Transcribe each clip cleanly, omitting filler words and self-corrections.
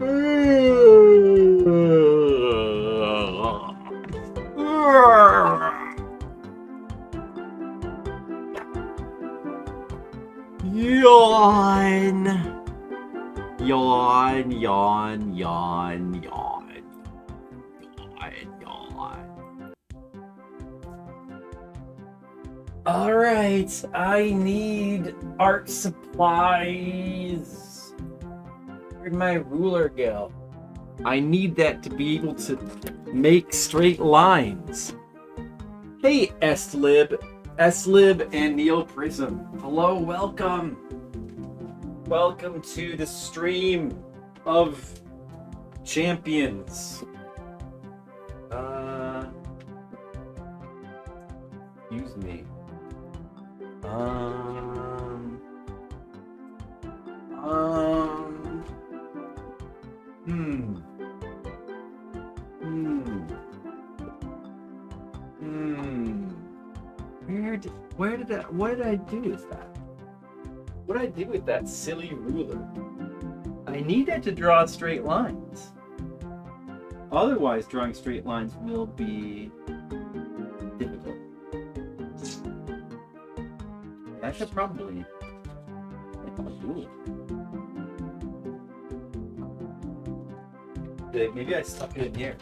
Yawn. Yawn, yawn, yawn, yawn. Yawn. Alright, I need art supplies. Where'd my ruler go? I need that to be able to make straight lines. Hey, Estlib, and Neo Prism. Hello, welcome. Welcome to the stream of champions. Excuse me. What did I do with that? What did I do with that silly ruler? I need it to draw straight lines. Otherwise, drawing straight lines will be difficult. I should probably make a ruler. Maybe I stuck it in here.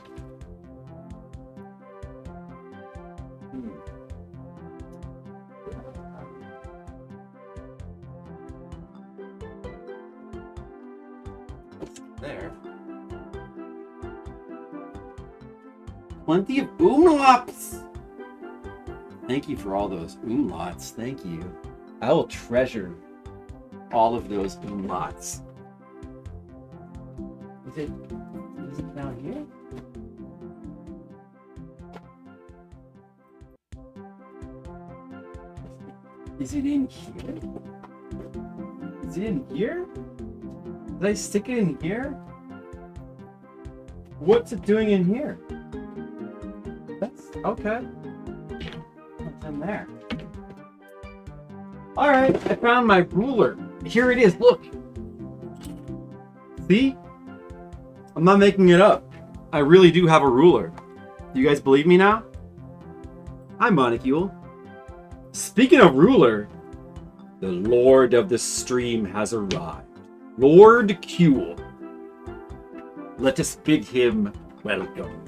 There. Plenty of umlauts! Thank you for all those umlauts. Thank you. I will treasure all of those umlauts. Is it down here? Is it in here? Is it in here? Did I stick it in here? What's it doing in here? That's okay. What's in there? Alright, I found my ruler. Here it is, look. See? I'm not making it up. I really do have a ruler. Do you guys believe me now? Hi, Monocule. Speaking of ruler, the Lord of the Stream has arrived. Lord Kuel. Let us bid him welcome.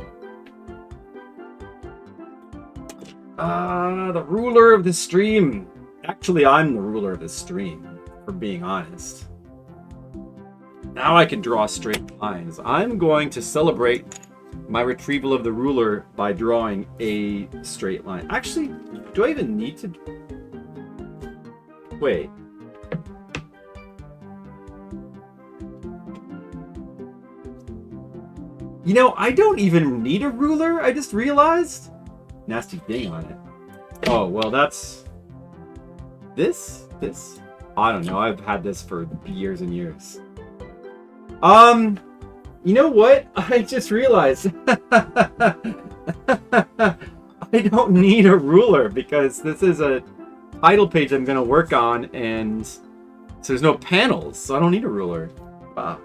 The ruler of the stream. Actually, I'm the ruler of the stream, for being honest. Now I can draw straight lines. I'm going to celebrate my retrieval of the ruler by drawing a straight line. Actually, do I even need to... Wait. You know, I don't even need a ruler, I just realized. Nasty thing on it. Oh, well, that's... This? I don't know, I've had this for years and years. You know what? I just realized. I don't need a ruler because this is a title page I'm going to work on and so there's no panels, so I don't need a ruler. Wow.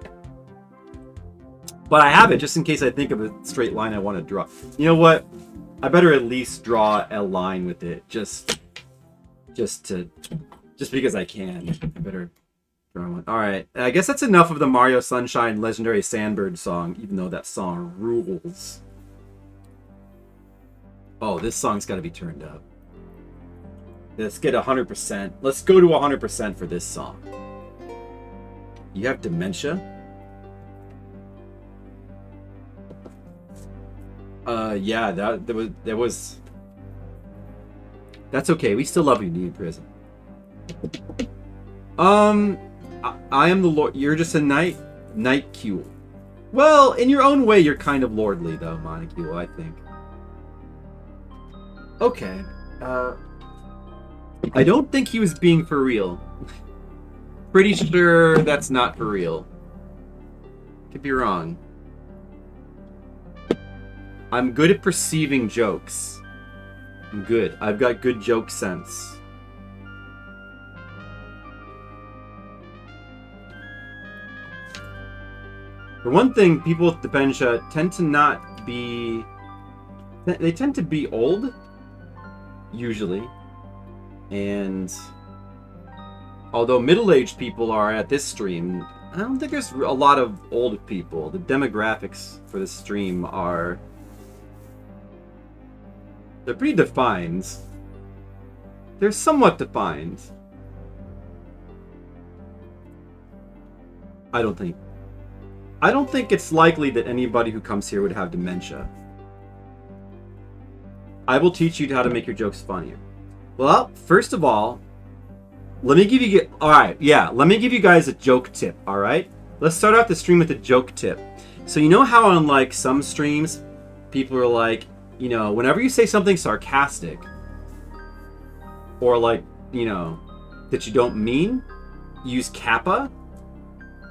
But I have it just in case I think of a straight line I want to draw. You know what? I better at least draw a line with it just because I can. I better draw one. All right. I guess that's enough of the Mario Sunshine Legendary Sandbird song, even though that song rules. Oh, this song's got to be turned up. Let's get 100%. Let's go to 100% for this song. You have dementia? Yeah, there was. That's okay. We still love you, Neo Prism. I am the Lord. You're just a knight, Kuel. Well, in your own way, you're kind of lordly, though, Monocule, I think. Okay. I don't think he was being for real. Pretty sure that's not for real. Could be wrong. I'm good at perceiving jokes. I'm good. I've got good joke sense. The one thing, people with dementia tend to not be... They tend to be old, usually. And although middle-aged people are at this stream, I don't think there's a lot of old people. The demographics for this stream are... They're pretty defined. They're somewhat defined. I don't think it's likely that anybody who comes here would have dementia. I will teach you how to make your jokes funnier. Well, first of all, let me give you... Alright, yeah, let me give you guys a joke tip, alright? Let's start off the stream with a joke tip. So you know how on, like, some streams, people are like, you know, whenever you say something sarcastic, or, like, you know, that you don't mean, use kappa?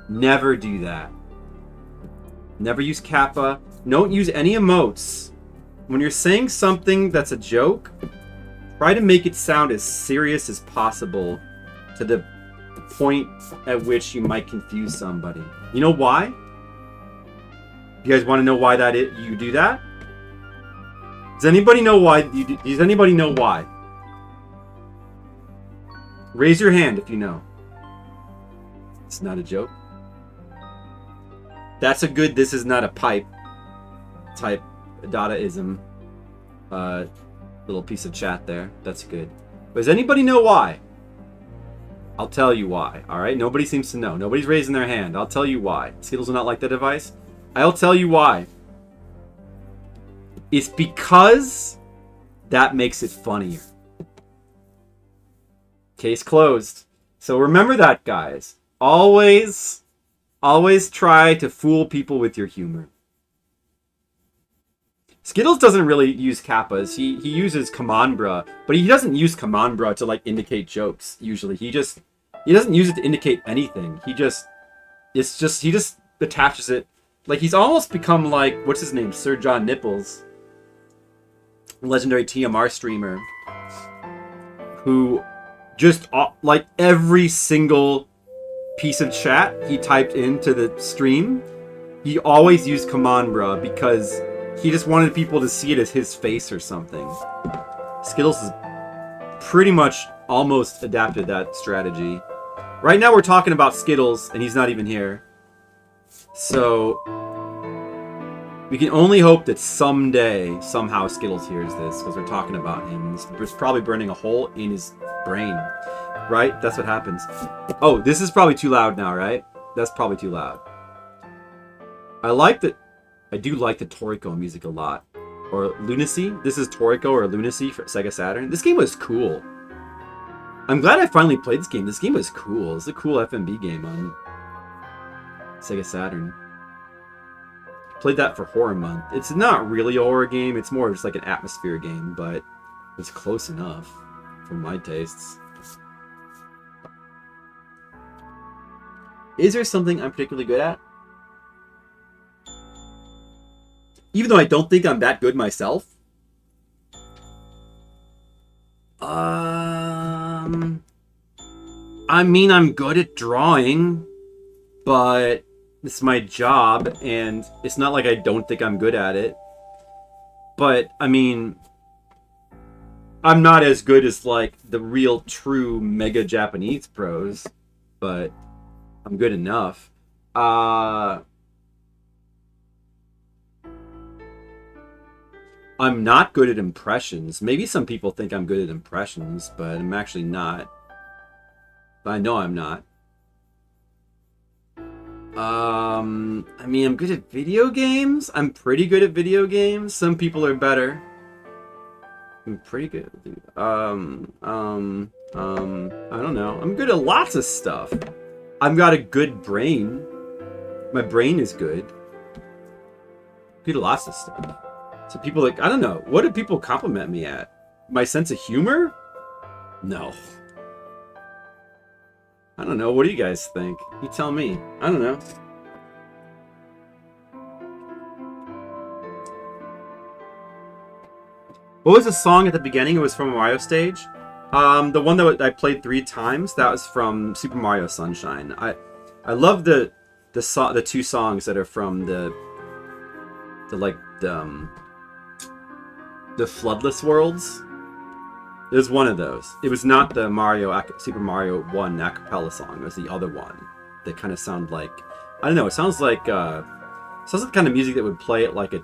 Never do that. Never use kappa. Don't use any emotes. When you're saying something that's a joke, try to make it sound as serious as possible to the point at which you might confuse somebody. You know why? You guys want to know why you do that? Does anybody know why does anybody know why? Raise your hand if you know. It's not a joke. That's a good "this is not a pipe" type Dadaism little piece of chat there. That's good. But does anybody know why? I'll tell you why, alright? Nobody seems to know. Nobody's raising their hand. I'll tell you why. Skittles will not like that advice. I'll tell you why. It's because that makes it funnier. Case closed. So remember that, guys. Always try to fool people with your humor. Skittles doesn't really use kappas. He uses command bruh, but he doesn't use command bruh to, like, indicate jokes. Usually, he doesn't use it to indicate anything. He just attaches it. Like, he's almost become like, what's his name, Sir John Nipples, legendary TMR streamer, who just like every single piece of chat he typed into the stream, he always used command bruh because he just wanted people to see it as his face or something. Skittles has pretty much almost adapted that strategy. Right now we're talking about Skittles, and he's not even here. So we can only hope that someday, somehow, Skittles hears this, because we're talking about him. It's probably burning a hole in his brain. Right? That's what happens. Oh, this is probably too loud now, right? That's probably too loud. I do like the Toriko music a lot. Or Lunacy. This is Toriko or Lunacy for Sega Saturn. This game was cool. I'm glad I finally played this game. This game was cool. It's a cool FMV game on Sega Saturn. Played that for Horror Month. It's not really a horror game. It's more just like an atmosphere game, but it's close enough for my tastes. Is there something I'm particularly good at? Even though I don't think I'm that good myself. I mean, I'm good at drawing, but it's my job, and it's not like I don't think I'm good at it. But, I mean, I'm not as good as, like, the real, true, mega Japanese pros, but I'm good enough. I'm not good at impressions. Maybe some people think I'm good at impressions, but I'm actually not. I know I'm not. I mean, I'm good at video games. I'm pretty good at video games. Some people are better. I'm pretty good. I don't know. I'm good at lots of stuff. I've got a good brain. My brain is good. Good at lots of stuff. So people like, I don't know. What do people compliment me at? My sense of humor? No. I don't know. What do you guys think? You tell me. I don't know. What was the song at the beginning? It was from a Mario stage. The one that I played 3 times, that was from Super Mario Sunshine. I love the the two songs that are from the Floodless Worlds. There's one of those. It was not the Super Mario 1 a cappella song. It was the other one. They kind of sound like, I don't know. It sounds like the kind of music that would play at like a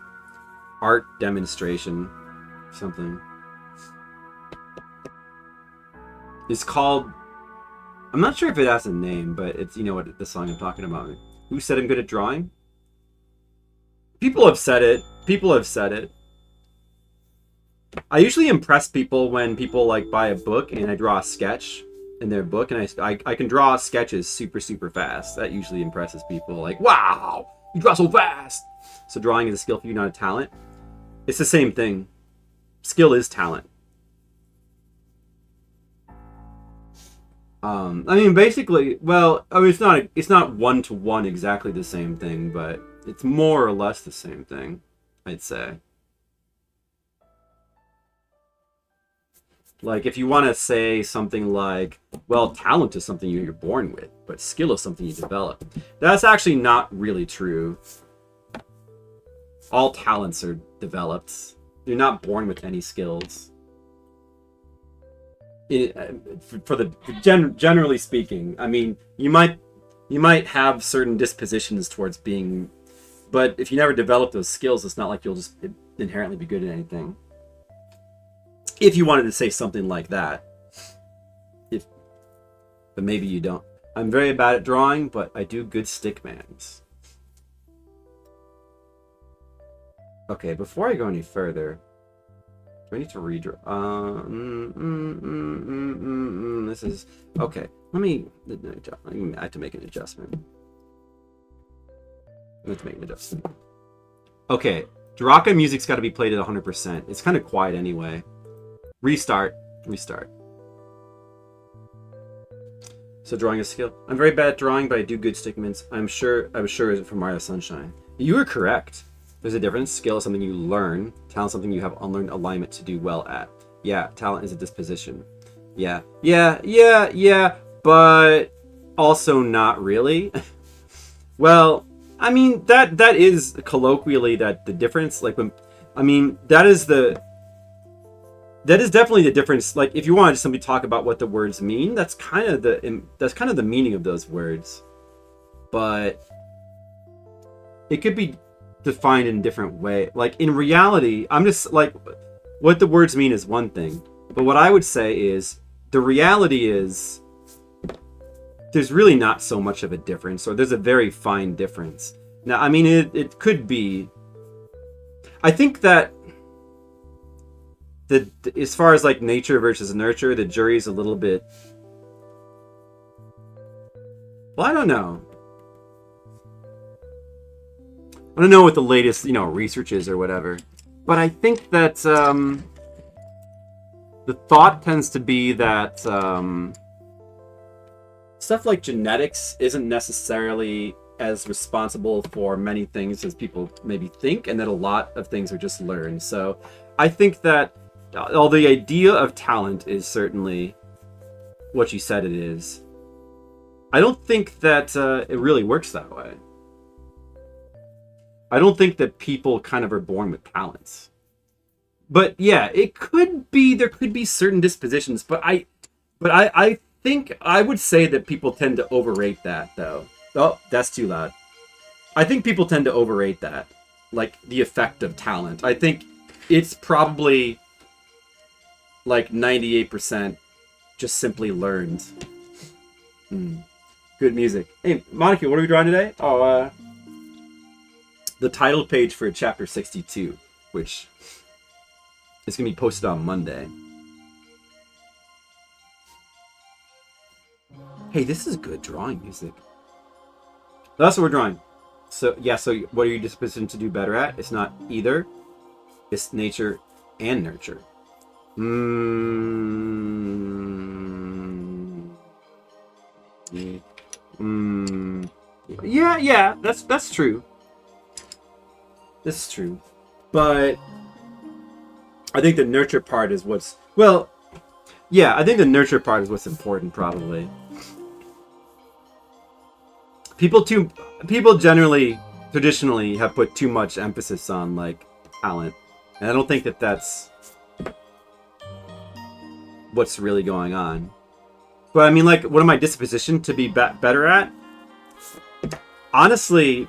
art demonstration, or something. It's called. I'm not sure if it has a name, but it's, you know what the song I'm talking about. Who said I'm good at drawing? People have said it. People have said it. I usually impress people when people like buy a book and I draw a sketch in their book, and I can draw sketches super fast. That usually impresses people. Like, wow, you draw so fast. So drawing is a skill for you, not a talent. It's the same thing. Skill is talent. I mean, basically, well, I mean, it's not one-to-one exactly the same thing, but it's more or less the same thing, I'd say. Like, if you want to say something like, well, talent is something you're born with, but skill is something you develop. That's actually not really true. All talents are developed. You're not born with any skills. Generally speaking, I mean, you might have certain dispositions towards being, but if you never develop those skills, it's not like you'll just inherently be good at anything. If you wanted to say something like that. But maybe you don't. I'm very bad at drawing, but I do good stickmans. Okay, before I go any further, do I need to redraw? This is... Okay, I have to make an adjustment. Okay, Draka music's got to be played at 100%. It's kind of quiet anyway. Restart. So drawing a skill. I'm very bad at drawing, but I do good stickmans. I was sure it's from Mario Sunshine. You were correct. There's a difference. Skill is something you learn. Talent is something you have unlearned alignment to do well at. Yeah, talent is a disposition. Yeah, but also not really. Well, I mean, that is colloquially the difference. Like, when, I mean, that is definitely the difference. Like, if you wanted somebody to talk about what the words mean, that's kind of the meaning of those words. But it could be defined in a different way. Like, in reality, I'm just like, what the words mean is one thing, but what I would say is the reality is there's really not so much of a difference, or there's a very fine difference. Now, I mean, it could be. I think that as far as like nature versus nurture, the jury's a little bit. Well, I don't know. I don't know what the latest, research is or whatever. But I think that the thought tends to be that stuff like genetics isn't necessarily as responsible for many things as people maybe think, and that a lot of things are just learned. So I think that although the idea of talent is certainly what you said it is, I don't think that it really works that way. I don't think that people kind of are born with talents. But yeah, it could be, there could be certain dispositions, but I think I would say that people tend to overrate that, though. Oh, that's too loud. I think people tend to overrate that, like the effect of talent. I think it's probably like 98% just simply learned. Good music. Hey, Monica, what are we drawing today? Oh, the title page for chapter 62, which is going to be posted on Monday. Hey, this is good drawing music. That's what we're drawing. So, yeah, so what are you dispositioned to do better at? It's not either. It's nature and nurture. Yeah, that's true. This is true. But I think the nurture part is what's... Well, yeah, I think the nurture part is what's important, probably. People too... people generally, traditionally, have put too much emphasis on, like, talent. And I don't think that that's what's really going on. But, I mean, like, what am I dispositioned to be better at? Honestly,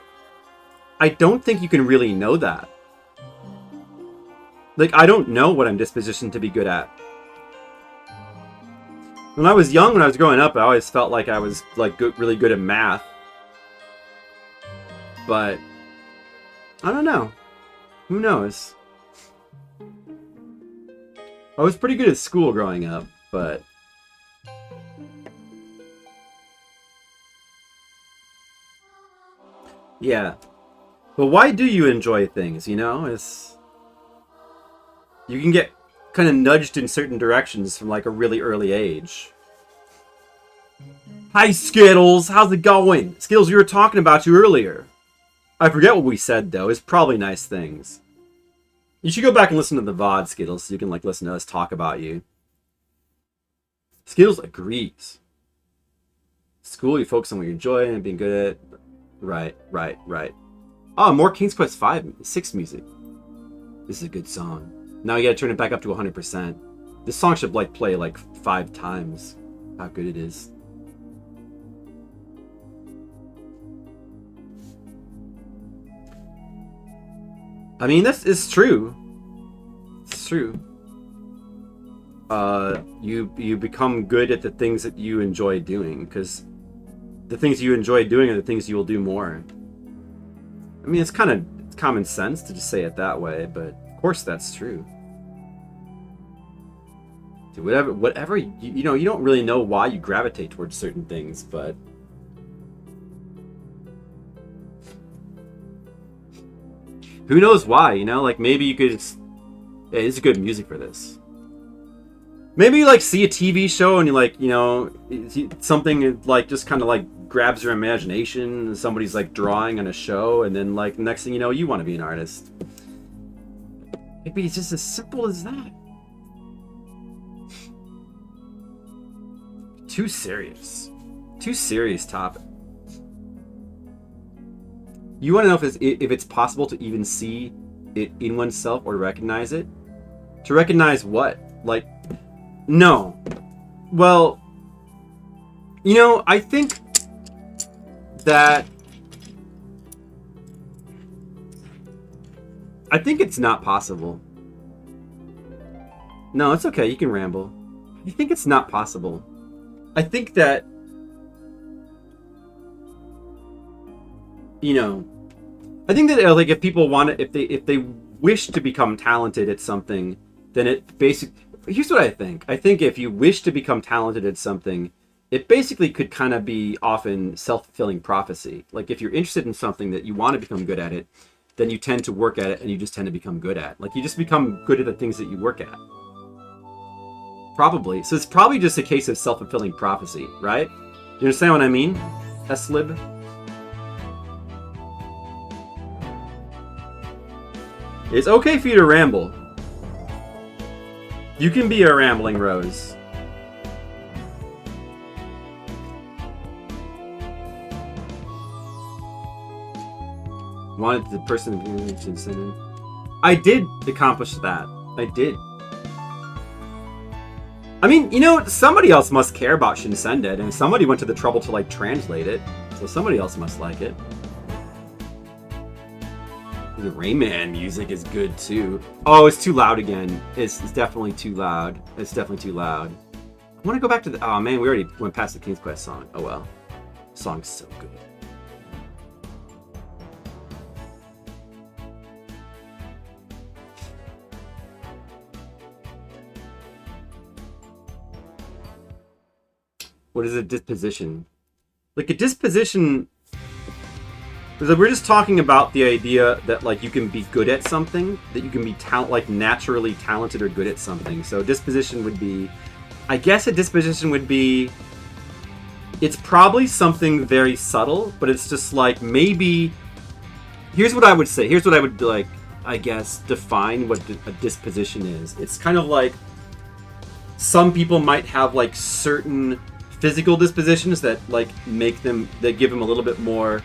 I don't think you can really know that. Like, I don't know what I'm dispositioned to be good at. When I was young, when I was growing up, I always felt like I was, like, really good at math. But I don't know. Who knows? I was pretty good at school growing up, but yeah. But why do you enjoy things, you know? It's you can get kind of nudged in certain directions from like a really early age. Hi Skittles, how's it going? Skittles, we were talking about you earlier. I forget what we said though. It's probably nice things. You should go back and listen to the VOD, Skittles, so you can like listen to us talk about you. Skittles agrees. School, you focus on what you enjoy and being good at. Right. Oh, more King's Quest 6 music. This is a good song. Now you gotta turn it back up to 100%. This song should like play like 5 times. How good it is. I mean, this is true. It's true. You become good at the things that you enjoy doing, because the things you enjoy doing are the things you will do more. I mean, it's kind of common sense to just say it that way, but of course that's true. So whatever you know, you don't really know why you gravitate towards certain things, but who knows why, you know? Like, maybe you could just... Hey, this is good music for this. Maybe you, like, see a TV show and you, like, you know, something, like, just kind of, like, grabs your imagination and somebody's, like, drawing on a show, and then, like, next thing you know, you want to be an artist. Maybe it's just as simple as that. Too serious. Too serious topic. You want to know if it's possible to even see it in oneself or recognize it? To recognize what? Like, no. Well, you know, I think that... I think it's not possible. No, it's okay. You can ramble. I think it's not possible. I think that... You know, I think that like if people want to, if they wish to become talented at something, then it basically. Here's what I think. I think if you wish to become talented at something, it basically could kind of be often self-fulfilling prophecy. Like if you're interested in something that you want to become good at it, then you tend to work at it and you just tend to become good at. Like you just become good at the things that you work at. Probably. So it's probably just a case of self-fulfilling prophecy, right? You understand what I mean? S-lib? It's okay for you to ramble. You can be a rambling rose. Wanted the person to send in. I did accomplish that. I did. I mean, you know, somebody else must care about Shinsended, and somebody went to the trouble to, like, translate it. So somebody else must like it. The Rayman music is good too. Oh, it's too loud again. It's definitely too loud. It's definitely too loud. I want to go back to the... Oh man, we already went past the King's Quest song. Oh well. The song's so good. What is a disposition? Like a disposition... We're just talking about the idea that like you can be good at something, that you can be like naturally talented or good at something. So disposition would be, I guess a disposition would be, it's probably something very subtle, but it's just like maybe, here's what I would say, here's what I would like, I guess, define what a disposition is. It's kind of like, some people might have like certain physical dispositions that like make them, that give them a little bit more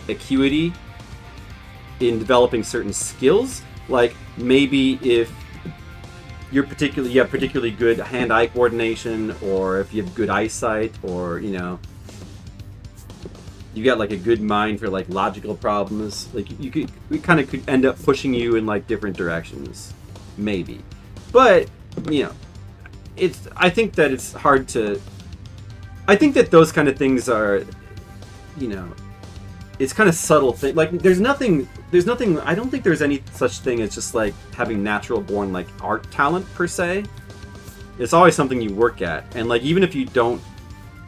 acuity in developing certain skills. Like maybe if you have particularly good hand-eye coordination, or if you have good eyesight, or you got like a good mind for like logical problems. Like we kind of could end up pushing you in like different directions, maybe. But I think that it's hard to. I think that those kind of things are, it's kind of subtle thing. Like there's nothing. I don't think there's any such thing as just like having natural born like art talent per se. It's always something you work at, and like even if you don't,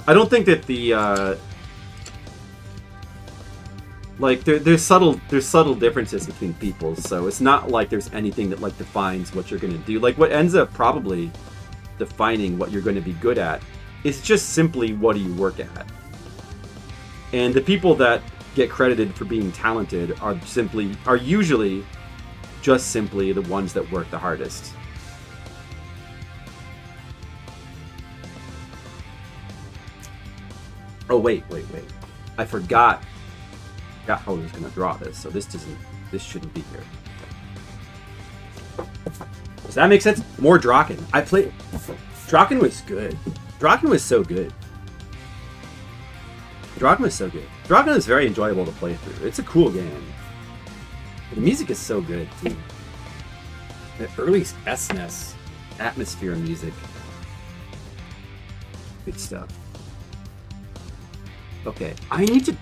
I don't think that the like there's subtle differences between people. So it's not like there's anything that like defines what you're gonna do. Like what ends up probably defining what you're going to be good at is just simply what do you work at. And the people that get credited for being talented are usually just simply the ones that work the hardest. Oh wait. I forgot how I was going to draw this, so this shouldn't be here. Does that make sense? More Draken. Draken was good. Draken was so good. Draken was very enjoyable to play through. It's a cool game. The music is so good, too. The early SNES atmosphere music. Good stuff. Okay, I need to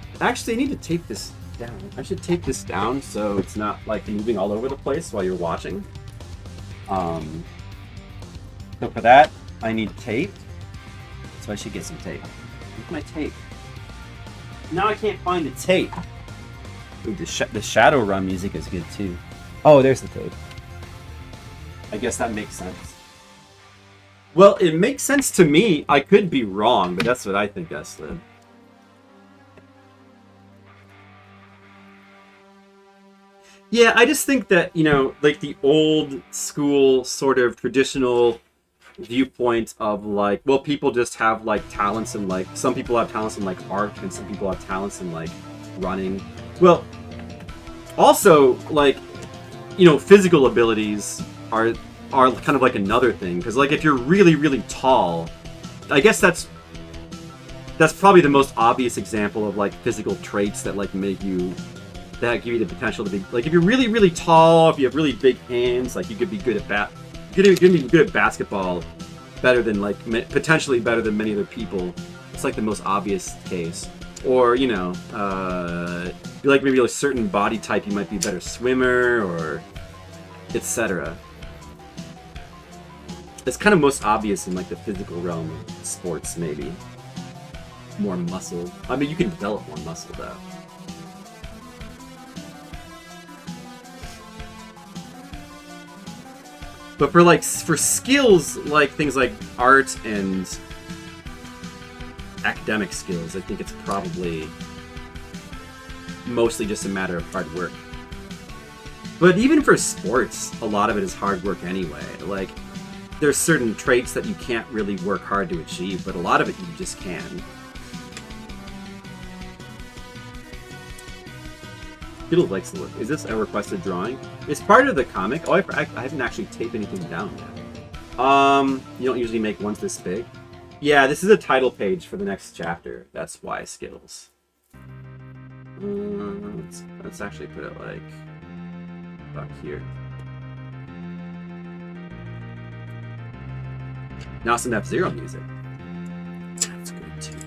tape this down. I should tape this down so it's not like moving all over the place while you're watching. So for that, I need tape. So I should get some tape. Where's my tape? Now I can't find the tape. Ooh, the Shadowrun music is good too. Oh, there's the tape. I guess that makes sense. Well, it makes sense to me. I could be wrong, but that's what I think, Eslin. Yeah, I just think that, like the old school sort of traditional viewpoint of like, well, people just have like talents in like, some people have talents in like art and some people have talents in like running. Well, also like, physical abilities are kind of like another thing. Because like if you're really, really tall, I guess that's probably the most obvious example of like physical traits that like that give you the potential to be like, if you're really, really tall, if you have really big hands, like you could be good at basketball, potentially better than many other people. It's like the most obvious case. Or you're like maybe a certain body type, you might be a better swimmer, or etc. It's kind of most obvious in like the physical realm of sports, maybe. More muscle. I mean, you can develop more muscle though. But for skills like things like art and academic skills, I think it's probably mostly just a matter of hard work. But even for sports, a lot of it is hard work anyway. Like, there's certain traits that you can't really work hard to achieve, but a lot of it you just can. Fiddle likes the look. Is this a requested drawing? It's part of the comic. Oh, I haven't actually taped anything down yet. You don't usually make ones this big. Yeah, this is a title page for the next chapter. That's why Skittles. Let's actually put it like back here. Now some F-Zero music. That's good too.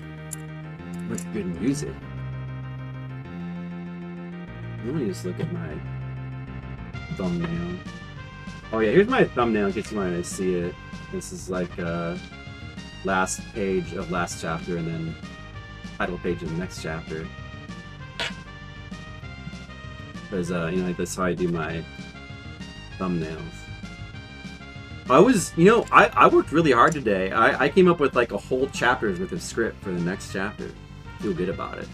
What's good music? Let me just look at my thumbnail. Oh yeah, here's my thumbnail in case you want to see it. This is like last page of last chapter and then title page of the next chapter. Because like that's how I do my thumbnails. I worked really hard today. I came up with like a whole chapter's worth of script for the next chapter. Feel good about it.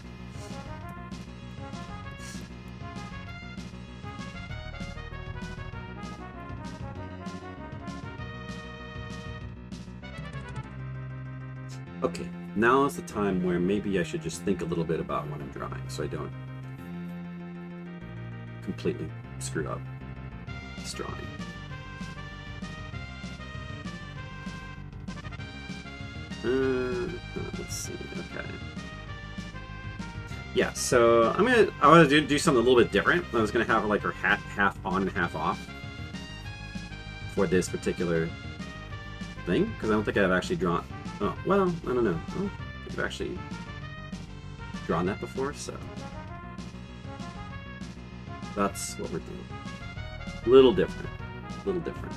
Okay, now is the time where maybe I should just think a little bit about what I'm drawing, so I don't completely screwed up this drawing. Let's see. Okay. Yeah, so I want to do something a little bit different. I was gonna have like her half on and half off for this particular thing, because I don't think I've actually drawn. Oh, well, I don't know. I don't think I've actually drawn that before, so that's what we're doing. A little different. A little different.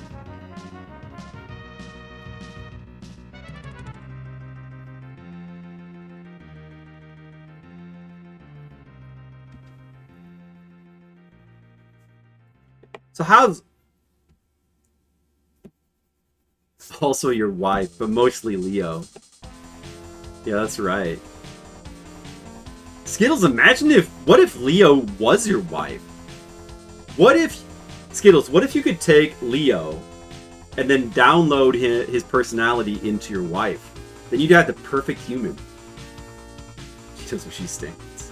So how's also your wife, but mostly Leo? Yeah, that's right. Skittles, imagine what if Leo was your wife? What if, Skittles, what if you could take Leo and then download his personality into your wife? Then you'd have the perfect human. She knows where she stands.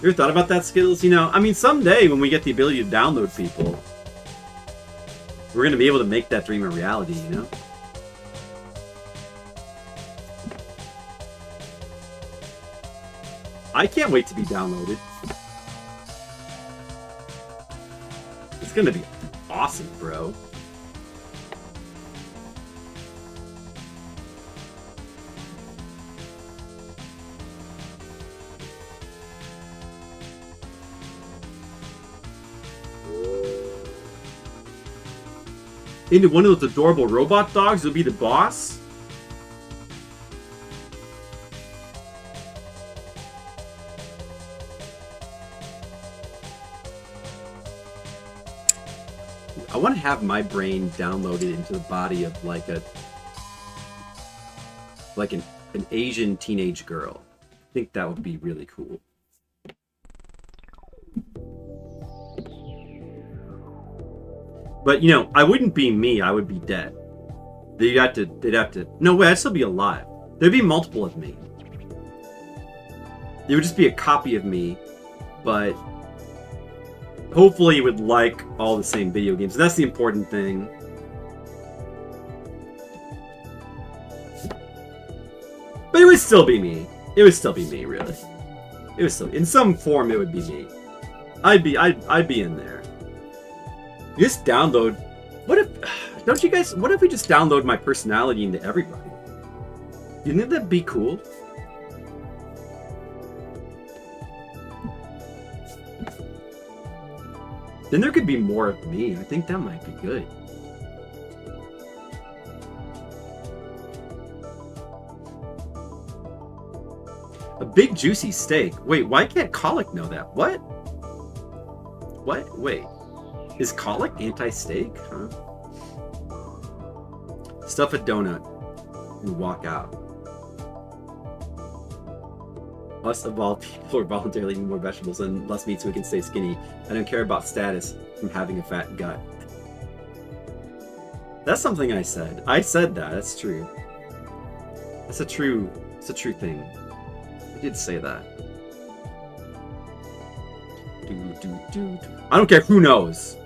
You ever thought about that, Skittles? You know, I mean, someday when we get the ability to download people, we're going to be able to make that dream a reality, you know? I can't wait to be downloaded. It's going to be awesome, bro. Into one of those adorable robot dogs, you'll be the boss? I want to have my brain downloaded into the body of like an Asian teenage girl. I think that would be really cool. But you know, I wouldn't be me. I would be dead. They'd have to. No way. I'd still be alive. There'd be multiple of me. There would just be a copy of me, but hopefully you would like all the same video games. That's the important thing. But it would still be me. It would still be me, really. It was still, in some form, it would be me. I'd be in there. You just download. What if? Don't you guys? What if we just download my personality into everybody? You think that'd be cool? Then there could be more of me. I think that might be good. A big juicy steak. Wait, why can't Colic know that? What? What? Wait. Is Colic anti-steak? Huh? Stuff a donut and walk out. Us of all people are voluntarily eating more vegetables and less meat so we can stay skinny. I don't care about status from having a fat gut. That's something I said. I said that. That's true. It's a true thing. I did say that. I don't care who knows.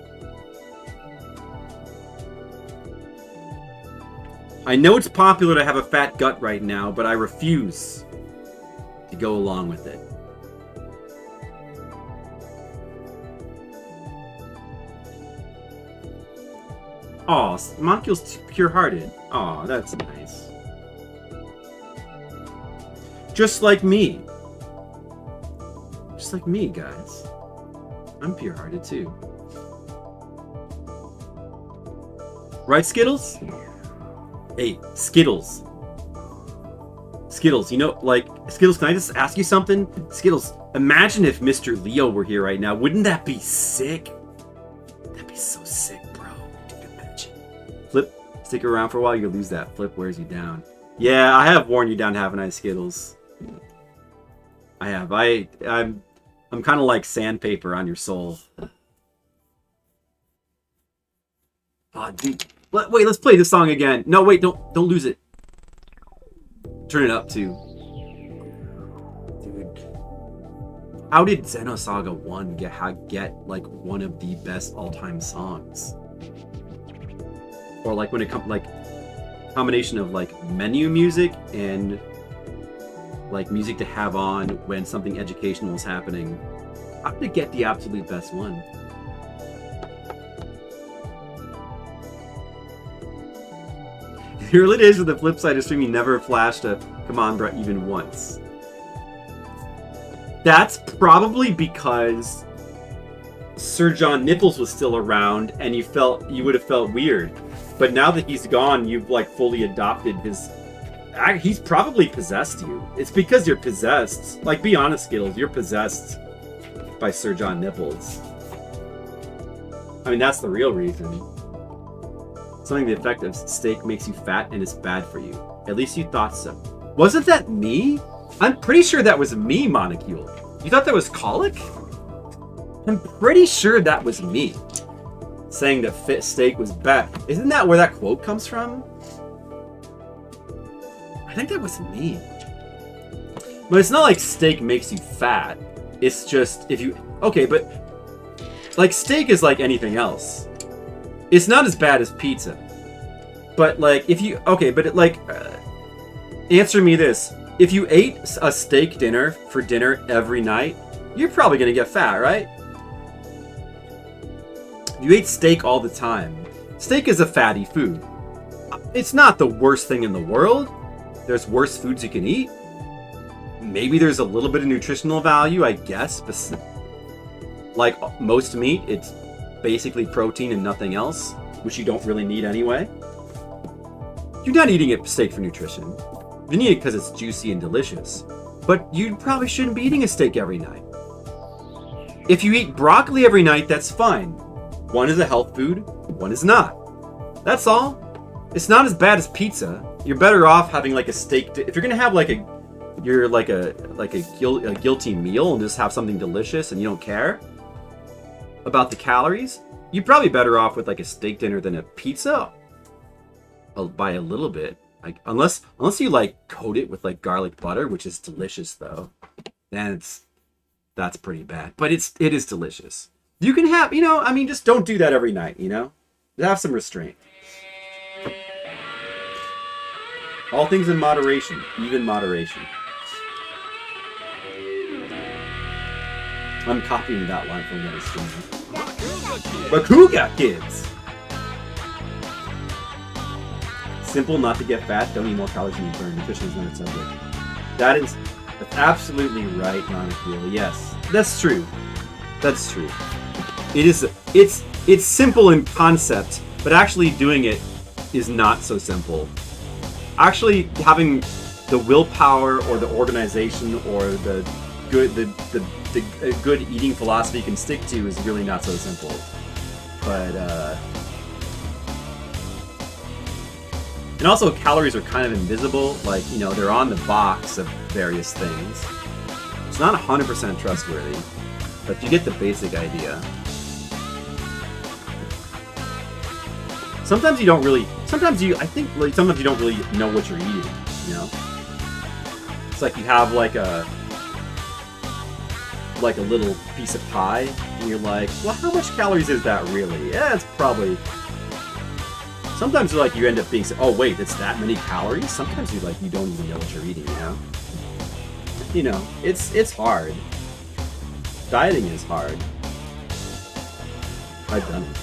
I know it's popular to have a fat gut right now, but I refuse to go along with it. Aw, Moncul's pure-hearted. Aw, that's nice. Just like me. Just like me, guys. I'm pure-hearted, too. Right, Skittles? Hey, Skittles. Skittles, you know, like, Skittles, can I just ask you something? Skittles, imagine if Mr. Leo were here right now. Wouldn't that be sick? That'd be so sick, bro. Dude, imagine. Flip, stick around for a while, you'll lose that. Flip wears you down. Yeah, I have worn you down, haven't I, Skittles? I have. I'm kind of like sandpaper on your soul. Oh, dude. Wait, let's play this song again. No, wait, don't lose it. Turn it up too. Dude. How did Xenosaga 1 get like one of the best all-time songs? Or like when it comes like combination of like menu music and like music to have on when something educational is happening. How did it get the absolute best one? Here it is with the flip side of streaming never flashed a come on bruh even once. That's probably because Sir John Nipples was still around and you would have felt weird. But now that he's gone, you've like fully adopted his... He's probably possessed you. It's because you're possessed. Like, be honest, Skittles, you're possessed by Sir John Nipples. I mean, that's the real reason. Something to the effect of steak makes you fat and it's bad for you. At least you thought so. Wasn't that me? I'm pretty sure that was me, Monocule. You thought that was Colic? I'm pretty sure that was me. Saying that fit steak was bad. Isn't that where that quote comes from? I think that was me. But it's not like steak makes you fat. It's just if you... Okay, but... Like, steak is like anything else. It's not as bad as pizza. But, like, if you... Okay, but, answer me this. If you ate a steak dinner for dinner every night, you're probably going to get fat, right? You ate steak all the time. Steak is a fatty food. It's not the worst thing in the world. There's worse foods you can eat. Maybe there's a little bit of nutritional value, I guess. But like most meat, it's basically protein and nothing else, which you don't really need anyway. You're not eating a steak for nutrition. You need it because it's juicy and delicious. But you probably shouldn't be eating a steak every night. If you eat broccoli every night, that's fine. One is a health food, one is not. That's all. It's not as bad as pizza. You're better off having like a steak. If you're gonna have like a guilty meal and just have something delicious and you don't care about the calories, you're probably better off with like a steak dinner than a pizza. By a little bit. Like unless you like coat it with like garlic butter, which is delicious though, then that's pretty bad. But it is delicious. You can have, I mean, just don't do that every night, Have some restraint. All things in moderation, even moderation. I'm copying that line from another streamer. Bakuga Kids! Simple not to get fat, don't eat more calories than you burn. Nutrition is not its subject. That's absolutely right, Monocule. Yes, that's true. That's true. It's simple in concept, but actually doing it is not so simple. Actually having the willpower or the organization or the good eating philosophy you can stick to is really not so simple. But and also calories are kind of invisible, like, they're on the box of various things. It's not 100% trustworthy, but you get the basic idea. Sometimes you don't really sometimes you don't really know what you're eating, It's like you have like a little piece of pie and you're like, well, how much calories is that really? Yeah, it's probably... Sometimes you end up being, oh wait, it's that many calories? Sometimes you don't even know what you're eating, It's hard. Dieting is hard. I've done it.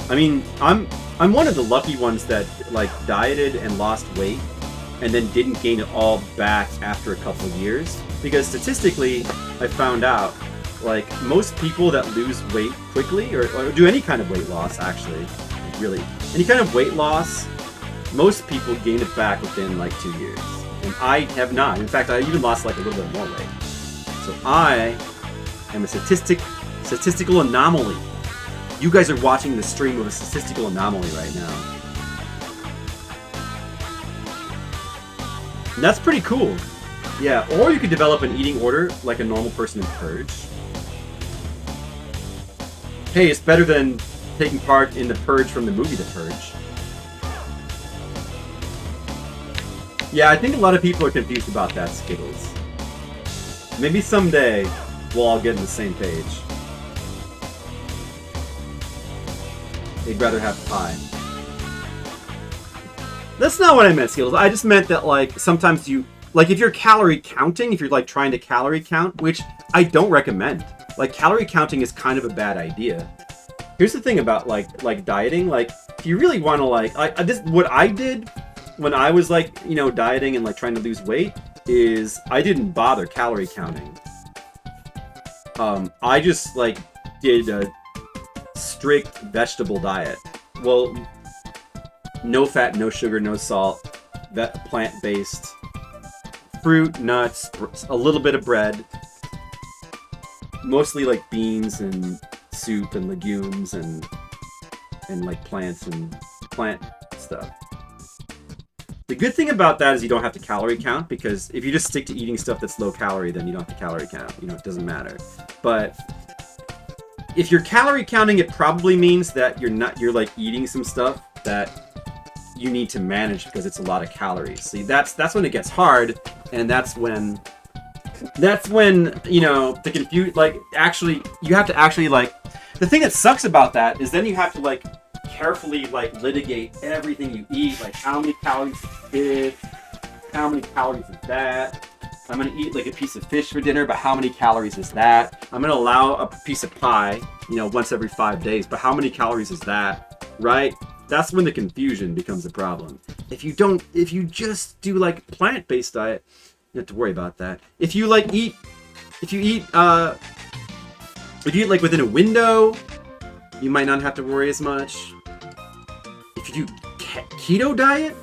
I mean, I'm one of the lucky ones that dieted and lost weight and then didn't gain it all back after a couple of years, because statistically I found out most people that lose weight quickly or do any kind of weight loss, actually, really any kind of weight loss, most people gain it back within 2 years, and I have not. In fact, I even lost a little bit more weight. So I am a statistical anomaly. You guys are watching the stream of a statistical anomaly right now. And that's pretty cool. Yeah, or you could develop an eating order like a normal person in Purge. Hey, it's better than taking part in The Purge from the movie The Purge. Yeah, I think a lot of people are confused about that, Skittles. Maybe someday we'll all get on the same page. They'd rather have pie. That's not what I meant, Skittles. I just meant that, like, sometimes you... Like, if you're calorie counting, if you're, like, trying to calorie count, which I don't recommend. Like, calorie counting is kind of a bad idea. Here's the thing about, like dieting. Like, if you really want to, like... what I did when I was, like, you know, dieting and, like, trying to lose weight is I didn't bother calorie counting. I just, like, did a strict vegetable diet. Well, no fat, no sugar, no salt, plant-based, fruit, nuts, a little bit of bread, mostly like beans and soup and legumes and like plants and plant stuff. The good thing about that is you don't have to calorie count, because if you just stick to eating stuff that's low calorie, then you don't have to calorie count. You know, it doesn't matter. But if you're calorie counting, it probably means that you're like eating some stuff that you need to manage because it's a lot of calories. See, that's when it gets hard, and that's when you know, to confuse, like, actually you have to actually, like, the thing that sucks about that is then you have to, like, carefully, like, litigate everything you eat, like how many calories is this, how many calories is that. I'm gonna eat like a piece of fish for dinner, but how many calories is that? I'm gonna allow a piece of pie, you know, once every 5 days, but how many calories is that, right? That's when the confusion becomes a problem. If you just do like plant-based diet, you don't have to worry about that. If you eat like within a window, you might not have to worry as much. If you do keto diet,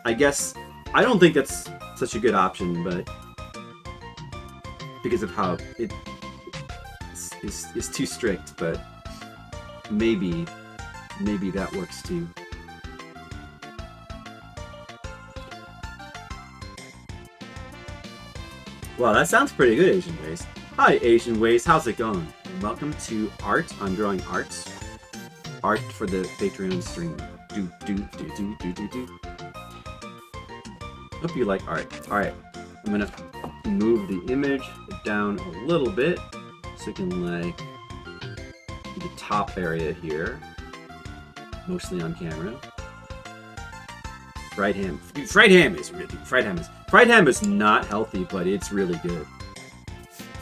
I guess, I don't think that's such a good option, but because of how it is too strict, but maybe that works too. Wow, that sounds pretty good, Asian Ways. Hi, Asian Ways, how's it going? Welcome to Art. I'm drawing art. Art for the Patreon stream. Do. Hope you like art. Alright, I'm gonna move the image down a little bit so you can, like, do the top area here. Mostly on camera. Fried ham. Fried ham is not healthy, but it's really good.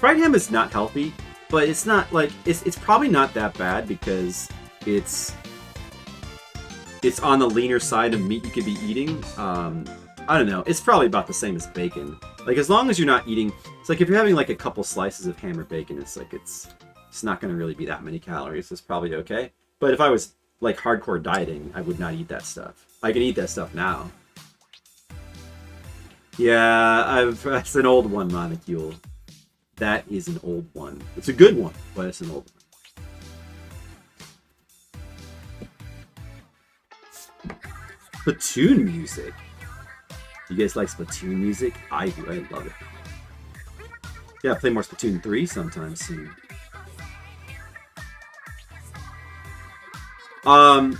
Fried ham is not healthy, but it's not like it's probably not that bad because it's on the leaner side of meat you could be eating. I don't know. It's probably about the same as bacon. Like, as long as you're not eating, it's like if you're having like a couple slices of ham or bacon, it's like it's not going to really be that many calories. It's probably okay. But if I was like hardcore dieting, I would not eat that stuff. I can eat that stuff now. Yeah, that's an old one, Monocule. That is an old one. It's a good one, but it's an old one. Splatoon music. You guys like Splatoon music? I do. I love it. Yeah, play more Splatoon 3 sometime soon.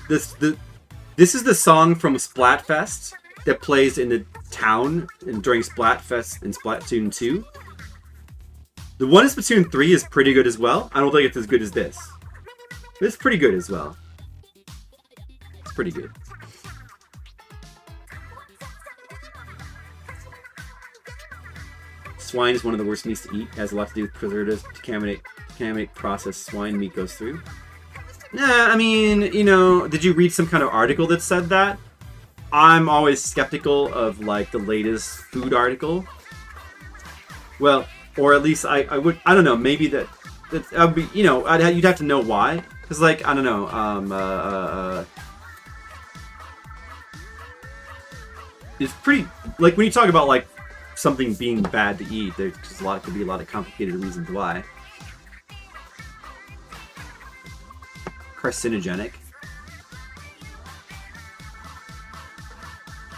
This is the song from Splatfest that plays in the town during Splatfest in Splatoon 2. The one in Splatoon 3 is pretty good as well. I don't think it's as good as this. But it's pretty good as well. It's pretty good. Swine is one of the worst meats to eat. It has a lot to do with preservatives to contaminate processed swine meat goes through. Nah, I mean, you know, did you read some kind of article that said that? I'm always skeptical of, like, the latest food article. Well, or at least I don't know, maybe that would be, you know, you'd have to know why. Because, like, I don't know, it's pretty, like, when you talk about, like, something being bad to eat, there's could be a lot of complicated reasons why. Carcinogenic.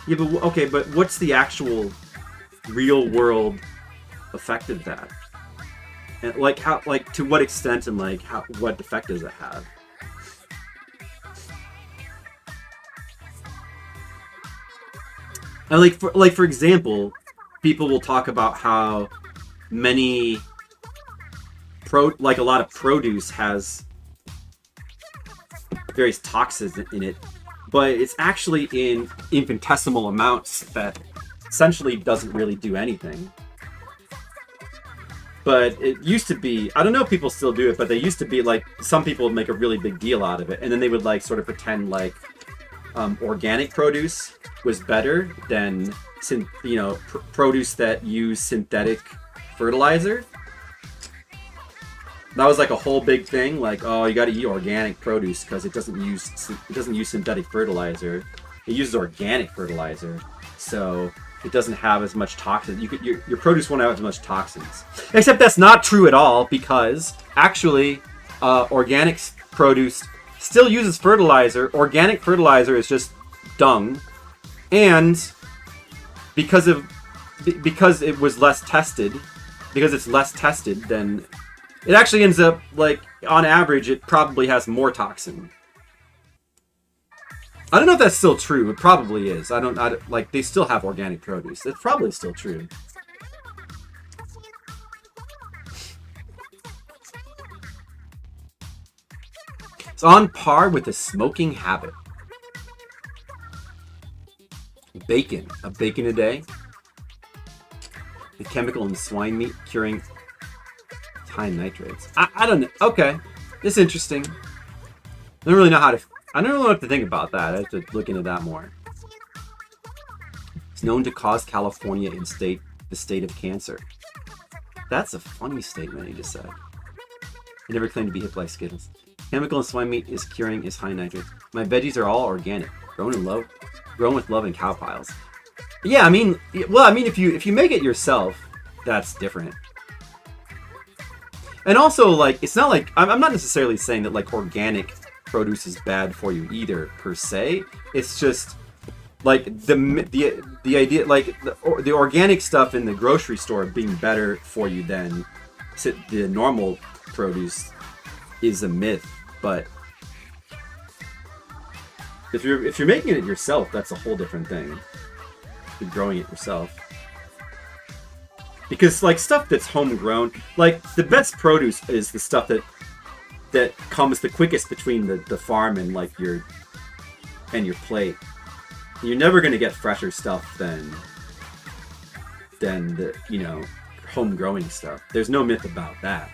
Yeah, but okay, but what's the actual real world effect of that? And like how, like to what extent, and like what effect does it have? And for example, people will talk about how many a lot of produce has various toxins in it, but it's actually in infinitesimal amounts that essentially doesn't really do anything. But it used to be, I don't know if people still do it, but they used to be like, some people would make a really big deal out of it, and then they would like sort of pretend like organic produce was better than produce that use synthetic fertilizer. That was like a whole big thing, like, oh, you got to eat organic produce because it doesn't use synthetic fertilizer. It uses organic fertilizer, so it doesn't have as much toxins. Your produce won't have as much toxins. Except that's not true at all, because actually, organic produce still uses fertilizer. Organic fertilizer is just dung, and because it was less tested, because it's less tested, then it actually ends up, like, on average, it probably has more toxin. I don't know if that's still true. It probably is. Like, they still have organic produce. It's probably still true. It's on par with a smoking habit. Bacon. A bacon a day. The chemical in swine meat curing high nitrates. I don't know. Okay. It's interesting. I don't really know what to think about that. I have to look into that more. It's known to cause California the state of cancer. That's a funny statement he just said. I never claimed to be hip like Skittles. Chemical in swine meat is curing is high nitrates. My veggies are all organic, grown with love in cow piles. Yeah, I mean, if you make it yourself, that's different. And also, like, it's not like I'm not necessarily saying that like organic produce is bad for you either per se. It's just like the idea, like the organic stuff in the grocery store being better for you than the normal produce is a myth. But if you're making it yourself, that's a whole different thing. You're growing it yourself. Because, like, stuff that's homegrown, like, the best produce is the stuff that comes the quickest between the farm and, like, your plate. You're never going to get fresher stuff than the, home-growing stuff. There's no myth about that.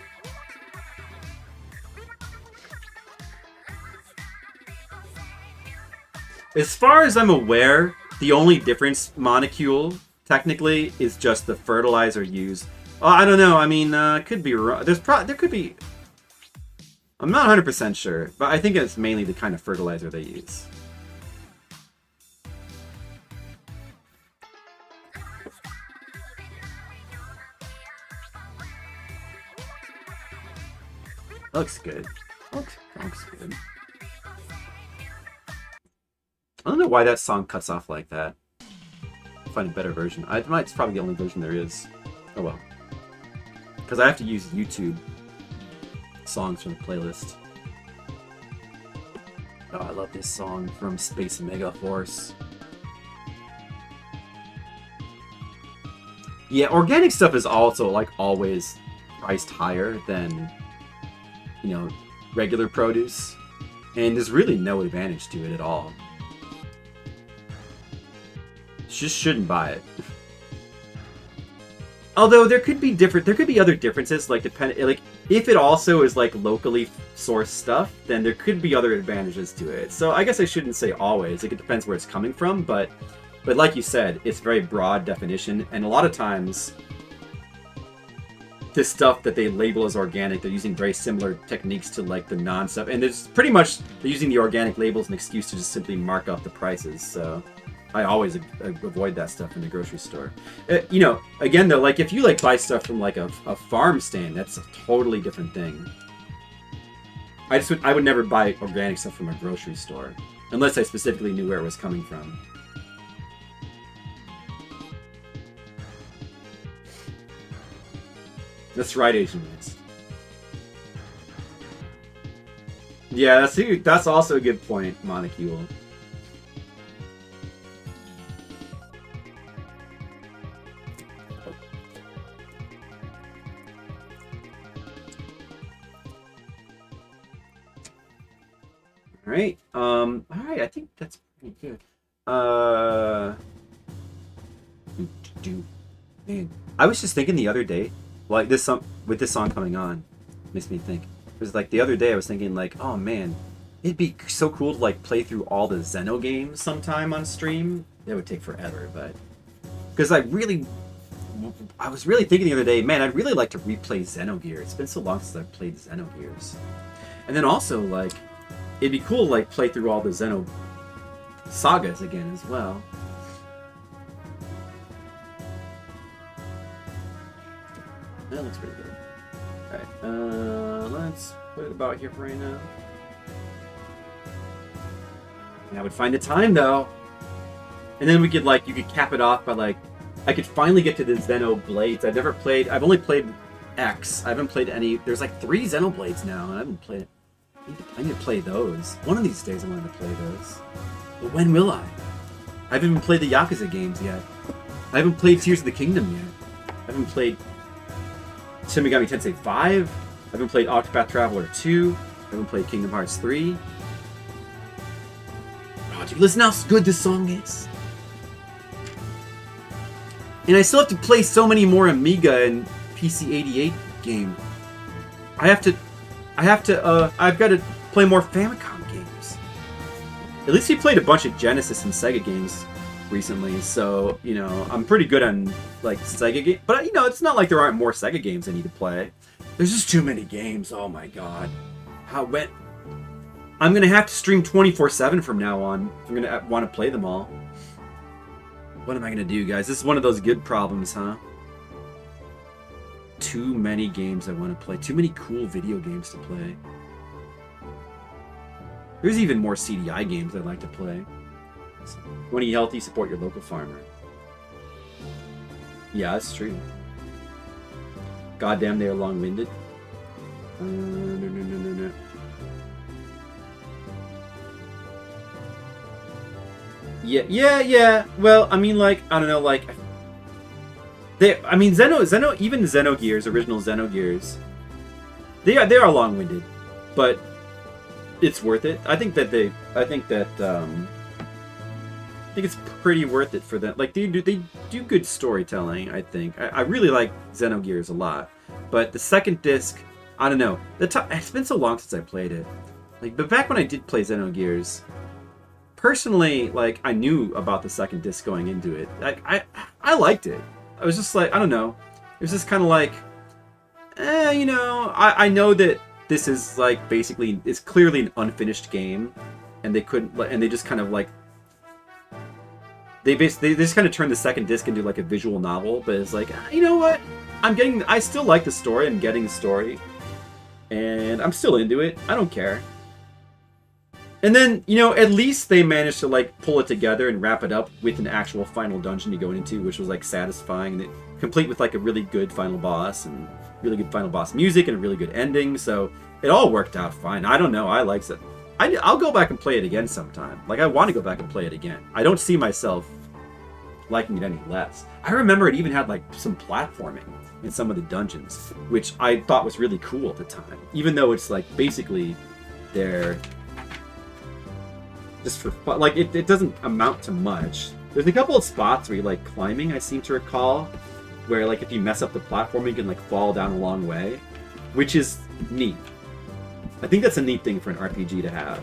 As far as I'm aware, the only difference, Monocule, technically, is just the fertilizer used. Oh, I don't know. I mean, could be wrong. There could be. I'm not 100% sure, but I think it's mainly the kind of fertilizer they use. Looks good. Looks good. I don't know why that song cuts off like that. Find a better version. It's probably the only version there is. Oh well. Because I have to use YouTube songs from the playlist. Oh, I love this song from Space Megaforce. Yeah, organic stuff is also, like, always priced higher than, regular produce. And there's really no advantage to it at all. Just shouldn't buy it. Although there could be other differences, like if it also is like locally sourced stuff, then there could be other advantages to it. So I guess I shouldn't say always. Like, it depends where it's coming from, but like you said, it's very broad definition, and a lot of times this stuff that they label as organic, they're using very similar techniques to like the non-stuff, and it's pretty much they're using the organic label as an excuse to just simply mark up the prices. So I always avoid that stuff in the grocery store. Again though, like if you like buy stuff from like a farm stand, that's a totally different thing. I would never buy organic stuff from a grocery store unless I specifically knew where it was coming from. That's right, Asian Mix. Yeah, that's also a good point, Monocule. All right. All right. I think that's pretty good. Uh, man, I was just thinking the other day, like this song with this song coming on, makes me think. It was like the other day I was thinking like, oh man, it'd be so cool to like play through all the Xeno games sometime on stream. It would take forever, but because I was really thinking the other day, man, I'd really like to replay Xenogears. It's been so long since I've played Xenogears. And then also, like, it'd be cool to, like, play through all the Xeno sagas again as well. That looks pretty good. Alright, let's put it about here for right now. And I would find the time, though. And then we could, like, you could cap it off by, like, I could finally get to the Xenoblades. I've only played X. I haven't played any. There's like 3 Xenoblades now, and I haven't played. I need to play those. One of these days I want to play those. But when will I? I haven't even played the Yakuza games yet. I haven't played Tears of the Kingdom yet. I haven't played Shin Megami Tensei 5. I haven't played Octopath Traveler 2. I haven't played Kingdom Hearts 3. Oh, dude, listen how good this song is. And I still have to play so many more Amiga and PC-88 game. I've got to play more Famicom games. At least he played a bunch of Genesis and Sega games recently, so, you know, I'm pretty good on, like, Sega games. But, you know, it's not like there aren't more Sega games I need to play. There's just too many games, oh my god. I'm gonna have to stream 24/7 from now on if I'm gonna want to play them all. What am I gonna do, guys? This is one of those good problems, huh? Too many games I want to play. Too many cool video games to play. There's even more CDI games I'd like to play. You want to eat healthy, support your local farmer. Yeah, that's true. Goddamn, they're long-winded. No. Yeah. Well, I mean, like, I don't know, like, even Xenogears, original Xenogears, they are long-winded, but it's worth it. I think it's pretty worth it for them. Like, they do good storytelling, I think. I really like Xenogears a lot, but the second disc, I don't know. It's been so long since I played it. Like, but back when I did play Xenogears, personally, like, I knew about the second disc going into it. Like, I liked it. I was just like, I don't know. It was just kind of like, you know, I know that this is like basically it's clearly an unfinished game, and they just kind of like they just kind of turned the second disc into like a visual novel. But it's like, you know what? I still like the story and getting the story, and I'm still into it. I don't care. And then, you know, at least they managed to, like, pull it together and wrap it up with an actual final dungeon to go into, which was, like, satisfying. And complete with, like, a really good final boss and really good final boss music and a really good ending. So it all worked out fine. I don't know. I like it. I'll go back and play it again sometime. Like, I want to go back and play it again. I don't see myself liking it any less. I remember it even had, like, some platforming in some of the dungeons, which I thought was really cool at the time. Even though it's, like, basically they're just for fun. Like, it doesn't amount to much. There's a couple of spots where you like climbing, I seem to recall, where like if you mess up the platform, you can like fall down a long way, which is neat. I think that's a neat thing for an RPG to have.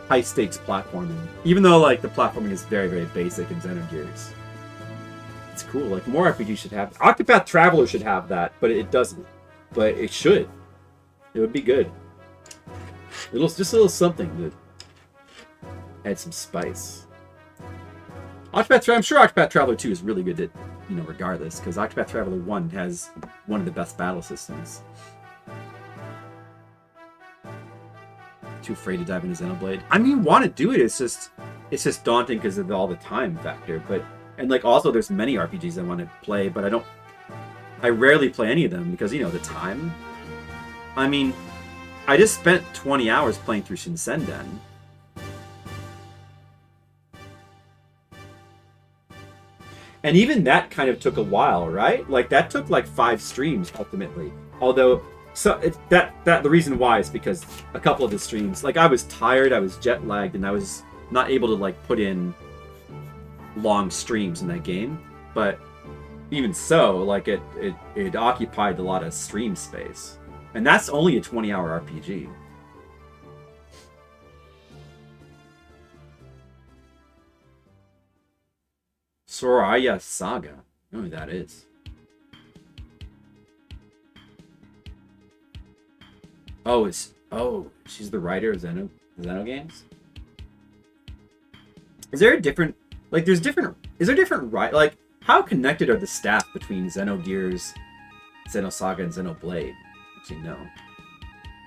High stakes platforming, even though like the platforming is very, very basic in Xenogears. It's cool. Like more RPGs should have. Octopath Traveler should have that, but it doesn't. But it should. It would be good. Just a little something to add some spice. I'm sure Octopath Traveler 2 is really good at, you know, regardless, because Octopath Traveler 1 has one of the best battle systems. Too afraid to dive into Xenoblade. I mean, want to do it. It's just daunting because of all the time factor. And like also there's many RPGs I want to play, but I rarely play any of them because, you know, the time. I mean, I just spent 20 hours playing through Shinsenden. And even that kind of took a while, right? Like, that took like 5 streams, ultimately. Although, So the reason why is because a couple of the streams, like I was tired, I was jet lagged, and I was not able to like put in long streams in that game. But even so, like it occupied a lot of stream space, and that's only a 20-hour RPG. Soraya Saga. I don't know who that is. Oh, she's the writer of Xenogames? Is there a different, like, is there different, like, how connected are the staff between Xenogears, Xenosaga, and Xenoblade? Actually, no.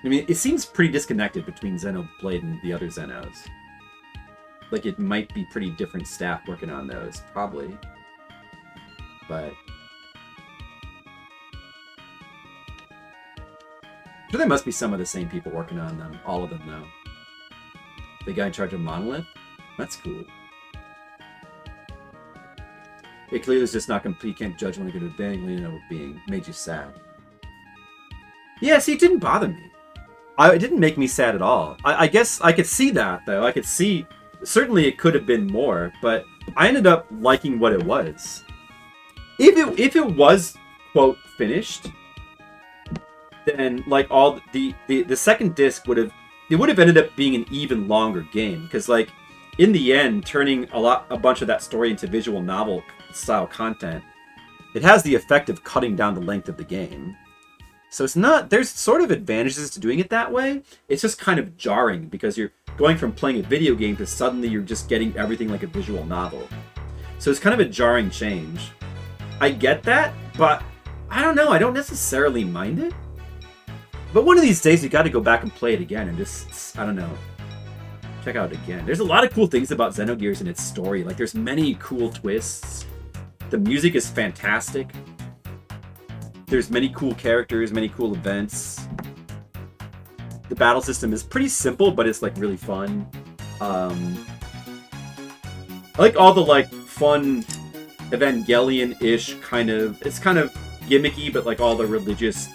I mean, it seems pretty disconnected between Xenoblade and the other Xenos. Like, it might be pretty different staff working on those, probably. But I'm sure there must be some of the same people working on them. All of them, though. The guy in charge of Monolith? That's cool. It clearly is just not complete. Can't judge when I get a bang, you know, being made you sad. Yeah, see, it didn't bother me. It didn't make me sad at all. I guess I could see that, though. I could see... Certainly it could have been more, but I ended up liking what it was. If it was, quote, finished, then like all the second disc would have ended up being an even longer game, because like in the end, turning a bunch of that story into visual novel style content, it has the effect of cutting down the length of the game. So it's not, there's sort of advantages to doing it that way. It's just kind of jarring because you're going from playing a video game to suddenly you're just getting everything like a visual novel. So it's kind of a jarring change. I get that, but I don't know, I don't necessarily mind it. But one of these days you got to go back and play it again and just, I don't know, check out it again. There's a lot of cool things about Xenogears and its story. Like there's many cool twists. The music is fantastic. There's many cool characters, many cool events. The battle system is pretty simple, but it's like really fun. I like all the like fun Evangelion-ish kind of, it's kind of gimmicky, but like all the religious,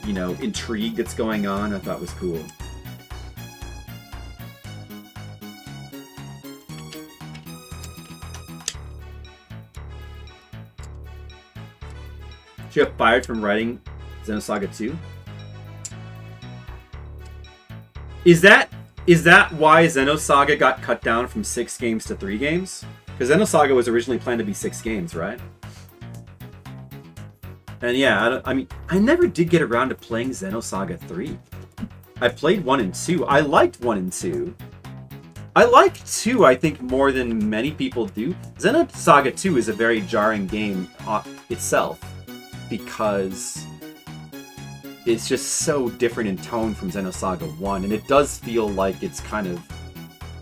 you know, intrigue that's going on, I thought was cool. She got fired from writing Xenosaga 2. Is that why Xenosaga got cut down from 6 games to 3 games? Because Xenosaga was originally planned to be 6 games, right? And yeah, I mean, I never did get around to playing Xenosaga 3. I played 1 and 2. I liked 1 and 2. I like 2, I think, more than many people do. Xenosaga 2 is a very jarring game itself, because it's just so different in tone from Xenosaga 1, and it does feel like it's kind of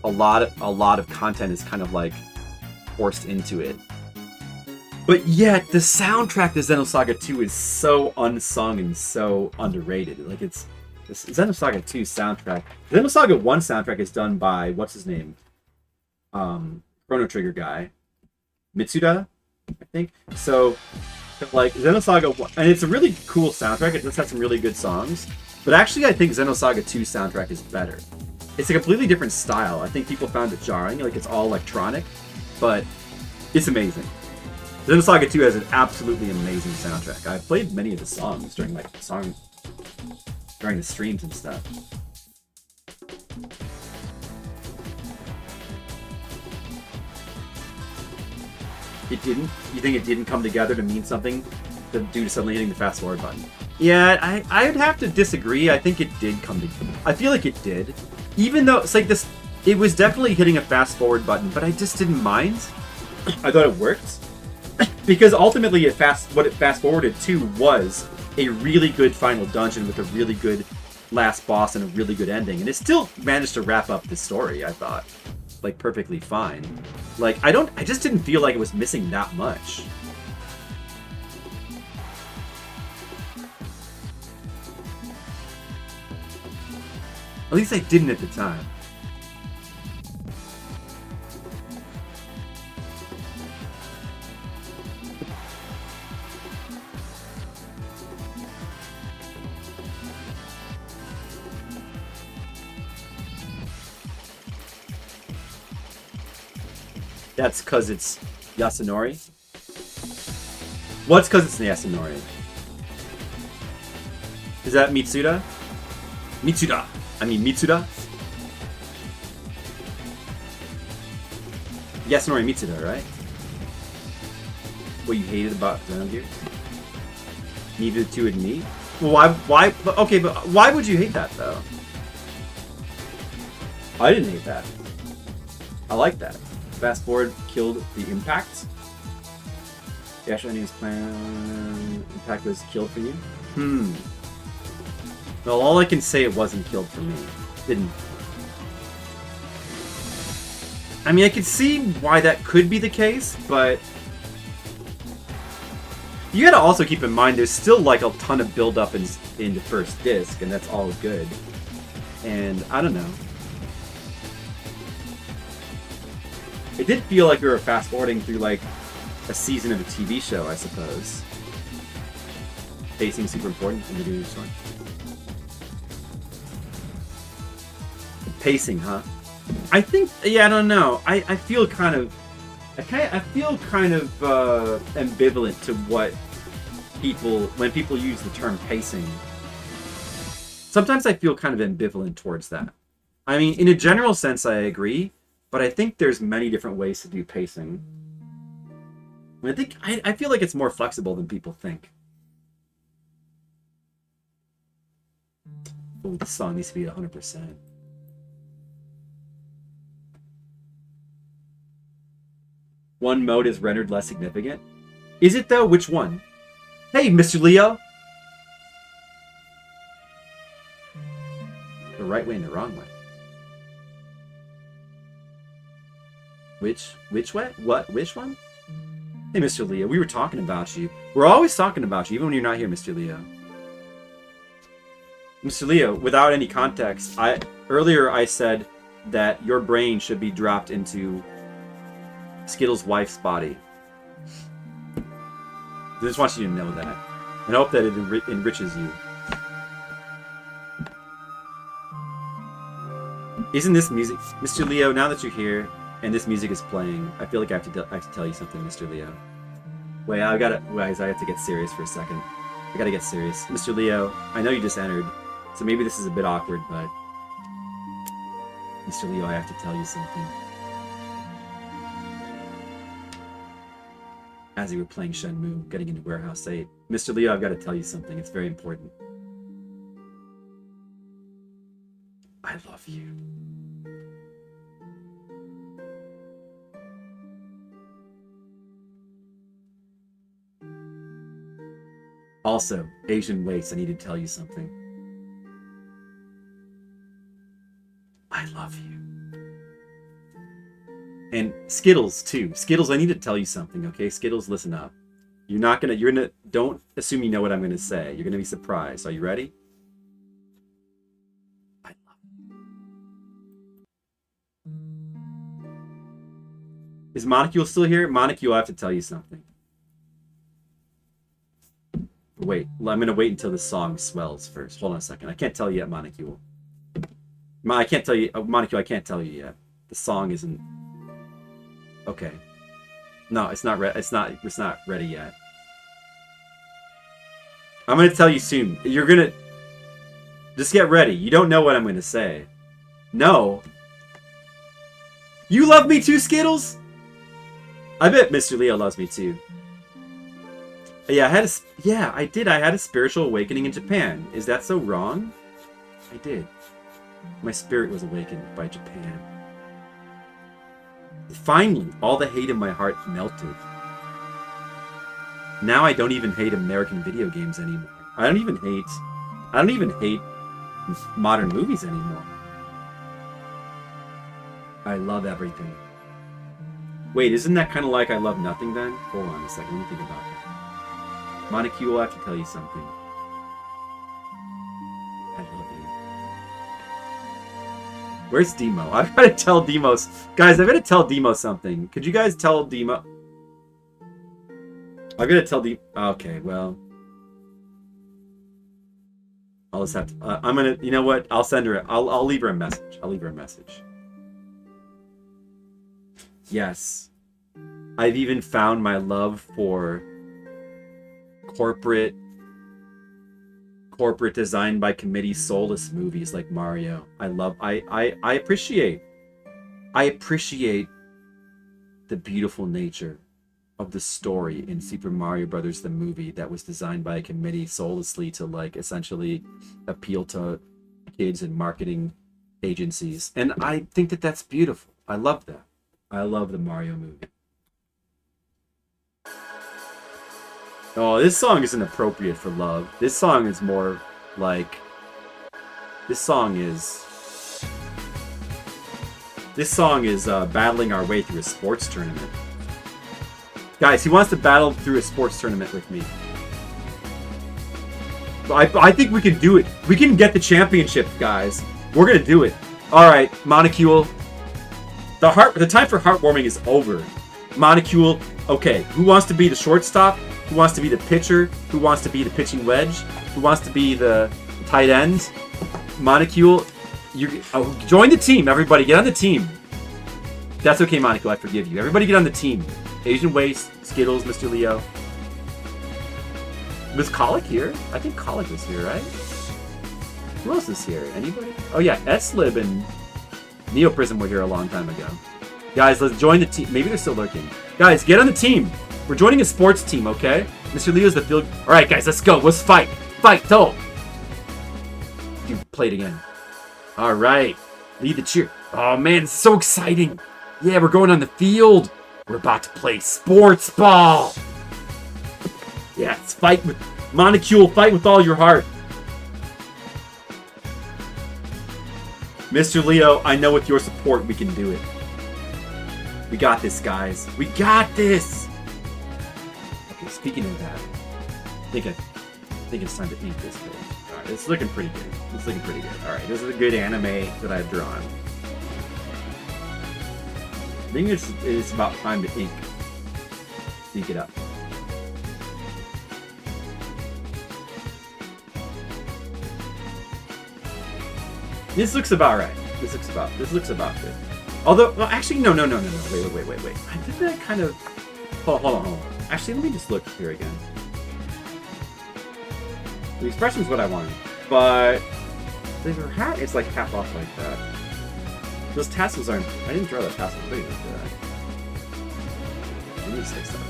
a lot of content is kind of like forced into it. But yet the soundtrack to Xenosaga 2 is so unsung and so underrated. Like it's this Xenosaga 2 soundtrack. Xenosaga 1 soundtrack is done by what's his name? Chrono Trigger guy. Mitsuda, I think. So like Xenosaga 1, and it's a really cool soundtrack. It does have some really good songs. But actually I think Xenosaga 2 soundtrack is better. It's a completely different style. I think people found it jarring, like it's all electronic, but it's amazing. Xenosaga 2 has an absolutely amazing soundtrack. I played many of the songs during during the streams and stuff. It didn't? You think it didn't come together to mean something due to suddenly hitting the fast forward button? Yeah, I'd have to disagree. I think it did come together. I feel like it did. Even though it's like this, it was definitely hitting a fast forward button, but I just didn't mind. I thought it worked. Because ultimately what it fast forwarded to was a really good final dungeon with a really good last boss and a really good ending. And it still managed to wrap up the story, I thought. Like, perfectly fine. Like, I just didn't feel like it was missing that much. At least I didn't at the time. That's because it's Yasunori? What's because it's Yasunori? Is that Mitsuda? Mitsuda! I mean Mitsuda? Yasunori Mitsuda, right? What you hated about Xenogears? Needed to admit? Well, why, okay, but why would you hate that, though? I didn't hate that. I like that. Fast Forward killed the Impact. The actual ending's plan... Impact was killed for you? Well, all I can say, it wasn't killed for me. Didn't. I mean, I can see why that could be the case, but... You gotta also keep in mind, there's still like a ton of build-up in the first disc, and that's all good. And, I don't know. It did feel like we were fast-forwarding through like a season of a TV show, I suppose. Pacing super important in the beginning of the story. Pacing, huh? I think, yeah, I don't know. I feel kind of, I feel kind of ambivalent to what when people use the term pacing. Sometimes I feel kind of ambivalent towards that. I mean, in a general sense, I agree, but I think there's many different ways to do pacing. I feel like it's more flexible than people think. Oh, this song needs to be at 100%. One mode is rendered less significant. Is it though? Which one? Hey, Mr. Leo! The right way and the wrong way. Which way? What? Which one? Hey, Mr. Leo, we were talking about you. We're always talking about you, even when you're not here, Mr. Leo. Mr. Leo, without any context, earlier I said that your brain should be dropped into Skittles' wife's body. I just want you to know that. And I hope that it enriches you. Isn't this music... Mr. Leo, now that you're here, and this music is playing, I feel like I have to tell you something, Mr. Leo. Wait, I have to get serious for a second. I gotta get serious. Mr. Leo, I know you just entered, so maybe this is a bit awkward, but... Mr. Leo, I have to tell you something. As you were playing Shenmue, getting into Warehouse 8. Mr. Leo, I've got to tell you something. It's very important. I love you. Also, Asian Waste, I need to tell you something. I love you. And Skittles, too. Skittles, I need to tell you something, okay? Skittles, listen up. Don't assume you know what I'm gonna say. You're gonna be surprised. Are you ready? I love you. Is Monocule still here? Monocule, I have to tell you something. Wait, I'm gonna wait until the song swells first. Hold on a second. I can't tell you yet, Monocule. I can't tell you, Monocule, I can't tell you yet. The song isn't... Okay. No, it's not ready yet. I'm gonna tell you soon. You're gonna... Just get ready. You don't know what I'm gonna say. No. You love me too, Skittles? I bet Mr. Leo loves me too. Yeah, I did. I had a spiritual awakening in Japan. Is that so wrong? I did. My spirit was awakened by Japan. Finally, all the hate in my heart melted. Now I don't even hate American video games anymore. I don't even hate modern movies anymore. I love everything. Wait, isn't that kind of like I love nothing then? Hold on a second, let me think about that. Monocule, I have to tell you something. I love you. Where's Demo? I've got to tell Demo... Guys, I've got to tell Demo something. Could you guys tell Demo... I've got to tell Demo... Okay, well... I'll just have to... I'm gonna... You know what? I'll send her... I'll leave her a message. I'll leave her a message. Yes. I've even found my love for corporate designed by committee soulless movies like Mario. I appreciate the beautiful nature of the story in Super Mario Brothers the movie that was designed by a committee soullessly to like essentially appeal to kids and marketing agencies. And I think that that's beautiful. I love that. I love the Mario movie. Oh, this song isn't appropriate for love. This song is more like... This song is battling our way through a sports tournament. Guys, he wants to battle through a sports tournament with me. I think we can do it. We can get the championship, guys. We're gonna do it. Alright, Monocule. The time for heartwarming is over. Monocule, okay, who wants to be the shortstop? Who wants to be the pitcher? Who wants to be the pitching wedge? Who wants to be the tight end? Monocule, join the team, everybody. Get on the team. That's okay, Monocule, I forgive you. Everybody get on the team. Asian Waste, Skittles, Mr. Leo. Was Colic here? I think Colic was here, right? Who else is here? Anybody? Oh yeah, Eslib and Neoprism were here a long time ago. Guys, let's join the team. Maybe they're still lurking. Guys, get on the team. We're joining a sports team, okay? Mr. Leo's the field. Alright, guys, let's go. Let's fight. Fight, go. You played again. Alright. Lead the cheer. Oh, man, it's so exciting. Yeah, we're going on the field. We're about to play sports ball. Yeah, it's fight with Monocule. Fight with all your heart. Mr. Leo, I know with your support we can do it. We got this, guys. We got this. Okay, speaking of that, I think it's time to ink this page. All right, it's looking pretty good. It's looking pretty good. All right, this is a good anime that I've drawn. I think it's about time to ink it up. This looks about right. This looks about good. Although, well, actually, no. Wait. I did that kind of. Hold on. Actually, let me just look here again. The expression's what I wanted, but the hat is like half off like that. Those tassels aren't. I didn't draw the tassels. Wait, let me just fix that.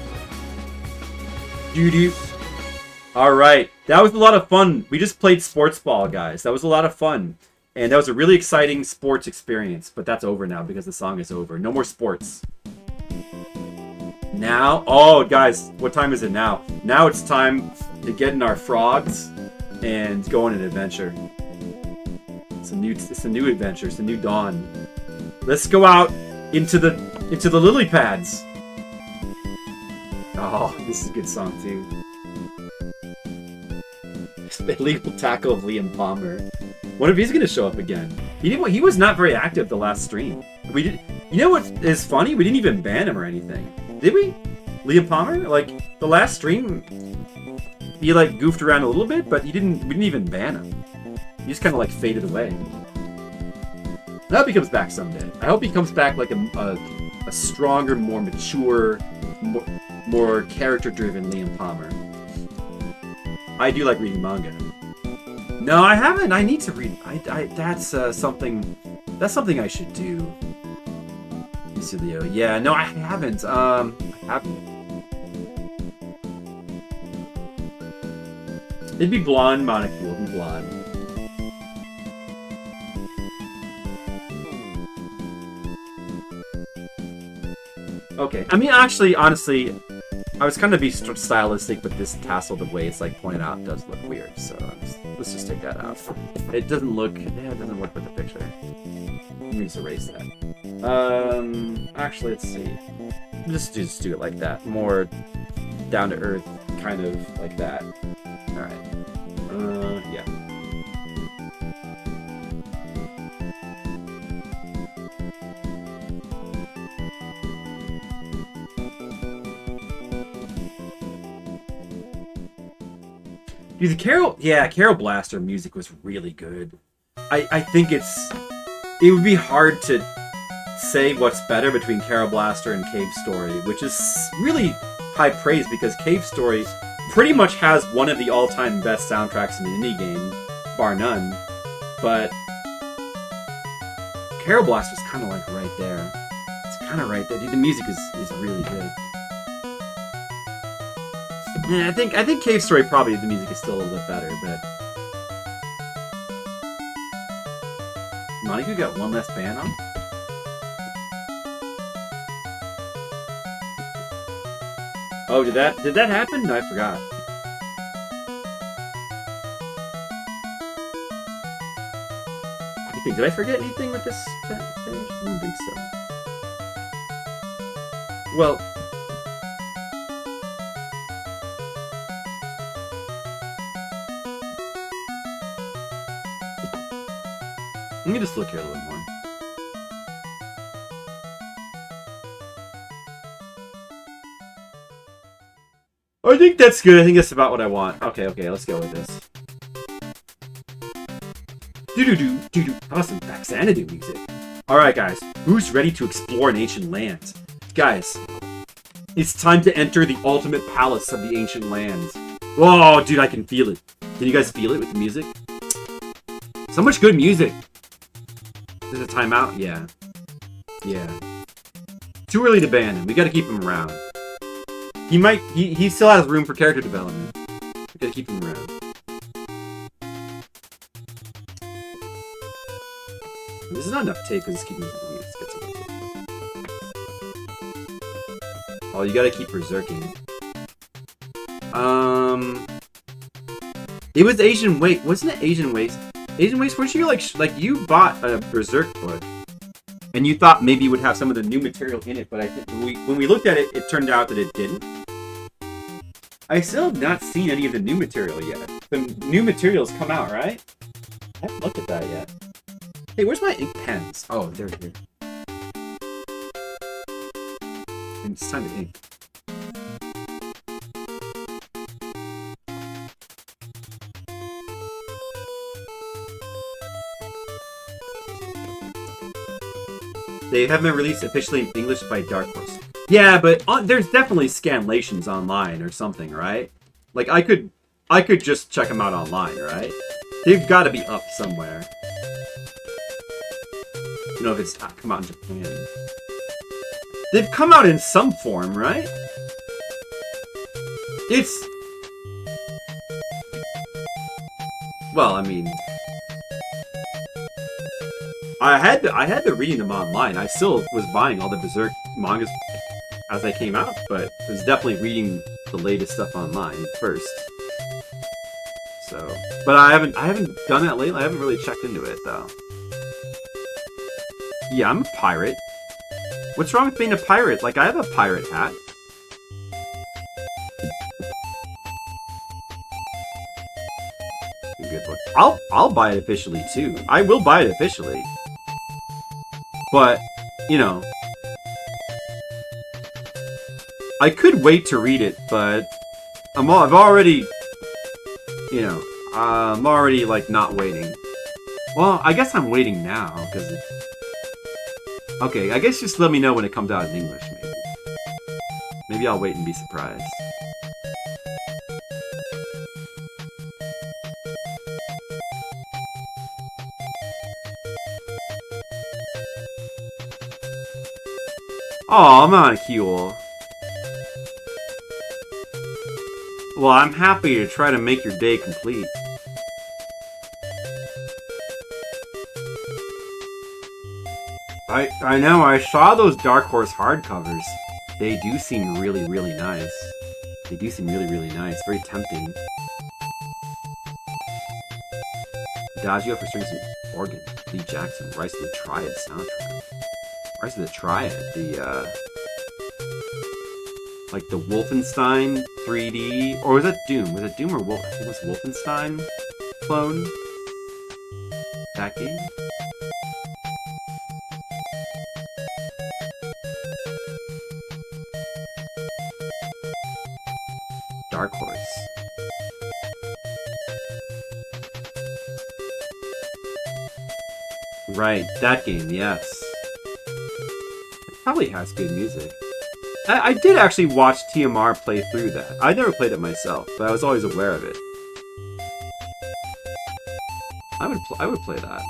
Doo-doo. Alright, that was a lot of fun. We just played sports ball, guys. That was a lot of fun. And that was a really exciting sports experience. But that's over now because the song is over. No more sports. Now, oh, guys, what time is it now? Now it's time to get in our frogs and go on an adventure. It's a new adventure. It's a new dawn. Let's go out into the lily pads. Oh, this is a good song too. Illegal tackle of Liam Palmer. What if he's gonna show up again? He was not very active the last stream. We did. You know what is funny? We didn't even ban him or anything, did we? Liam Palmer, like the last stream, he like goofed around a little bit, but we didn't even ban him. He just kind of like faded away. I hope he comes back someday. I hope he comes back like a stronger, more mature, more character-driven Liam Palmer. I do like reading manga. No, I haven't. I need to read. That's something. That's something I should do. Mr. Leo. Yeah. No, I haven't. I haven't. It'd be blonde, Monocule. It'd be blonde. Okay. I mean, actually, honestly, I was kind of be stylistic, but this tassel, the way it's like pointed out, does look weird. So let's just take that out. It doesn't look. Yeah, it doesn't work with the picture. Let me just erase that. Actually, let's see. Just do it like that. More down to earth, kind of like that. All right. Yeah. Dude, the Carol Blaster music was really good. I think it would be hard to say what's better between Carol Blaster and Cave Story, which is really high praise because Cave Story pretty much has one of the all-time best soundtracks in an indie game, bar none. But Carol Blaster's kind of like right there. It's kind of right there. Dude, the music is really good. Yeah, I think Cave Story probably the music is still a little bit better, but Monica got one less band on. Oh, did that happen? No, I forgot. Did I forget anything with this finish? I don't think so. Well, let me just look here a little more. I think that's good. I think that's about what I want. Okay, let's go with this. Do-do-do. How about some Xanadu music? Alright, guys. Who's ready to explore an ancient land? Guys, it's time to enter the ultimate palace of the ancient lands. Oh, dude, I can feel it. Can you guys feel it with the music? So much good music. Is it a timeout? Yeah. Too early to ban him. We gotta keep him around. He still has room for character development. We gotta keep him around. This is not enough tape because it's keeping me. Let's get some tape. Oh, you gotta keep berserking. It was Asian Waste. Wasn't it Asian Waste? Asian Waste, weren't you like you bought a berserk book and you thought maybe it would have some of the new material in it, but I think when we looked at it, it turned out that it didn't. I still have not seen any of the new material yet. The new materials come out, right? I haven't looked at that yet. Hey, where's my ink pens? Oh, they're here. And it's time to ink. They haven't been released officially in English by Dark Horse. Yeah, but there's definitely scanlations online or something, right? Like I could just check them out online, right? They've got to be up somewhere. You know, if it's come out in Japan. They've come out in some form, right? It's... Well, I mean... I had been reading them online. I still was buying all the Berserk mangas as they came out, but I was definitely reading the latest stuff online first. So... But I haven't done that lately. I haven't really checked into it, though. Yeah, I'm a pirate. What's wrong with being a pirate? Like, I have a pirate hat. Good book. I'll buy it officially, too. I will buy it officially. But, you know... I could wait to read it, but... I've already... You know, I'm already, like, not waiting. Well, I guess I'm waiting now, because... Okay, I guess just let me know when it comes out in English, maybe. Maybe I'll wait and be surprised. Aw, Molecule. Well, I'm happy to try to make your day complete. I know, I saw those Dark Horse hardcovers. They do seem really, really nice. They do seem really, really nice. Very tempting. Adagio for strings and organ. Lee Jackson. Rise of the Triad soundtrack. Rise of the Triad. The, like the Wolfenstein 3D... Or was that Doom? Was it Doom or Wolf? I think it was Wolfenstein clone. That game? Dark Horse. Right, that game, yes. probably has good music. I did actually watch TMR play through that. I never played it myself, but I was always aware of it. I would play that.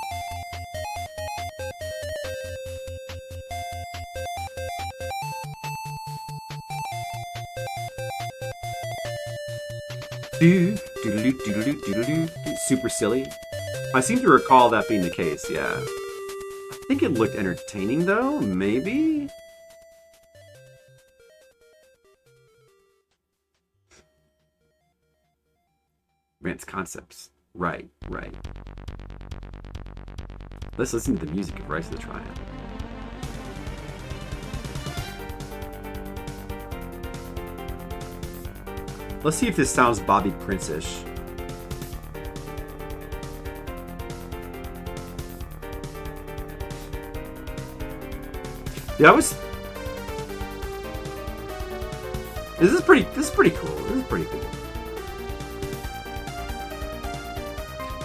Super silly. I seem to recall that being the case, yeah. I think it looked entertaining though, maybe? Advanced concepts. Right. Let's listen to the music of Rise of the Triad. Let's see if this sounds Bobby Prince-ish. Yeah, This is pretty cool.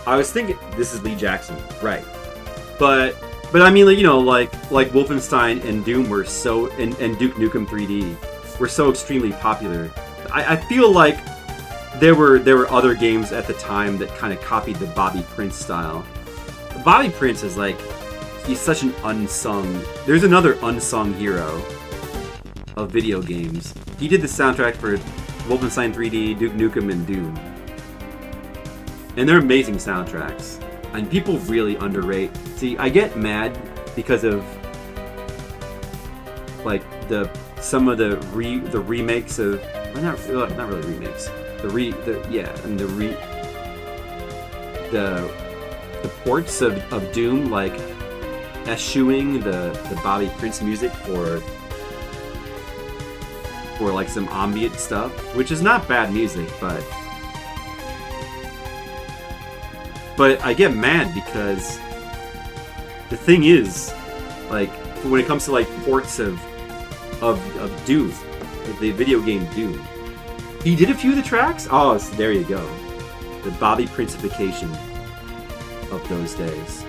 I was thinking this is Lee Jackson, right? But I mean, like, you know, like Wolfenstein and Doom were so, and Duke Nukem 3D were so extremely popular. I feel like there were other games at the time that kind of copied the Bobby Prince style. Bobby Prince is like, he's such an unsung. There's another unsung hero of video games. He did the soundtrack for Wolfenstein 3D, Duke Nukem, and Doom. And they're amazing soundtracks. And people really underrate. See, I get mad because of like some of the remakes of, well, not really remakes. The ports of Doom, like eschewing the Bobby Prince music for like some ambient stuff, which is not bad music, but I get mad because the thing is, like, when it comes to like ports of Doom, the video game Doom, he did a few of the tracks. Oh, so there you go, the Bobby Princification of those days.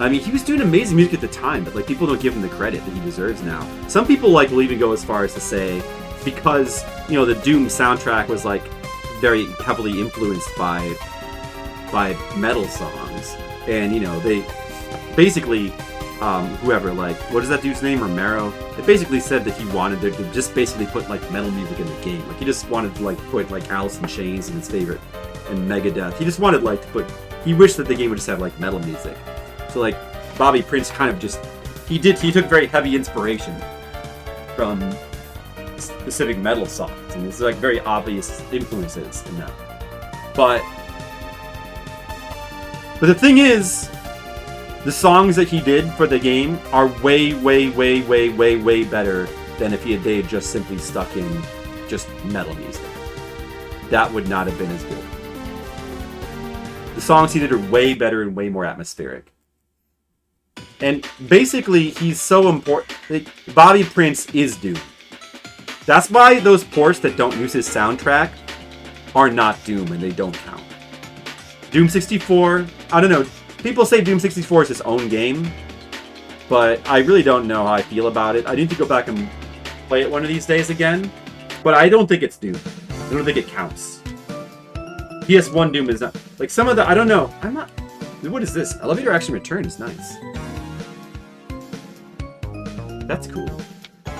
I mean, he was doing amazing music at the time, but like people don't give him the credit that he deserves now. Some people like will even go as far as to say, because, you know, the Doom soundtrack was like very heavily influenced by metal songs, and, you know, they basically whoever, like, what is that dude's name, Romero, they basically said that he wanted to just basically put like metal music in the game. Like, he just wanted to like put like Alice in Chains and his favorite, and Megadeth. He just wanted like to put, he wished that the game would just have like metal music. So like Bobby Prince kind of just, he took very heavy inspiration from specific metal songs, and there's like very obvious influences in that. But the thing is, the songs that he did for the game are way better than if they had just simply stuck in just metal music. That would not have been as good. The songs he did are way better and way more atmospheric. And basically, he's so important. Like, Bobby Prince is Doom. That's why those ports that don't use his soundtrack are not Doom, and they don't count. Doom 64, I don't know. People say Doom 64 is his own game, but I really don't know how I feel about it. I need to go back and play it one of these days again, but I don't think it's Doom. I don't think it counts. PS1 Doom is not, like, some of the, I don't know. I'm not, what is this? Elevator Action Return is nice. That's cool.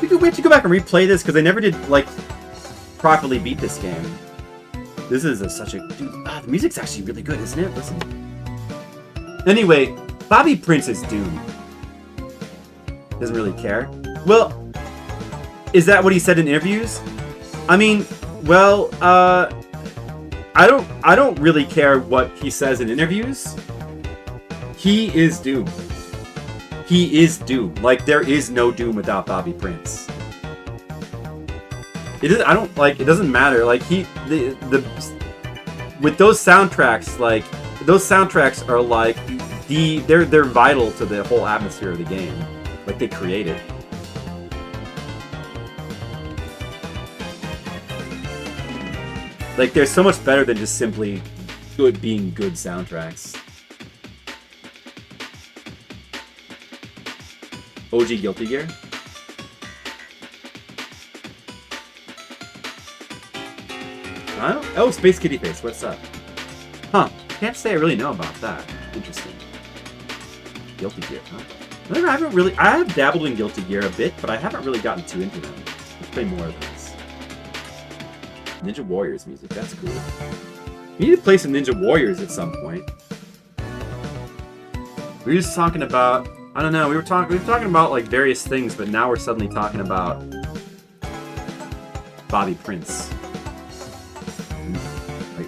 We have to go back and replay this, because I never did, like, properly beat this game. This is such a... Dude, the music's actually really good, isn't it? Listen. Anyway, Bobby Prince is Doom. Doesn't really care. Well, is that what he said in interviews? I mean, well, I don't really care what he says in interviews. He is Doom. He is Doom. Like, there is no Doom without Bobby Prince. It doesn't matter. Like, with those soundtracks, like, those soundtracks are like they're vital to the whole atmosphere of the game. Like, they create it. Like, they're so much better than just simply being good soundtracks. OG Guilty Gear? I don't. Oh, Space Kitty Face. What's up? Huh? Can't say I really know about that. Interesting. Guilty Gear. Huh? I haven't really. I have dabbled in Guilty Gear a bit, but I haven't really gotten too into them. Let's play more of those. Ninja Warriors music. That's cool. We need to play some Ninja Warriors at some point. We were just talking about. I don't know. We were talking about like various things, but now we're suddenly talking about Bobby Prince.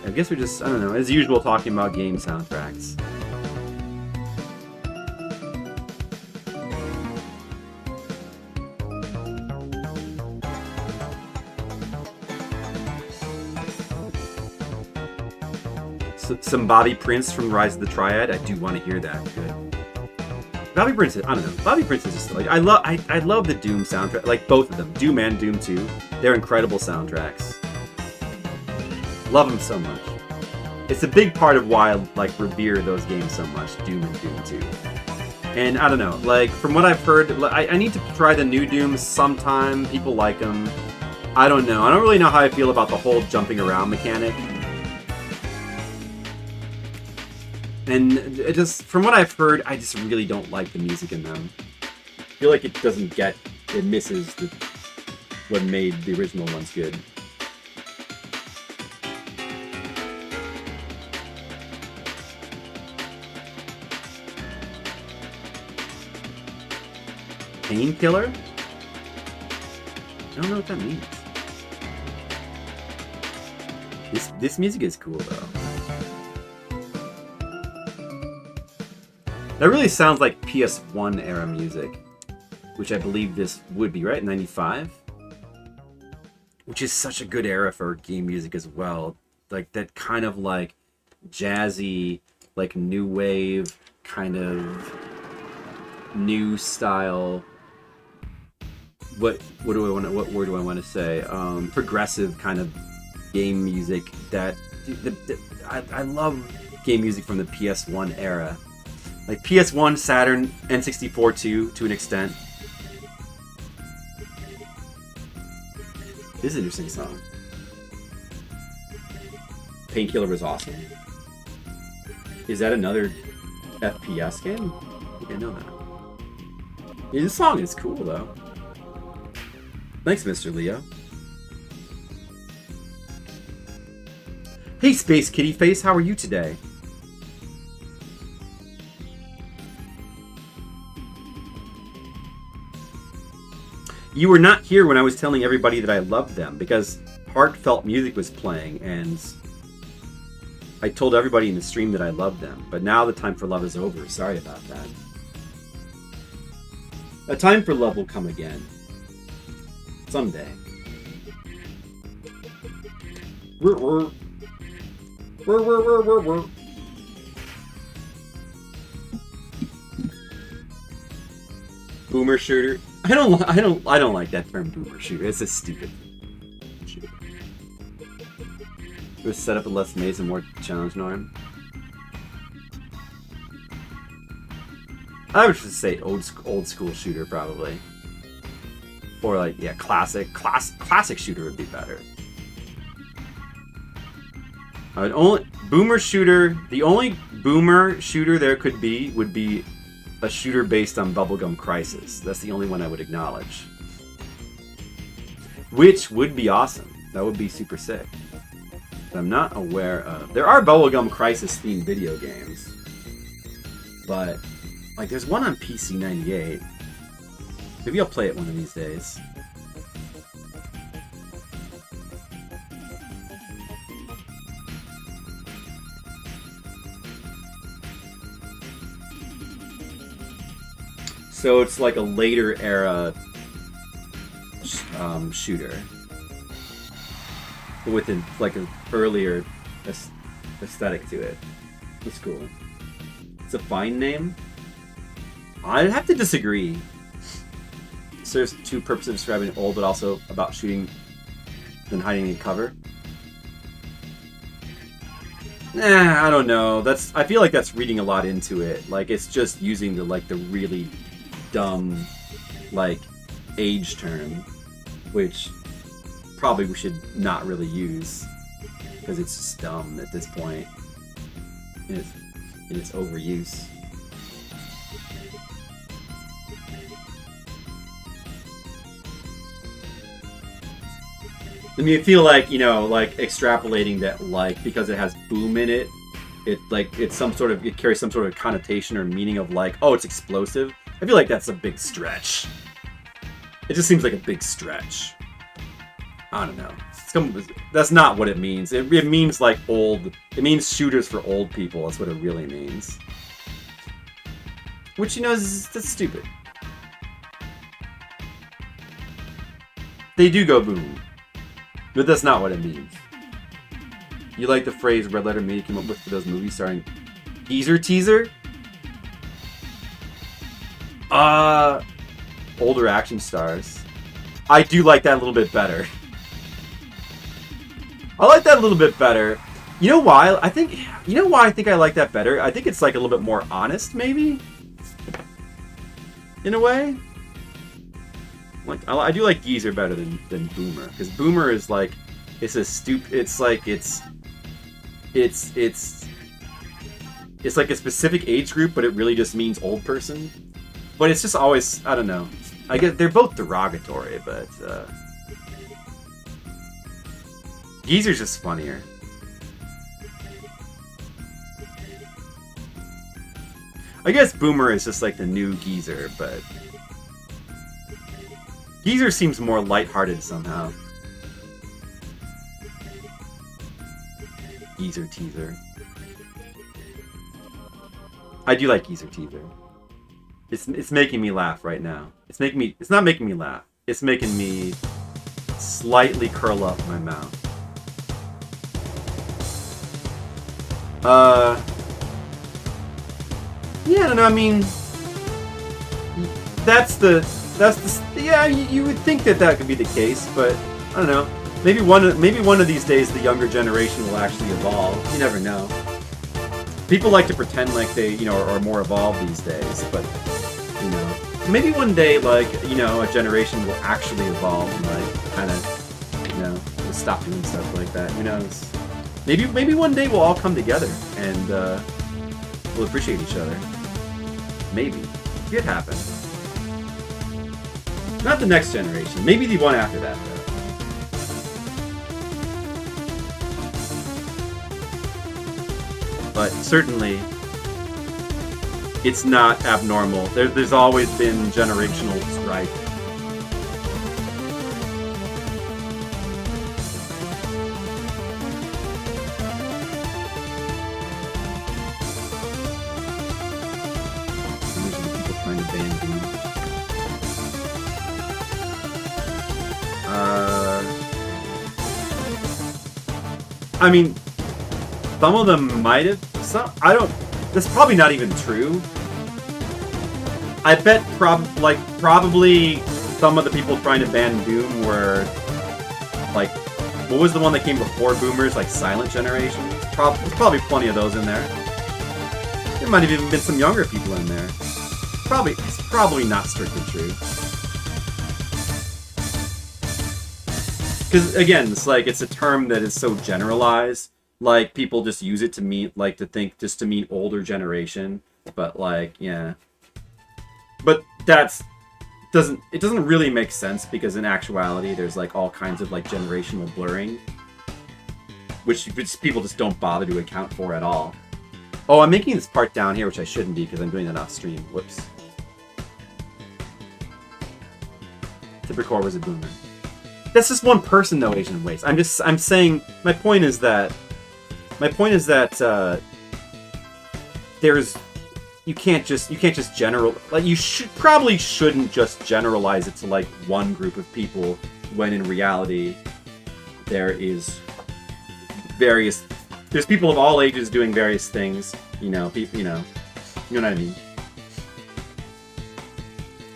I guess we're just, I don't know, as usual, talking about game soundtracks. So, some Bobby Prince from Rise of the Triad. I do want to hear that. Good. Bobby Prince, I don't know. Bobby Prince is just like, I love the Doom soundtrack, like both of them, Doom and Doom 2. They're incredible soundtracks. Love them so much. It's a big part of why I like revere those games so much, Doom and Doom 2. And I don't know, like from what I've heard, I need to try the new Dooms sometime. People like them. I don't know. I don't really know how I feel about the whole jumping around mechanic. And it just, from what I've heard, I just really don't like the music in them. I feel like it doesn't get, it misses what made the original ones good. Painkiller? I don't know what that means. This music is cool though. That really sounds like PS1 era music, which I believe this would be, right? 95? Which is such a good era for game music as well. Like that kind of like jazzy, like new wave, kind of new style. What word do I want to say? Progressive kind of game music that I love game music from the PS1 era. Like PS1, Saturn, N64 too, to an extent. This is an interesting song. Painkiller was awesome. Is that another FPS game? I think I know that. Yeah, this song is cool though. Thanks, Mr. Leo. Hey, Space Kitty Face, how are you today? You were not here when I was telling everybody that I loved them because heartfelt music was playing and I told everybody in the stream that I loved them. But now the time for love is over. Sorry about that. A time for love will come again. Someday. Boomer shooter. I don't like that term, boomer shooter. It's a stupid shooter. It was set up with less maze and more challenge norm. I would just say old school shooter probably. Or like, yeah, classic shooter would be better. I would only boomer shooter. The only boomer shooter there could be would be a shooter based on Bubblegum Crisis. That's the only one I would acknowledge. Which would be awesome. That would be super sick. But I'm not aware of. There are Bubblegum Crisis themed video games, but like there's one on PC 98. Maybe I'll play it one of these days. So it's like a later era shooter with like an earlier aesthetic to it. That's cool. It's a fine name. I'd have to disagree. It serves two purposes of describing old, but also about shooting and hiding in cover. I don't know. I feel like that's reading a lot into it. Like it's just using the really dumb, like, age term, which probably we should not really use, because it's just dumb at this point in its overuse. I mean, I feel like, you know, like, extrapolating that, like, because it has boom in it, it carries some sort of connotation or meaning of, like, oh, it's explosive. I feel like that's a big stretch. It just seems like a big stretch. I don't know. That's not what it means. It means, like, old. It means shooters for old people. That's what it really means. Which, you know, that's stupid. They do go boom. But that's not what it means. You like the phrase Red Letter Media came up with for those movies starring Geezer Teaser? Older action stars. I do like that a little bit better. I like that a little bit better. You know why? I think I like that better? I think it's like a little bit more honest, maybe? In a way? Like, I do like Geezer better than Boomer, because Boomer is like, it's like a specific age group, but it really just means old person. But it's just always, I don't know. I guess they're both derogatory, but Geezer's just funnier. I guess Boomer is just like the new Geezer, but Geezer seems more lighthearted somehow. Geezer Teaser. I do like Geezer Teaser. It's making me laugh right now. It's not making me laugh. It's making me slightly curl up my mouth. Yeah, I don't know, I mean, yeah, you would think that could be the case, but I don't know. Maybe one of these days the younger generation will actually evolve. You never know. People like to pretend like they, you know, are more evolved these days, but you know, maybe one day, like, you know, a generation will actually evolve and like kind of, you know, just stop doing stuff like that. Who knows? Maybe one day we'll all come together and we'll appreciate each other. Maybe. It could happen. Not the next generation. Maybe the one after that, though. But certainly, it's not abnormal. There's always been generational strife. I mean, some of them might have. That's probably not even true. I bet probably some of the people trying to ban Doom were like, what was the one that came before Boomers? Like Silent Generation? There's probably plenty of those in there. There might have even been some younger people in there. It's probably not strictly true. Because again, it's a term that is so generalized. Like, people just use it to mean, like, to mean older generation. But, like, yeah. But it doesn't really make sense, because in actuality, there's, like, all kinds of, like, generational blurring. Which people just don't bother to account for at all. Oh, I'm making this part down here, which I shouldn't be, because I'm doing that off stream. Whoops. Tippercore was a boomer. That's just one person, though, Asian Waste. I'm saying, my point is that you can't just general, like, you probably shouldn't just generalize it to, like, one group of people, when in reality there's people of all ages doing various things, you know what I mean.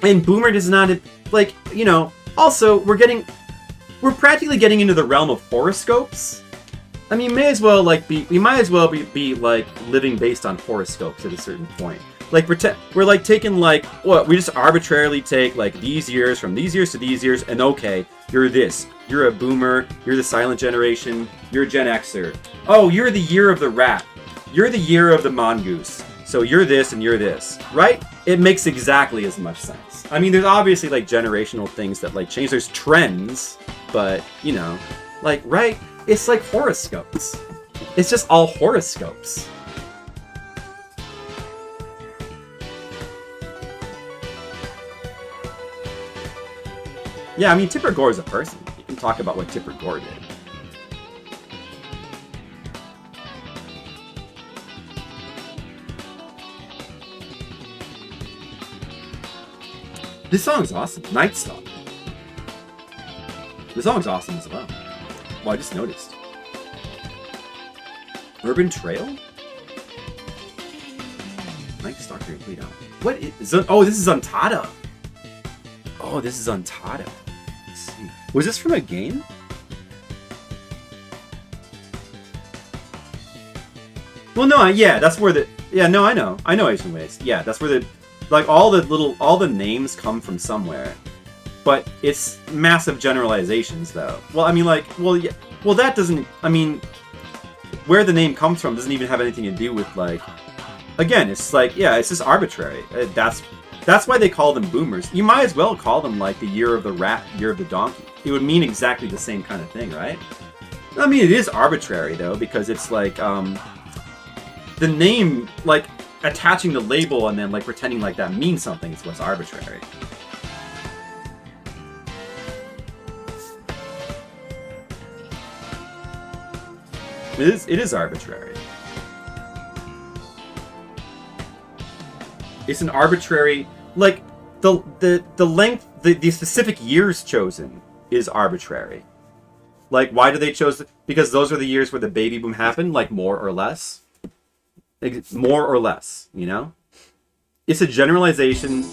And Boomer does not, like, you know, also we're practically getting into the realm of horoscopes. I mean, we might as well be like living based on horoscopes at a certain point. Like we're like taking like what we just arbitrarily take like these years from these years to these years, and okay, you're this. You're a boomer. You're the silent generation. You're a Gen Xer. Oh, you're the year of the rat. You're the year of the mongoose. So you're this and you're this, right? It makes exactly as much sense. I mean, there's obviously like generational things that like change. There's trends, but you know, like right? It's like horoscopes. It's just all horoscopes. Yeah, I mean, Tipper Gore is a person. You can talk about what Tipper Gore did. This song's awesome. Night Stalker. This song's awesome as well. Well, I just noticed. Urban Trail? Night Stalker, wait on. What is... Oh, this is Untata. Oh, this is Untata. Let's see. Was this from a game? Well, no, yeah, that's where the... Yeah, no, I know Ancient Ways. Yeah, that's where the... Like, all the names come from somewhere. But it's massive generalizations, though. Well, I mean, like, well, yeah... Well, that doesn't... I mean... Where the name comes from doesn't even have anything to do with, like... Again, it's like, yeah, it's just arbitrary. That's why they call them boomers. You might as well call them, like, the year of the rat, year of the donkey. It would mean exactly the same kind of thing, right? I mean, it is arbitrary, though, because it's, like, the name, like, attaching the label and then, like, pretending like that means something is what's arbitrary. It is arbitrary. It's an arbitrary, like, the length, the specific years chosen is arbitrary. Like, why do they choose? Because those are the years where the baby boom happened, like, more or less. More or less, you know? It's a generalization,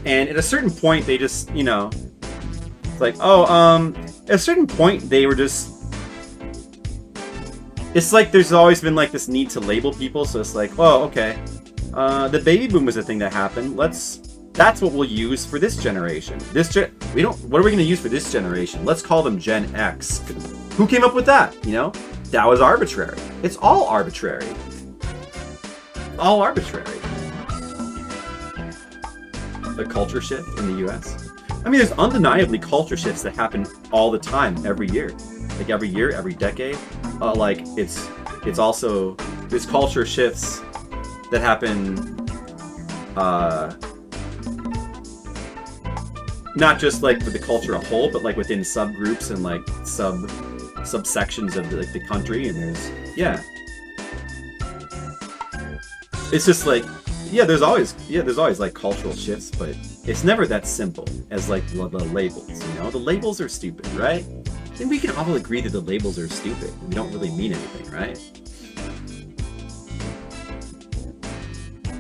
and at a certain point, they just, you know, it's like, oh, at a certain point, they were just... It's like there's always been, like, this need to label people, so it's like, oh, okay. The baby boom was a thing that happened. That's what we'll use for this generation. What are we gonna use for this generation? Let's call them Gen X. Who came up with that? You know? That was arbitrary. It's all arbitrary. All arbitrary. The culture shift in the US. I mean, there's undeniably culture shifts that happen all the time, every year. Like every year, every decade. Like it's also, there's culture shifts that happen, not just like for the culture as a whole, but like within subgroups and like subsections of the country, and there's, yeah. It's just like, yeah, there's always like cultural shifts, but it's never that simple as like the labels, you know? The labels are stupid, right? And we can all agree that the labels are stupid. They don't really mean anything, right?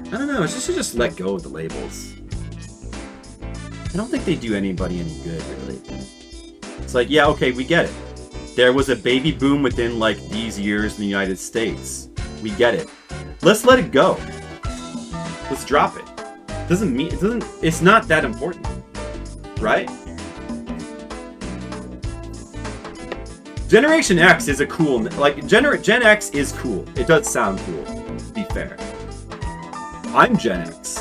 I don't know, it's just let go of the labels. I don't think they do anybody any good, really. It's like, yeah, okay, we get it. There was a baby boom within, like, these years in the United States. We get it. Let's let it go. Let's drop it. It's not that important. Right? Generation X is a cool, like, Gen X is cool. It does sound cool, to be fair. I'm Gen X.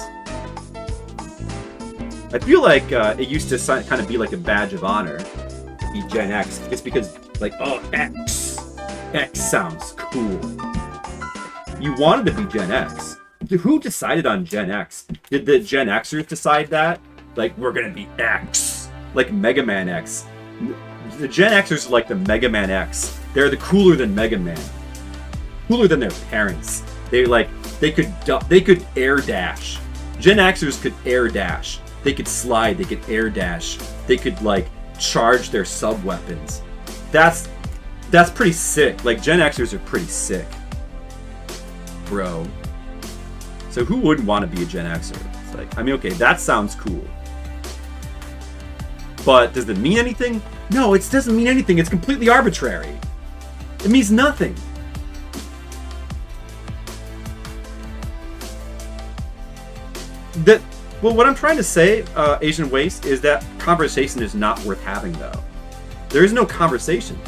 I feel like it used to kind of be like a badge of honor to be Gen X. It's because, like, oh, X. X sounds cool. You wanted to be Gen X. Who decided on Gen X? Did the Gen Xers decide that? Like, we're gonna be X. Like Mega Man X. The Gen Xers are like the Mega Man X. They're the cooler than Mega Man. Cooler than their parents. They could air dash. Gen Xers could air dash. They could slide, they could air dash. They could, like, charge their sub-weapons. That's pretty sick. Like, Gen Xers are pretty sick. Bro. So who wouldn't want to be a Gen Xer? It's like, I mean, okay, that sounds cool. But does it mean anything? No, it doesn't mean anything. It's completely arbitrary. It means nothing. that. Well, what I'm trying to say, Asian Waste, is that conversation is not worth having, though. There is no conversation.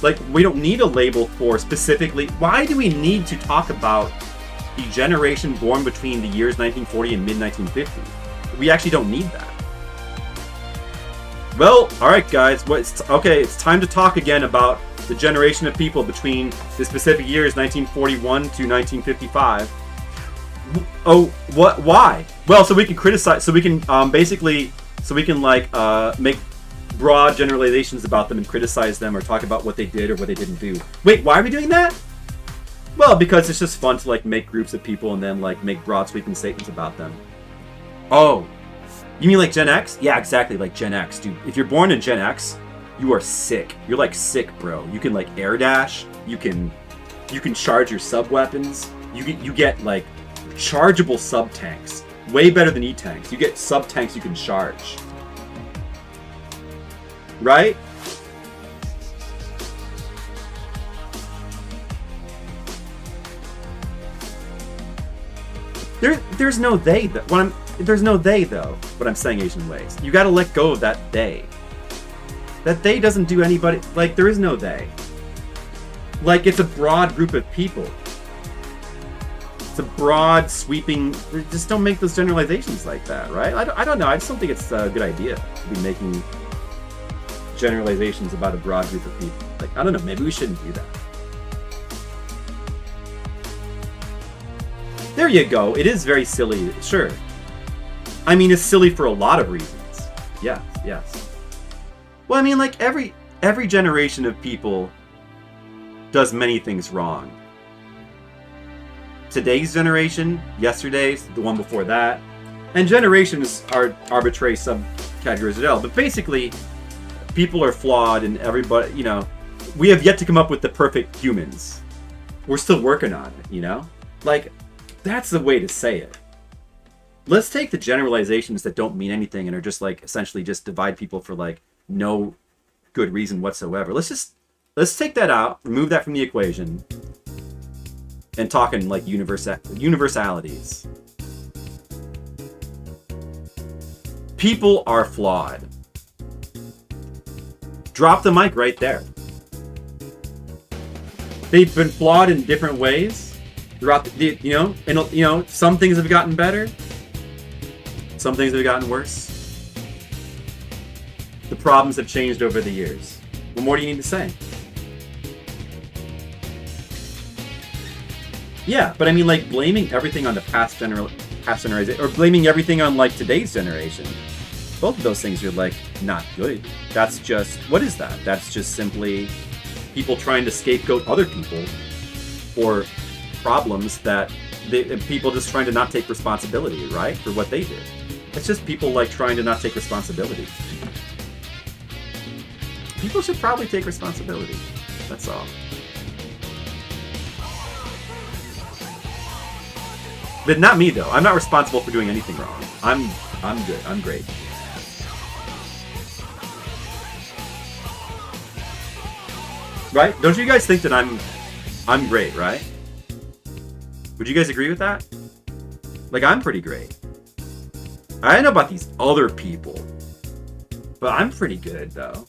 Like, we don't need a label for specifically... Why do we need to talk about the generation born between the years 1940 and mid-1950? We actually don't need that. Well, alright guys, it's time to talk again about the generation of people between the specific years 1941 to 1955. Oh, what? Why? Well, so we can criticize, so we can make broad generalizations about them and criticize them or talk about what they did or what they didn't do. Wait, why are we doing that? Well, because it's just fun to like make groups of people and then like make broad sweeping statements about them. Oh, you mean like Gen X? Yeah, exactly, like Gen X, dude. If you're born in Gen X, you are sick. You're like sick, bro. You can like air dash. You can charge your sub weapons. You get like chargeable sub tanks. Way better than E-tanks. You get sub tanks you can charge. Right? There's no they. There's no they though. What I'm saying, Asian Waste. You got to let go of that they. That they doesn't do anybody. Like there is no they. Like it's a broad group of people. It's a broad sweeping. Just don't make those generalizations like that, right? I don't know. I just don't think it's a good idea to be making generalizations about a broad group of people. Like, I don't know, maybe we shouldn't do that. There you go. It is very silly, sure. I mean, it's silly for a lot of reasons. Yes, yes. Well, I mean, like, every generation of people does many things wrong. Today's generation, yesterday's, the one before that, and generations are arbitrary subcategories as well. But basically, people are flawed and everybody, you know, we have yet to come up with the perfect humans. We're still working on it, you know? Like, that's the way to say it. Let's take the generalizations that don't mean anything and are just like, essentially just divide people for like no good reason whatsoever. Let's take that out, remove that from the equation, and talk in like universalities. People are flawed. Drop the mic right there. They've been flawed in different ways throughout the, some things have gotten better. Some things have gotten worse. The problems have changed over the years. What more do you need to say? Yeah, but I mean, like, blaming everything on the past generation, or blaming everything on, like, today's generation. Both of those things are, like, not good. That's just, what is that? That's just simply people trying to scapegoat other people for problems that people just trying to not take responsibility, right? For what they did. It's just people, like, trying to not take responsibility. People should probably take responsibility. That's all. But not me, though. I'm not responsible for doing anything wrong. I'm good. I'm great. Right? Don't you guys think that I'm great, right? Would you guys agree with that? Like, I'm pretty great. I don't know about these other people, but I'm pretty good, though.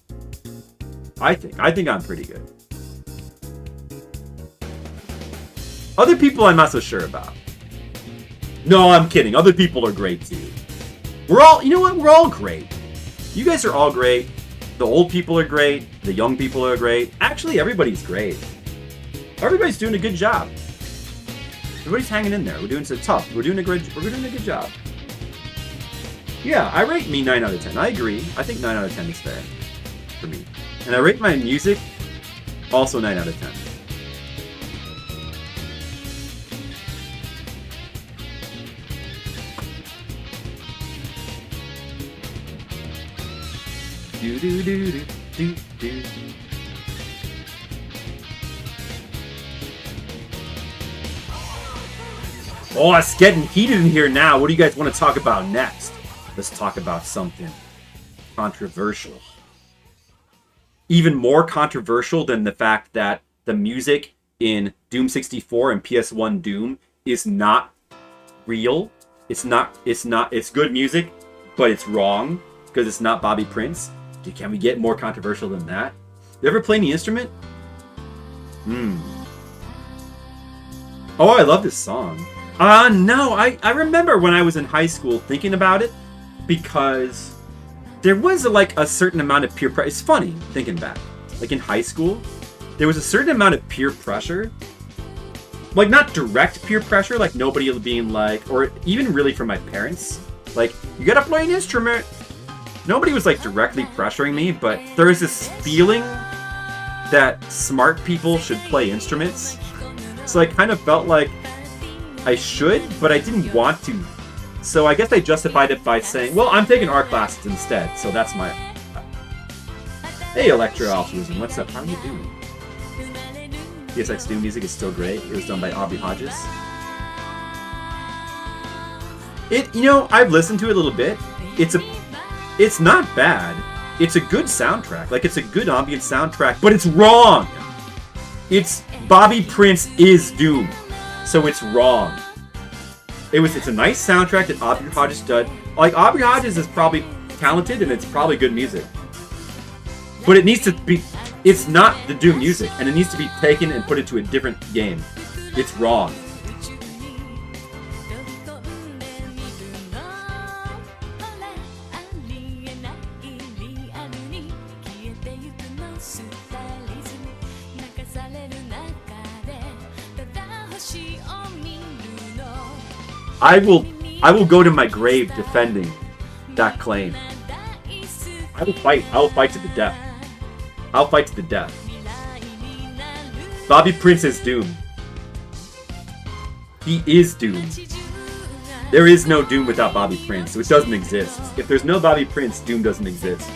I think I'm pretty good. Other people I'm not so sure about. No, I'm kidding. Other people are great, too. We're all, you know what? We're all great. You guys are all great. The old people are great. The young people are great. Actually, everybody's great. Everybody's doing a good job. Everybody's hanging in there. We're doing so tough. We're doing a good job. Yeah, I rate me 9 out of 10. I agree. I think 9 out of 10 is fair for me. And I rate my music also 9 out of 10. Do do do do do do. Oh, it's getting heated in here now. What do you guys want to talk about next? Let's talk about something controversial. Even more controversial than the fact that the music in Doom 64 and PS1 Doom is not real. It's good music, but it's wrong because it's not Bobby Prince. Can we get more controversial than that? You ever play any instrument? Oh, I love this song. No, I remember when I was in high school thinking about it because there was a certain amount of peer pressure. It's funny thinking back. Like in high school, there was a certain amount of peer pressure. Like not direct peer pressure, like nobody being like, or even really from my parents, like, you gotta play an instrument. Nobody was like directly pressuring me, but there was this feeling that smart people should play instruments. So I kind of felt like I should, but I didn't want to. So I guess I justified it by saying, well, I'm taking art classes instead, so that's my... Hey, Electro Altruism, what's up? How are you doing? PSX Doom music is still great. It was done by Aubrey Hodges. I've listened to it a little bit. It's not bad. It's a good soundtrack. Like, it's a good ambient soundtrack, but it's wrong! It's Bobby Prince is Doom, so it's wrong. It's a nice soundtrack that Aubrey Hodges did. Like, Aubrey Hodges is probably talented and it's probably good music. But it needs to be... It's not the Doom music, and it needs to be taken and put into a different game. It's wrong. I will go to my grave defending that claim. I will fight. I will fight to the death. I'll fight to the death. Bobby Prince is Doom. He is Doom. There is no Doom without Bobby Prince, so it doesn't exist. If there's no Bobby Prince, Doom doesn't exist.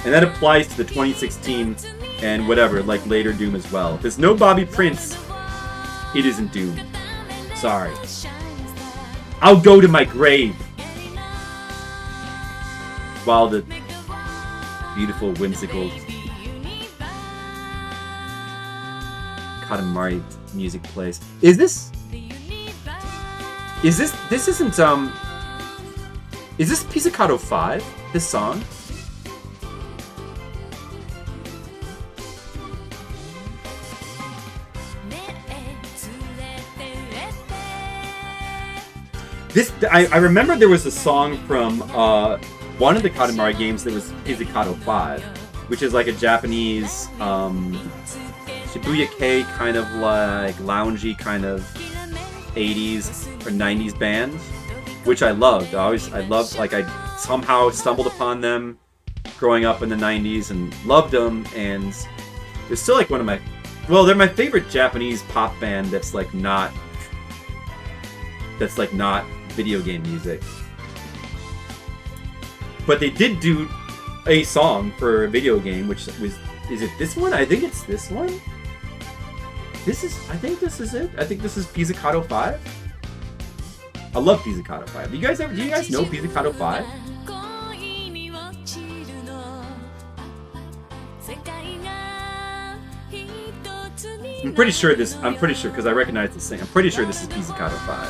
And that applies to the 2016 and whatever, like later Doom as well. If there's no Bobby Prince, it isn't Doom. Sorry. I'll go to my grave. While the beautiful, whimsical Katamari music plays. Is this Pizzicato 5? This song? I remember there was a song from one of the Katamari games that was Pizzicato 5, which is like a Japanese Shibuya Kei kind of like loungy kind of 80s or 90s band, which I loved. I somehow stumbled upon them growing up in the 90s and loved them, and they're still like they're my favorite Japanese pop band that's not video game music. But they did do a song for a video game, which was... Is it this one? I think it's this one. I think this is it. I think this is Pizzicato 5. I love Pizzicato 5. Do you guys know Pizzicato 5? I'm pretty sure because I recognize the thing. I'm pretty sure this is Pizzicato 5.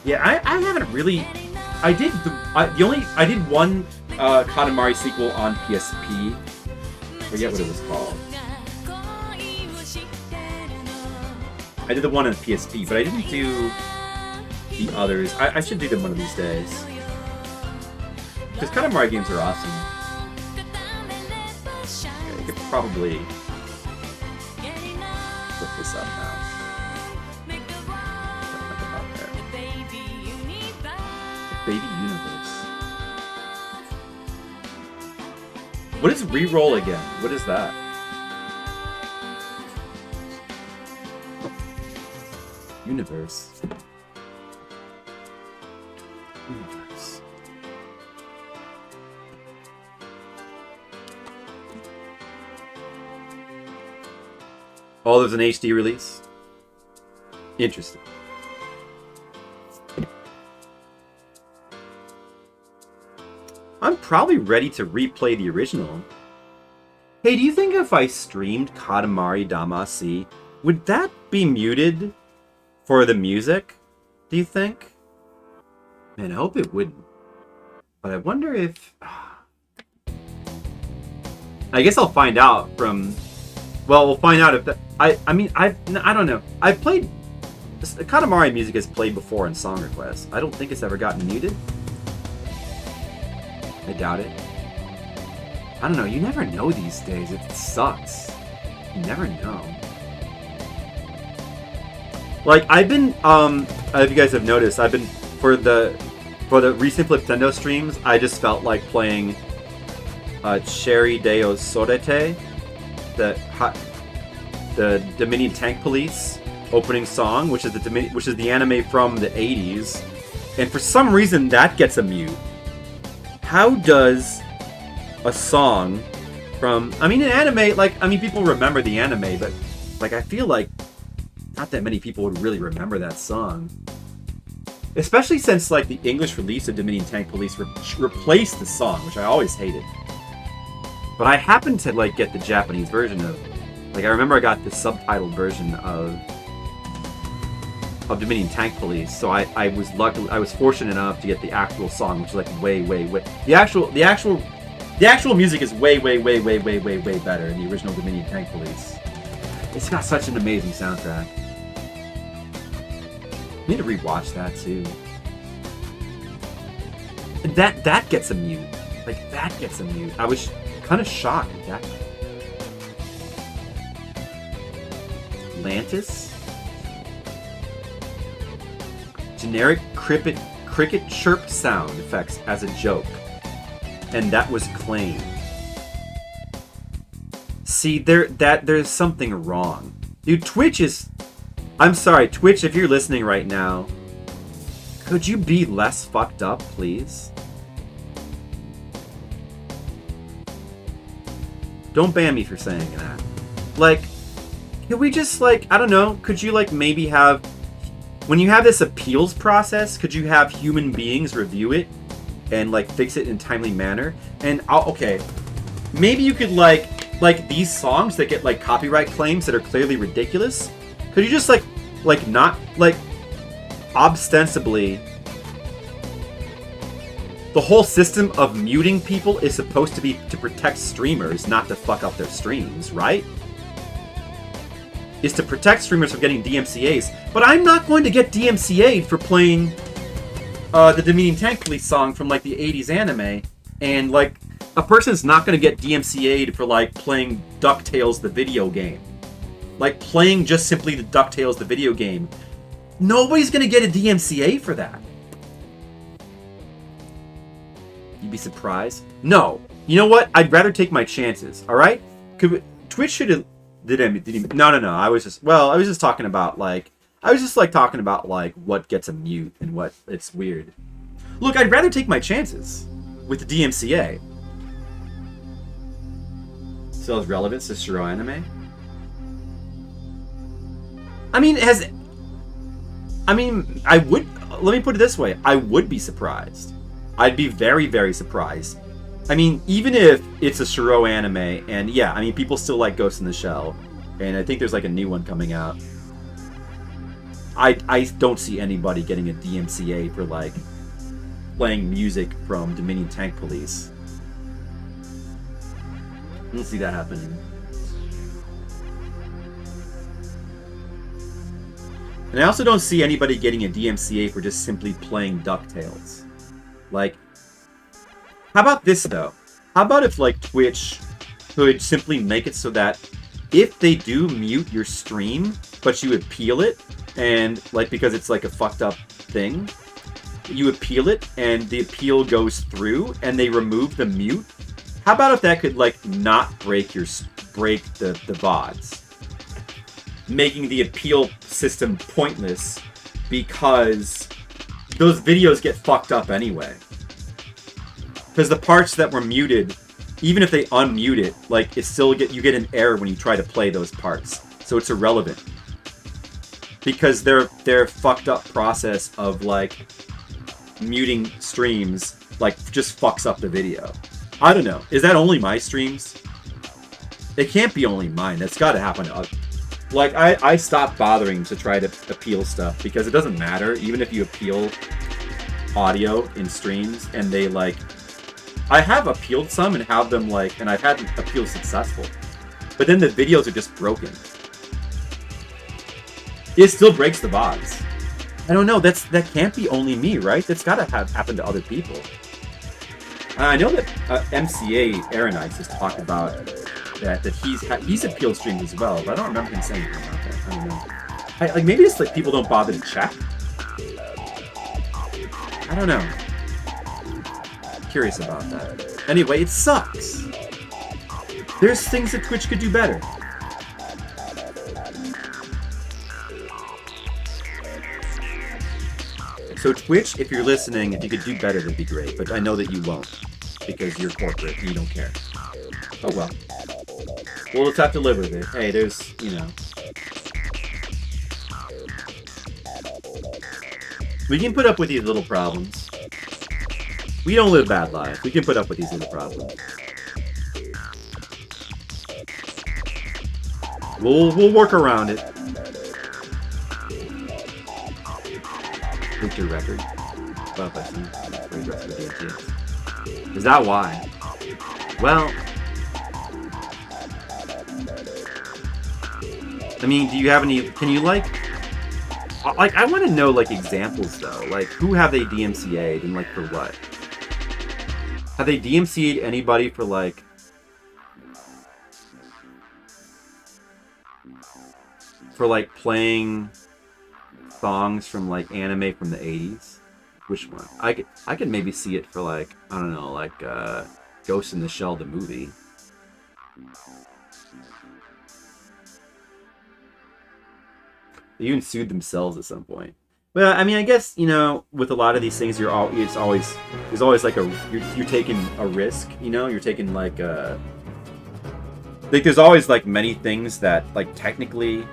Yeah, I haven't really... I did one Katamari sequel on PSP. I forget what it was called. I did the one on PSP, but I didn't do the others. I should do them one of these days. Because Katamari games are awesome. Okay, I could probably flip this up now. Baby Universe. What is reroll again? What is that? Universe. Universe. Oh, there's an HD release? Interesting. I'm probably ready to replay the original. Hey, do you think if I streamed Katamari Damacy, would that be muted For the music, do you think? Man, I hope it wouldn't. But I wonder if... I guess I'll find out from... Well, we'll find out if that... I don't know. I've played... Katamari music is played before in song requests. I don't think it's ever gotten muted. I doubt it. I don't know. You never know these days. It sucks. You never know. Like, I've been... if you guys have noticed, I've been... For the recent Fliptendo streams, I just felt like playing Cherry Deo Sorete, the Dominion Tank Police opening song, which is the anime from the 80s, and for some reason that gets a mute. How does a song from... I mean, an anime, like, I mean, people remember the anime, but, like, I feel like not that many people would really remember that song. Especially since, like, the English release of Dominion Tank Police replaced the song, which I always hated. But I happened to, like, get the Japanese version of... Like, I remember I got the subtitled version of Dominion Tank Police, so I was fortunate enough to get the actual song, which is, like, way... The actual music is way better than the original Dominion Tank Police. It's got such an amazing soundtrack. I need to rewatch that too. That gets a mute. Like, that gets a mute. I was kind of shocked at that. Atlantis? Generic cricket chirp sound effects as a joke. And that was claimed. See, there's something wrong. Dude, Twitch is... I'm sorry, Twitch, if you're listening right now, could you be less fucked up, please? Don't ban me for saying that. Like, could we just, like, I don't know, could you, like, maybe have... When you have this appeals process, could you have human beings review it and, like, fix it in a timely manner? And, okay, maybe you could, like, these songs that get, like, copyright claims that are clearly ridiculous... Could you just, like, not, like, ostensibly, the whole system of muting people is supposed to be to protect streamers, not to fuck up their streams, right? Is to protect streamers from getting DMCA's. But I'm not going to get DMCA'd for playing the Dominion Tank Police song from, like, the 80s anime, and, like, a person's not going to get DMCA'd for, like, playing DuckTales the video game. Like, playing just simply the DuckTales, the video game. Nobody's gonna get a DMCA for that. You'd be surprised? No. You know what? I'd rather take my chances, alright? Twitch should have... No. I was just talking about, like... talking about, like, what gets a mute and what... It's weird. Look, I'd rather take my chances with the DMCA. Still has relevance to Shiro anime? I mean, I would... Let me put it this way. I would be surprised. I'd be very, very surprised. I mean, even if it's a Shiro anime, and yeah, I mean, people still like Ghost in the Shell, and I think there's, like, a new one coming out. I don't see anybody getting a DMCA for, like, playing music from Dominion Tank Police. I don't see that happening. And I also don't see anybody getting a DMCA for just simply playing DuckTales. Like, how about this, though? How about if, like, Twitch could simply make it so that if they do mute your stream, but you appeal it, and, like, because it's, like, a fucked up thing, you appeal it, and the appeal goes through, and they remove the mute? How about if that could, like, not break the VODs? Making the appeal system pointless because those videos get fucked up anyway. Because the parts that were muted, even if they unmute it, like, you get an error when you try to play those parts. So it's irrelevant. Because their fucked up process of, like, muting streams, like, just fucks up the video. I don't know. Is that only my streams? It can't be only mine. That's gotta happen to others. Like, I stopped bothering to try to appeal stuff because it doesn't matter. Even if you appeal audio in streams and they, like... I have appealed some and have them, like... And I've had appeals successful. But then the videos are just broken. It still breaks the VODs. I don't know. That can't be only me, right? That's gotta have happened to other people. I know that MCA Aaronites has talked about that he's appealed streams as well, but I don't remember him saying anything about that. I don't know. Like maybe it's like people don't bother to check. I don't know. Curious about that. Anyway, it sucks. There's things that Twitch could do better. So Twitch, if you're listening, if you could do better, that'd be great. But I know that you won't, because you're corporate and you don't care. Oh well. We'll just have to live with it. Hey, there's, you know. We can put up with these little problems. We don't live bad lives. We can put up with these little problems. We'll work around it. Victor record. Is that why? Well, I mean, do you have any? Can you like? I want to know like examples though. Like, who have they DMCA'd and like for what? Have they DMCA'd anybody for like? For like playing songs from like anime from the 80s? Which one? I could maybe see it for like, I don't know, like Ghost in the Shell the movie. They even sued themselves at some point. Well, I mean, I guess, you know, with a lot of these things, there's always like you're taking a risk, you know, you're taking like there's always like many things that like technically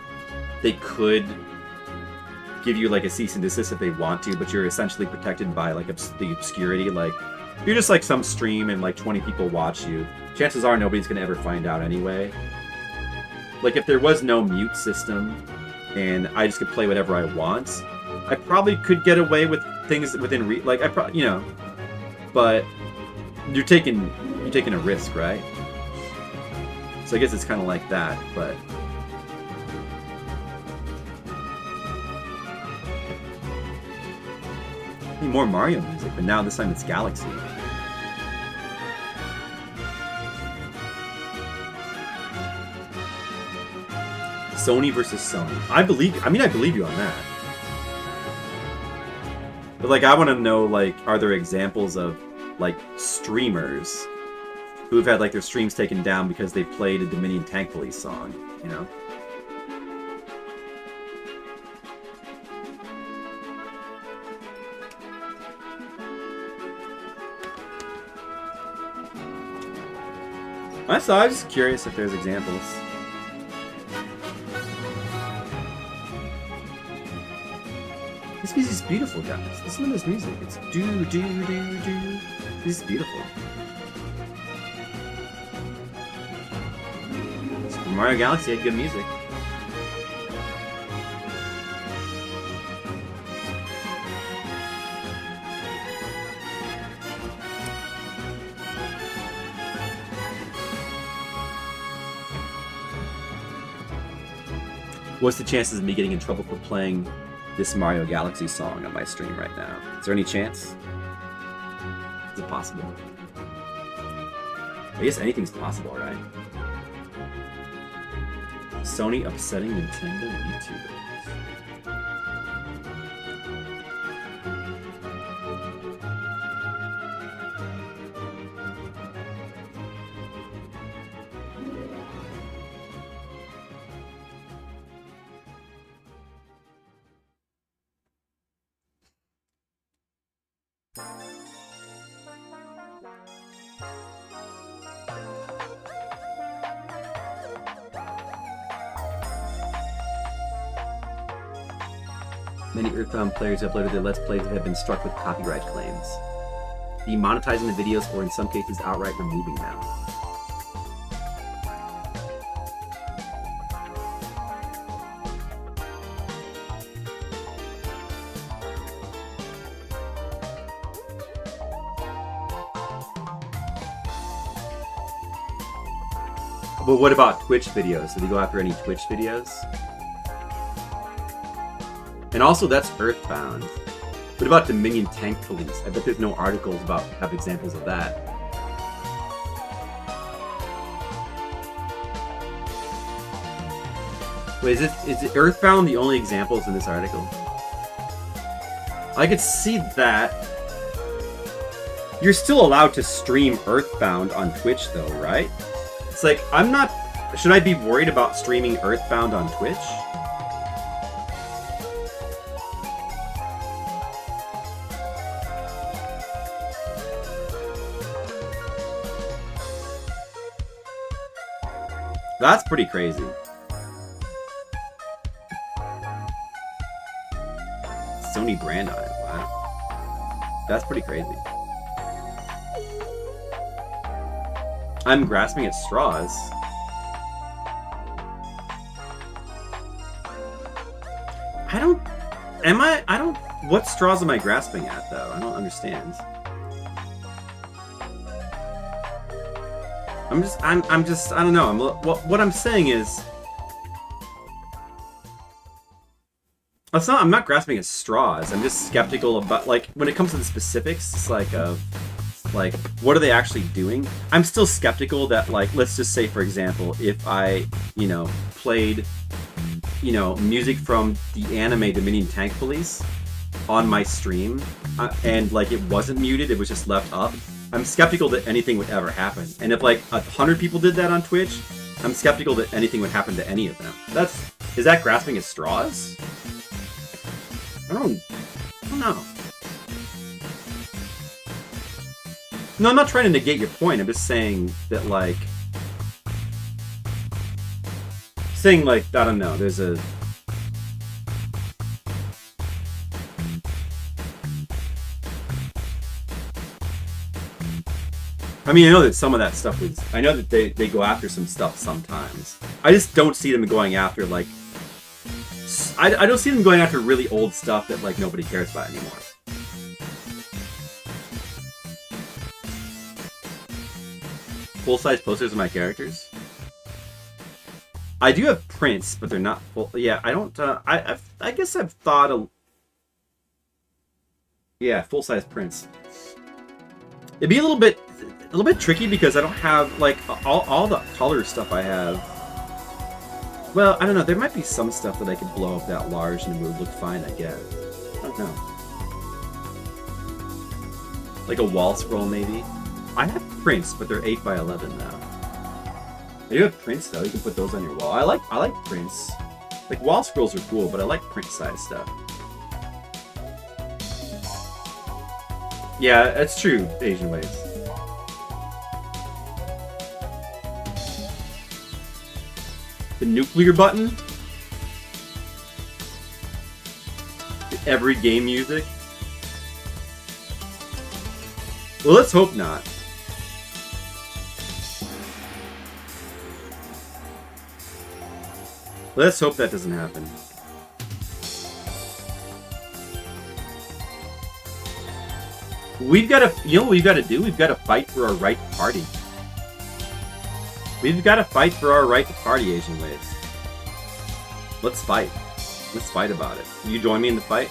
they could give you like a cease and desist if they want to, but you're essentially protected by like the obscurity. Like, if you're just like some stream and like 20 people watch you, chances are nobody's gonna ever find out anyway. Like, if there was no mute system and I just could play whatever I want, I probably could get away with things within you know, but you're taking a risk, right? So I guess it's kind of like that, but. More Mario music, but now this time it's Galaxy. Sony versus Sony. I believe you on that. But like, I want to know, like, are there examples of like streamers who've had like their streams taken down because they played a Dominion Tank Police song, you know? I was just curious if there's examples. This music is beautiful, guys. Listen to this music. It's do. This is beautiful. Super Mario Galaxy had good music. What's the chances of me getting in trouble for playing this Mario Galaxy song on my stream right now? Is there any chance? Is it possible? I guess anything's possible, right? Sony upsetting Nintendo YouTubers. Many Earthbound players who uploaded their Let's Plays have been struck with copyright claims, demonetizing the videos or in some cases outright removing them. But what about Twitch videos? Did he go after any Twitch videos? And also, that's Earthbound. What about Dominion Tank Police? I bet there's no articles about have examples of that. Wait, is it Earthbound the only examples in this article? I could see that. You're still allowed to stream Earthbound on Twitch though, right? It's like, I'm not... Should I be worried about streaming Earthbound on Twitch? That's pretty crazy. Sony brand on it, wow. That's pretty crazy. I'm grasping at straws. What straws am I grasping at, though? I don't understand. I don't know. What I'm saying is... I'm not grasping at straws. I'm just skeptical about, like, when it comes to the specifics, it's like, what are they actually doing? I'm still skeptical that, like, let's just say, for example, if I, played, music from the anime Dominion Tank Police on my stream, and, like, it wasn't muted, it was just left up, I'm skeptical that anything would ever happen. And if, like, 100 people did that on Twitch, I'm skeptical that anything would happen to any of them. Is that grasping at straws? I don't know. No, I'm not trying to negate your point. I'm just saying that, like... I don't know, there's a... I mean, I know that some of that stuff is... I know that they go after some stuff sometimes. I just don't see them going after, like... I don't see them going after really old stuff that, like, nobody cares about anymore. Full-size posters of my characters? I do have prints, but they're not full... Yeah, I don't... I guess I've thought of... Yeah, full-size prints. It'd be a little bit tricky because I don't have, like, all the color stuff I have. Well, I don't know. There might be some stuff that I could blow up that large and it would look fine, I guess. I don't know. Like a wall scroll, maybe? I have prints, but they're 8x11 now. I do have prints, though. You can put those on your wall. I like prints. Like, wall scrolls are cool, but I like print-size stuff. Yeah, that's true, Asian Ways. The nuclear button? Every game music? Well, let's hope not. Let's hope that doesn't happen. We've got to, you know what we've got to do? We've got to fight for our right to party. We've got to fight for our right to party, Asian Ways. Let's fight. Let's fight about it. You join me in the fight?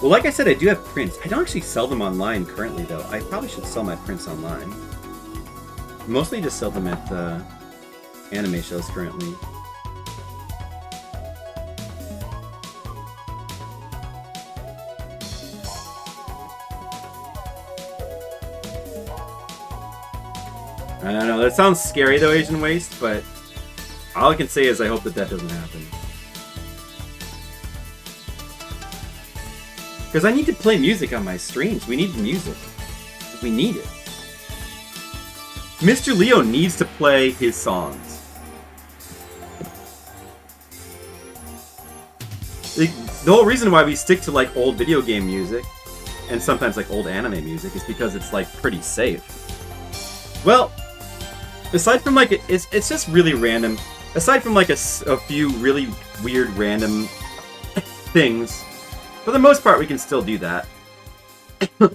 Well, like I said, I do have prints. I don't actually sell them online currently, though. I probably should sell my prints online. Mostly just sell them at anime shows currently. I don't know. That sounds scary, though, Asian Waste, but all I can say is I hope that doesn't happen. Because I need to play music on my streams. We need music. We need it. Mr. Leo needs to play his songs. The whole reason why we stick to, like, old video game music, and sometimes, like, old anime music, is because it's, like, pretty safe. Well, aside from, like, it's just really random. Aside from, like, a few really weird random things. For the most part, we can still do that.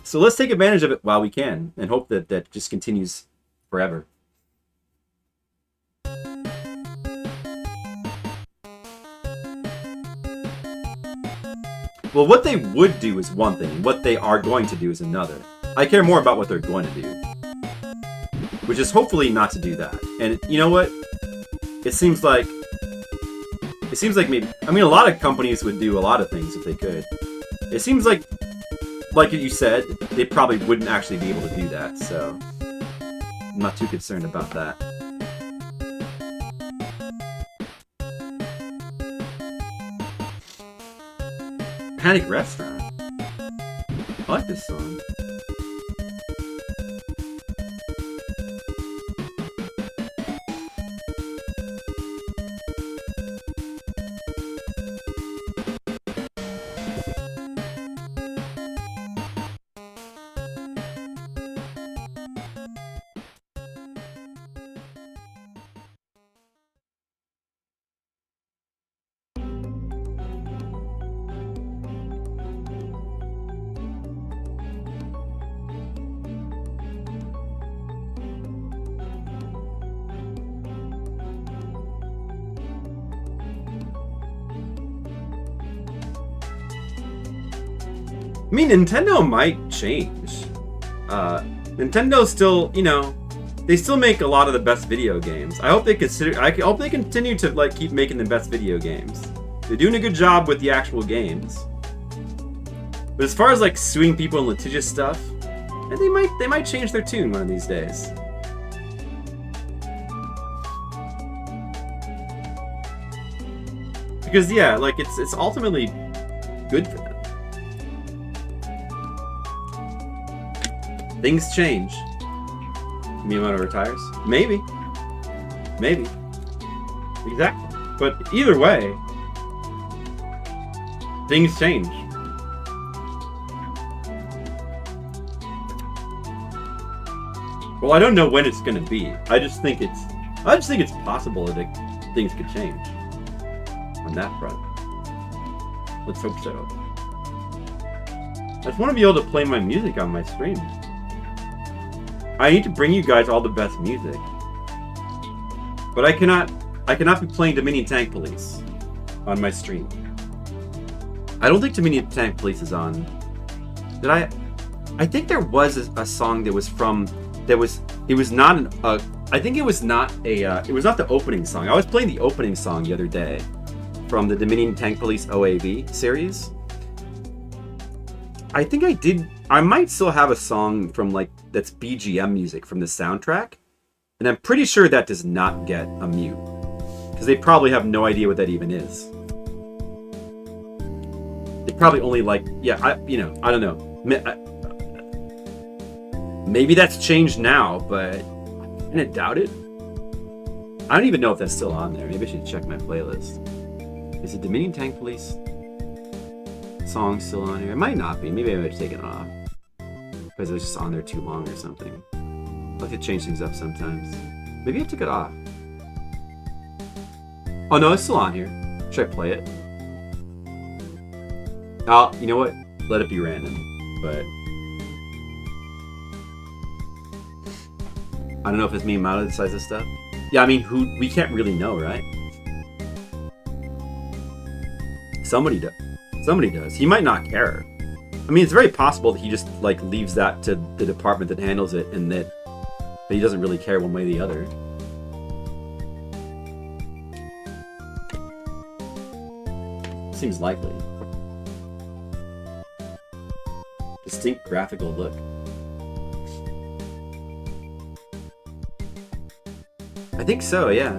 So let's take advantage of it while we can, and hope that that just continues forever. Well, what they would do is one thing, and what they are going to do is another. I care more about what they're going to do. Which is hopefully not to do that. And you know what? It seems like maybe, I mean, a lot of companies would do a lot of things if they could. It seems like you said, they probably wouldn't actually be able to do that, so I'm not too concerned about that. Panic Restaurant. I like this song. I mean, Nintendo might change. Nintendo still, you know, they still make a lot of the best video games. I hope they consider. I hope they continue to like keep making the best video games. They're doing a good job with the actual games. But as far as like suing people and litigious stuff, they might change their tune one of these days. Because yeah, like it's ultimately good for them. Things change. Miyamoto retires? Maybe. Maybe. Exactly. But either way, things change. Well, I don't know when it's gonna be. I just think it's possible that things could change on that front. Let's hope so. I just want to be able to play my music on my stream. I need to bring you guys all the best music. But I cannot be playing Dominion Tank Police on my stream. I don't think Dominion Tank Police is on. Did I? I think there was a song that was from, it was not I think it was not it was not the opening song. I was playing the opening song the other day from the Dominion Tank Police OAV series. I think I might still have a song from like that's BGM music from the soundtrack, and I'm pretty sure that does not get a mute because they probably have no idea what that even is. They probably only like, yeah, I don't know. Maybe that's changed now, but I'm gonna doubt it. I don't even know if that's still on there. Maybe I should check my playlist. Is it Dominion Tank Police song still on here? It might not be. Maybe I might have taken it off because it was just on there too long or something. I like to change things up sometimes. Maybe I took it off. Oh no, it's still on here. Should I play it? You know what? Let it be random. But I don't know if it's me and Milo that decides this stuff. Yeah, I mean, we can't really know, right? Somebody does. Somebody does. He might not care. I mean, it's very possible that he just like leaves that to the department that handles it, and that he doesn't really care one way or the other. Seems likely. Distinct graphical look. I think so, yeah.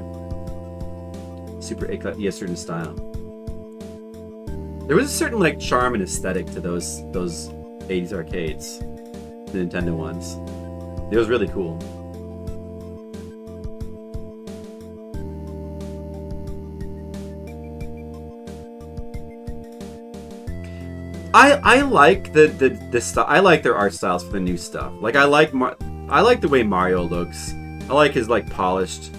Super A-cut, yeah, certain style. There was a certain like charm and aesthetic to those 80s arcades, the Nintendo ones. It was really cool. I like the style. I like their art styles for the new stuff. Like I like the way Mario looks. I like his like polished.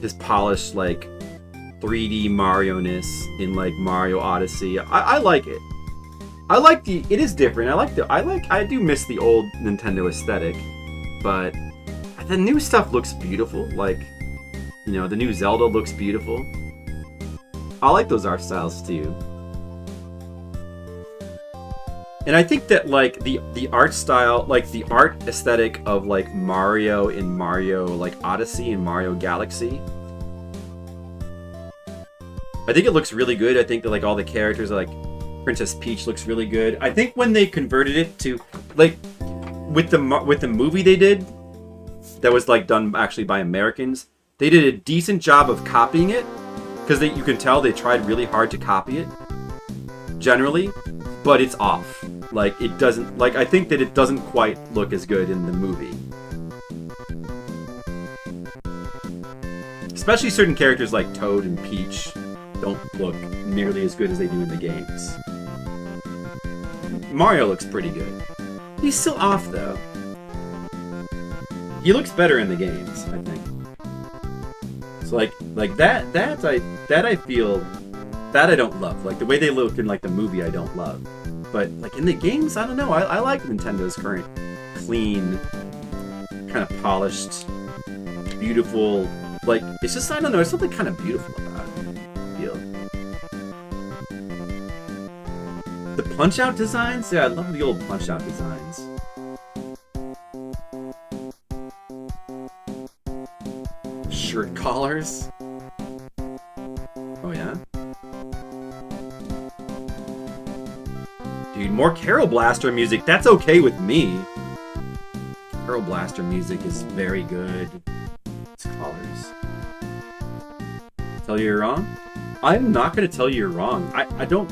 his polished like 3D Mario-ness in like Mario Odyssey. I like it. I like it is different. I do miss the old Nintendo aesthetic, but the new stuff looks beautiful. Like, you know, the new Zelda looks beautiful. I like those art styles too. And I think that like the art style, like the art aesthetic of like Mario in Mario like Odyssey and Mario Galaxy, I think it looks really good. I think that like all the characters, like Princess Peach looks really good. I think when they converted it to like with the movie they did, that was like done actually by Americans, they did a decent job of copying it, because you can tell they tried really hard to copy it generally, but it's off. Like it doesn't, like I think that it doesn't quite look as good in the movie. Especially certain characters like Toad and Peach don't look nearly as good as they do in the games. Mario looks pretty good. He's still off though. He looks better in the games, I think. So like that I feel that I don't love. Like the way they look in like the movie I don't love. But like in the games, I don't know. I like Nintendo's current clean, kind of polished, beautiful, like it's just, I don't know, there's something kind of beautiful about it. I feel. The Punch-Out designs? Yeah, I love the old Punch-Out designs. Shirt collars? Oh yeah? Dude, more Carol Blaster music, that's okay with me. Carol Blaster music is very good. It's collars. Tell you you're wrong? I'm not going to tell you you're wrong. I don't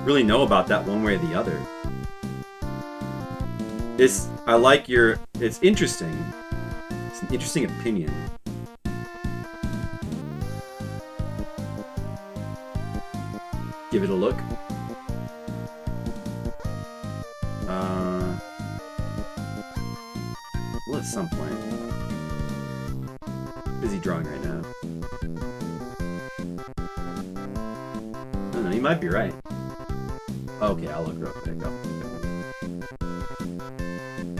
really know about that one way or the other. I like it's interesting. It's an interesting opinion. Give it a look. Well, at some point. Busy drawing right now. I don't know, you might be right. Okay, I'll look real quick.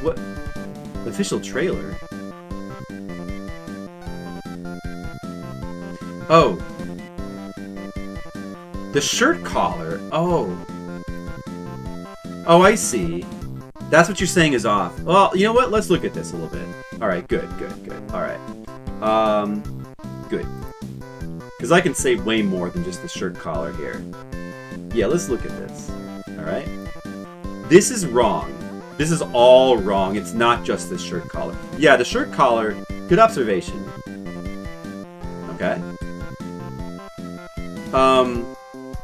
What? Official trailer? Oh. The shirt collar. Oh. Oh, I see. That's what you're saying is off. Well, you know what? Let's look at this a little bit. Alright, good. Alright. Good. Because I can say way more than just the shirt collar here. Yeah, let's look at this. Alright? This is wrong. This is all wrong. It's not just the shirt collar. Yeah, the shirt collar, good observation. Okay.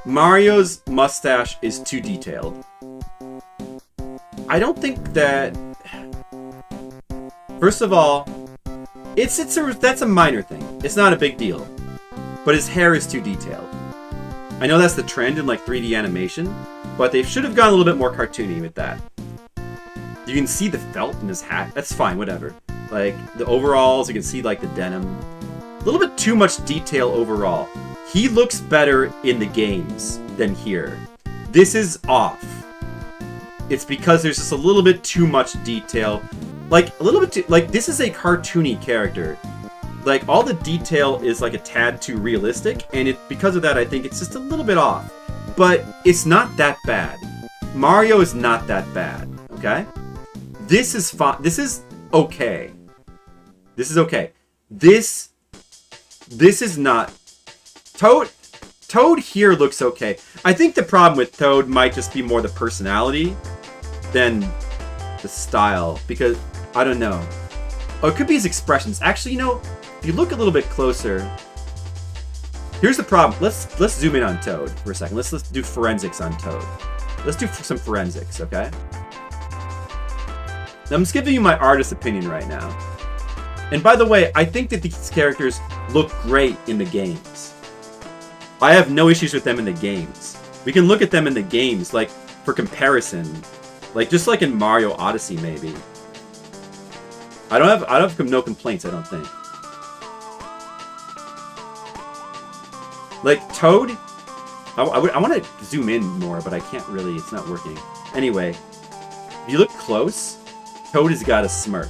Mario's mustache is too detailed. I don't think that... First of all, that's a minor thing. It's not a big deal. But his hair is too detailed. I know that's the trend in like 3D animation, but they should have gone a little bit more cartoony with that. You can see the felt in his hat. That's fine, whatever. Like, the overalls, you can see like the denim. A little bit too much detail overall. He looks better in the games than here. This is off. It's because there's just a little bit too much detail. Like, a little bit too... Like, this is a cartoony character. Like, all the detail is, like, a tad too realistic, and because of that, I think it's just a little bit off. But it's not that bad. Mario is not that bad, okay? This is fine. This is okay. This is okay. This is not... Toad here looks okay. I think the problem with Toad might just be more the personality than the style, because I don't know. Oh, it could be his expressions. Actually, you know, if you look a little bit closer, here's the problem. Let's zoom in on Toad for a second. Let's do forensics on Toad. Let's do some forensics, okay? Now, I'm just giving you my artist opinion right now. And by the way, I think that these characters look great in the games. I have no issues with them in the games. We can look at them in the games, like, for comparison. Like, just like in Mario Odyssey, maybe. I don't have no complaints, I don't think. Like, Toad... I want to zoom in more, but I can't really. It's not working. Anyway, if you look close, Toad has got a smirk.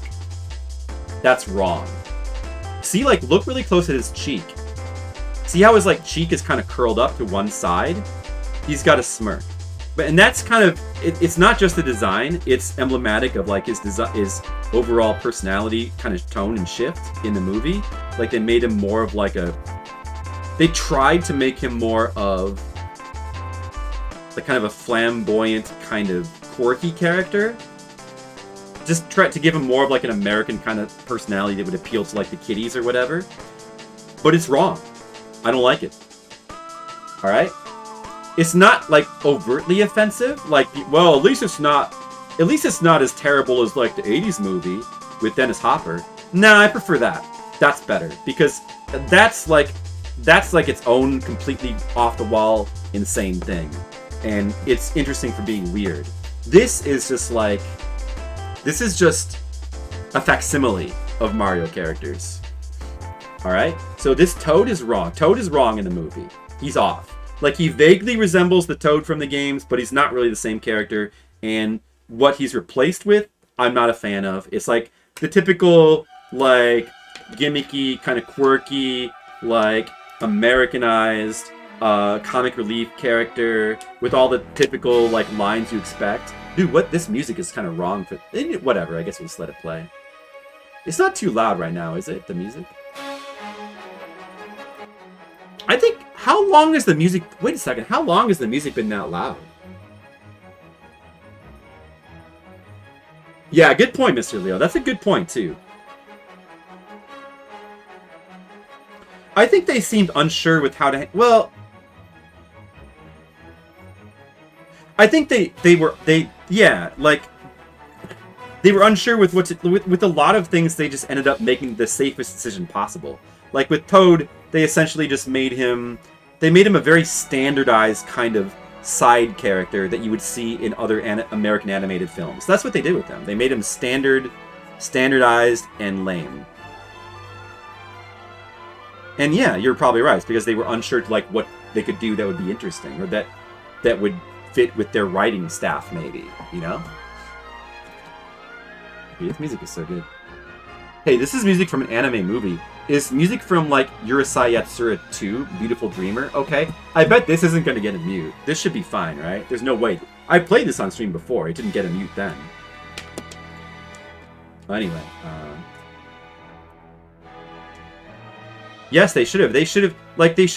That's wrong. See, like, look really close at his cheek. See how his, like, cheek is kind of curled up to one side? He's got a smirk. And that's kind of... It's not just the design. It's emblematic of, like, his overall personality kind of tone and shift in the movie. Like, they made him more of, like, a... They tried to make him more of... the kind of a flamboyant, kind of quirky character. Just try to give him more of like an American kind of personality that would appeal to like the kiddies or whatever. But it's wrong. I don't like it. Alright? It's not like overtly offensive. Like, well, at least it's not as terrible as like the 80s movie with Dennis Hopper. Nah, I prefer that. That's better. Because that's like its own completely off the wall insane thing. And it's interesting for being weird. This is just a facsimile of Mario characters. Alright? So this Toad is wrong. Toad is wrong in the movie. He's off. Like, he vaguely resembles the Toad from the games, but he's not really the same character. And what he's replaced with, I'm not a fan of. It's like the typical, like, gimmicky, kind of quirky, like, Americanized... comic relief character with all the typical like lines you expect. Dude, what this music is kind of wrong for whatever. I guess we'll just let it play. It's not too loud right now, is it? The music. I think how long is the music? Wait a second. How long has the music been that loud? Yeah, good point, Mr. Leo. That's a good point too. I think they seemed unsure with how to. Well. I think they were unsure with with a lot of things. They just ended up making the safest decision possible. Like with Toad, they essentially just made him a very standardized kind of side character that you would see in other American animated films. That's what they did with them. They made him standardized and lame. And yeah, you're probably right, because they were unsure to like what they could do that would be interesting or that would fit with their writing staff, maybe, you know? This music is so good. Hey, this is music from an anime movie. Is music from, like, Urusei Yatsura 2, Beautiful Dreamer? Okay. I bet this isn't going to get a mute. This should be fine, right? There's no way. I played this on stream before. It didn't get a mute then. Anyway, yes, they should have. They should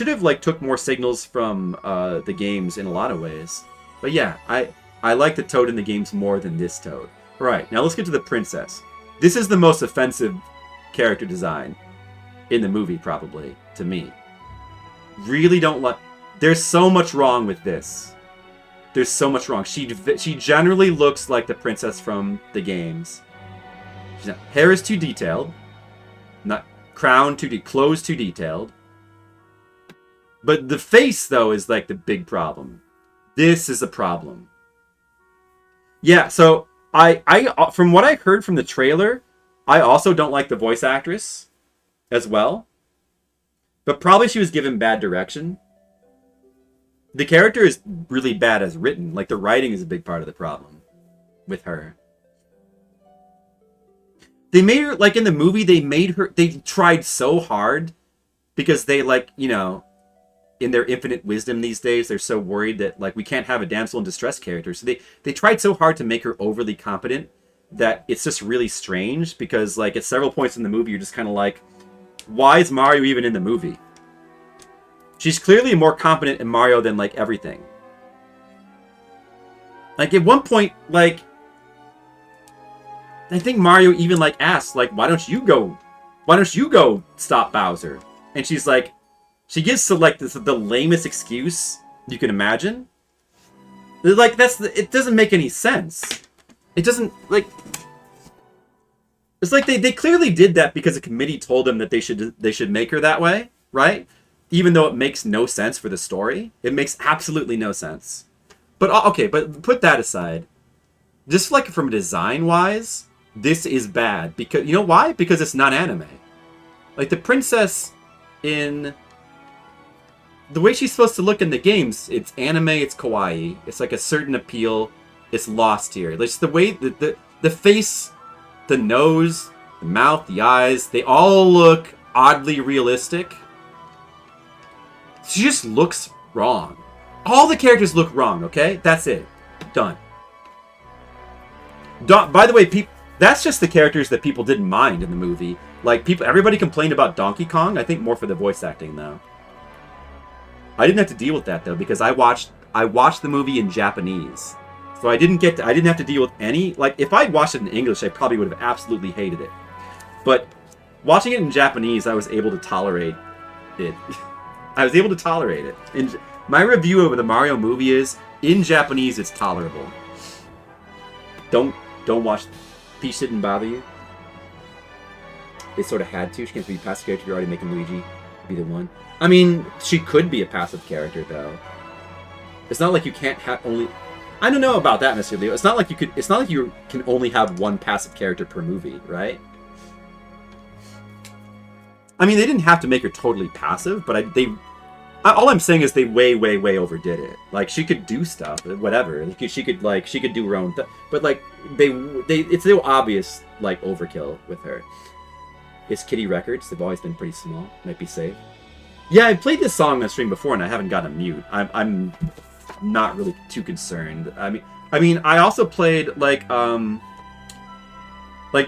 have took more signals from the games in a lot of ways. But yeah, I like the Toad in the games more than this Toad. Alright, now let's get to the princess. This is the most offensive character design in the movie, probably, to me. Really don't like... There's so much wrong with this. There's so much wrong. She generally looks like the princess from the games. Hair is too detailed. Not crown too clothes too detailed. But the face, though, is like the big problem. This is a problem. Yeah, so I from what I heard from the trailer, I also don't like the voice actress as well. But probably she was given bad direction. The character is really bad as written. Like, the writing is a big part of the problem with her. They made her, like, in the movie, they tried so hard because they, like, you know, in their infinite wisdom these days, they're so worried that, like, we can't have a damsel in distress character. So they tried so hard to make her overly competent that it's just really strange because, like, at several points in the movie, you're just kind of like, why is Mario even in the movie? She's clearly more competent in Mario than, like, everything. Like, at one point, like, I think Mario even, like, asked, like, why don't you go stop Bowser? And she's like, she gives, like, the lamest excuse you can imagine. Like, it doesn't make any sense. It doesn't, like... It's like they clearly did that because a committee told them that they should make her that way, right? Even though it makes no sense for the story. It makes absolutely no sense. But, okay, but put that aside. Just, like, from design-wise, this is bad. Because, you know why? Because it's not anime. Like, the princess in the way she's supposed to look in the games, it's anime, it's kawaii. It's like a certain appeal. It's lost here. Like just the way the face, the nose, the mouth, the eyes, they all look oddly realistic. She just looks wrong. All the characters look wrong, okay? That's it. Done. By the way, that's just the characters that people didn't mind in the movie. Like, everybody complained about Donkey Kong. I think more for the voice acting, though. I didn't have to deal with that, though, because I watched the movie in Japanese. So I didn't have to deal with any... Like, if I'd watched it in English, I probably would have absolutely hated it. But watching it in Japanese, I was able to tolerate it. I was able to tolerate it. And my review of the Mario movie is, in Japanese, it's tolerable. Don't watch... Peach didn't bother you? They sort of had to. She can't be a passive character. You're already making Luigi be the one. I mean, she could be a passive character, though. It's not like you can't have only... I don't know about that necessarily. It's not like you can only have one passive character per movie, right? I mean, they didn't have to make her totally passive, but all I'm saying is they way overdid it. Like, she could do stuff, whatever. She could do her own but like it's so obvious, like, overkill with her. It's Kitty Records. They've always been pretty small. Might be safe. Yeah, I played this song on stream before, and I haven't gotten a mute. I'm not really too concerned. I mean, I also played like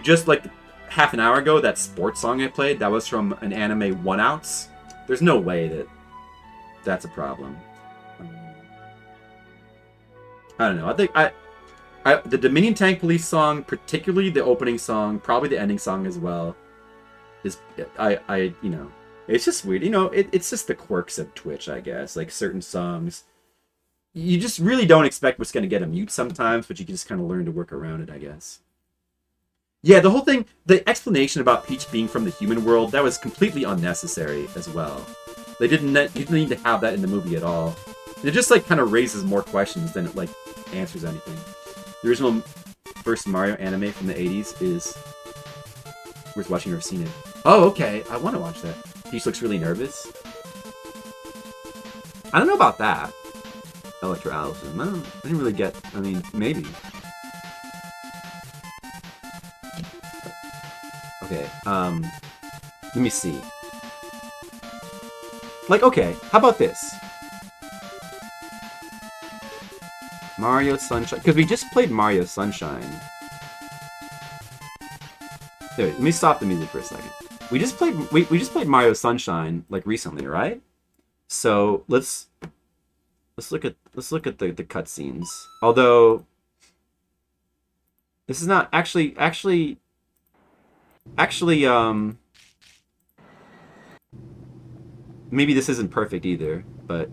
just like half an hour ago, that sports song I played. That was from an anime, One Outs. There's no way that's a problem. I don't know. I think the Dominion Tank Police song, particularly the opening song, probably the ending song as well, is you know, it's just weird. You know, it's just the quirks of Twitch, I guess. Like, certain songs, you just really don't expect what's going to get a mute sometimes, but you can just kind of learn to work around it, I guess. Yeah, the whole thing, the explanation about Peach being from the human world, that was completely unnecessary as well. You didn't need to have that in the movie at all. And it just, like, kind of raises more questions than it, like, answers anything. The original first Mario anime from the 80s is... Where's watching? I've never seen it. Oh, okay. I want to watch that. Peach looks really nervous. I don't know about that. Electro Allison. I didn't really get... I mean, maybe. Okay, let me see. Like, okay, how about this? Mario Sunshine, because we just played Mario Sunshine. There, let me stop the music for a second. We just played Mario Sunshine, like, recently, right? So let's look at the cutscenes. Although this is not actually maybe this isn't perfect either, but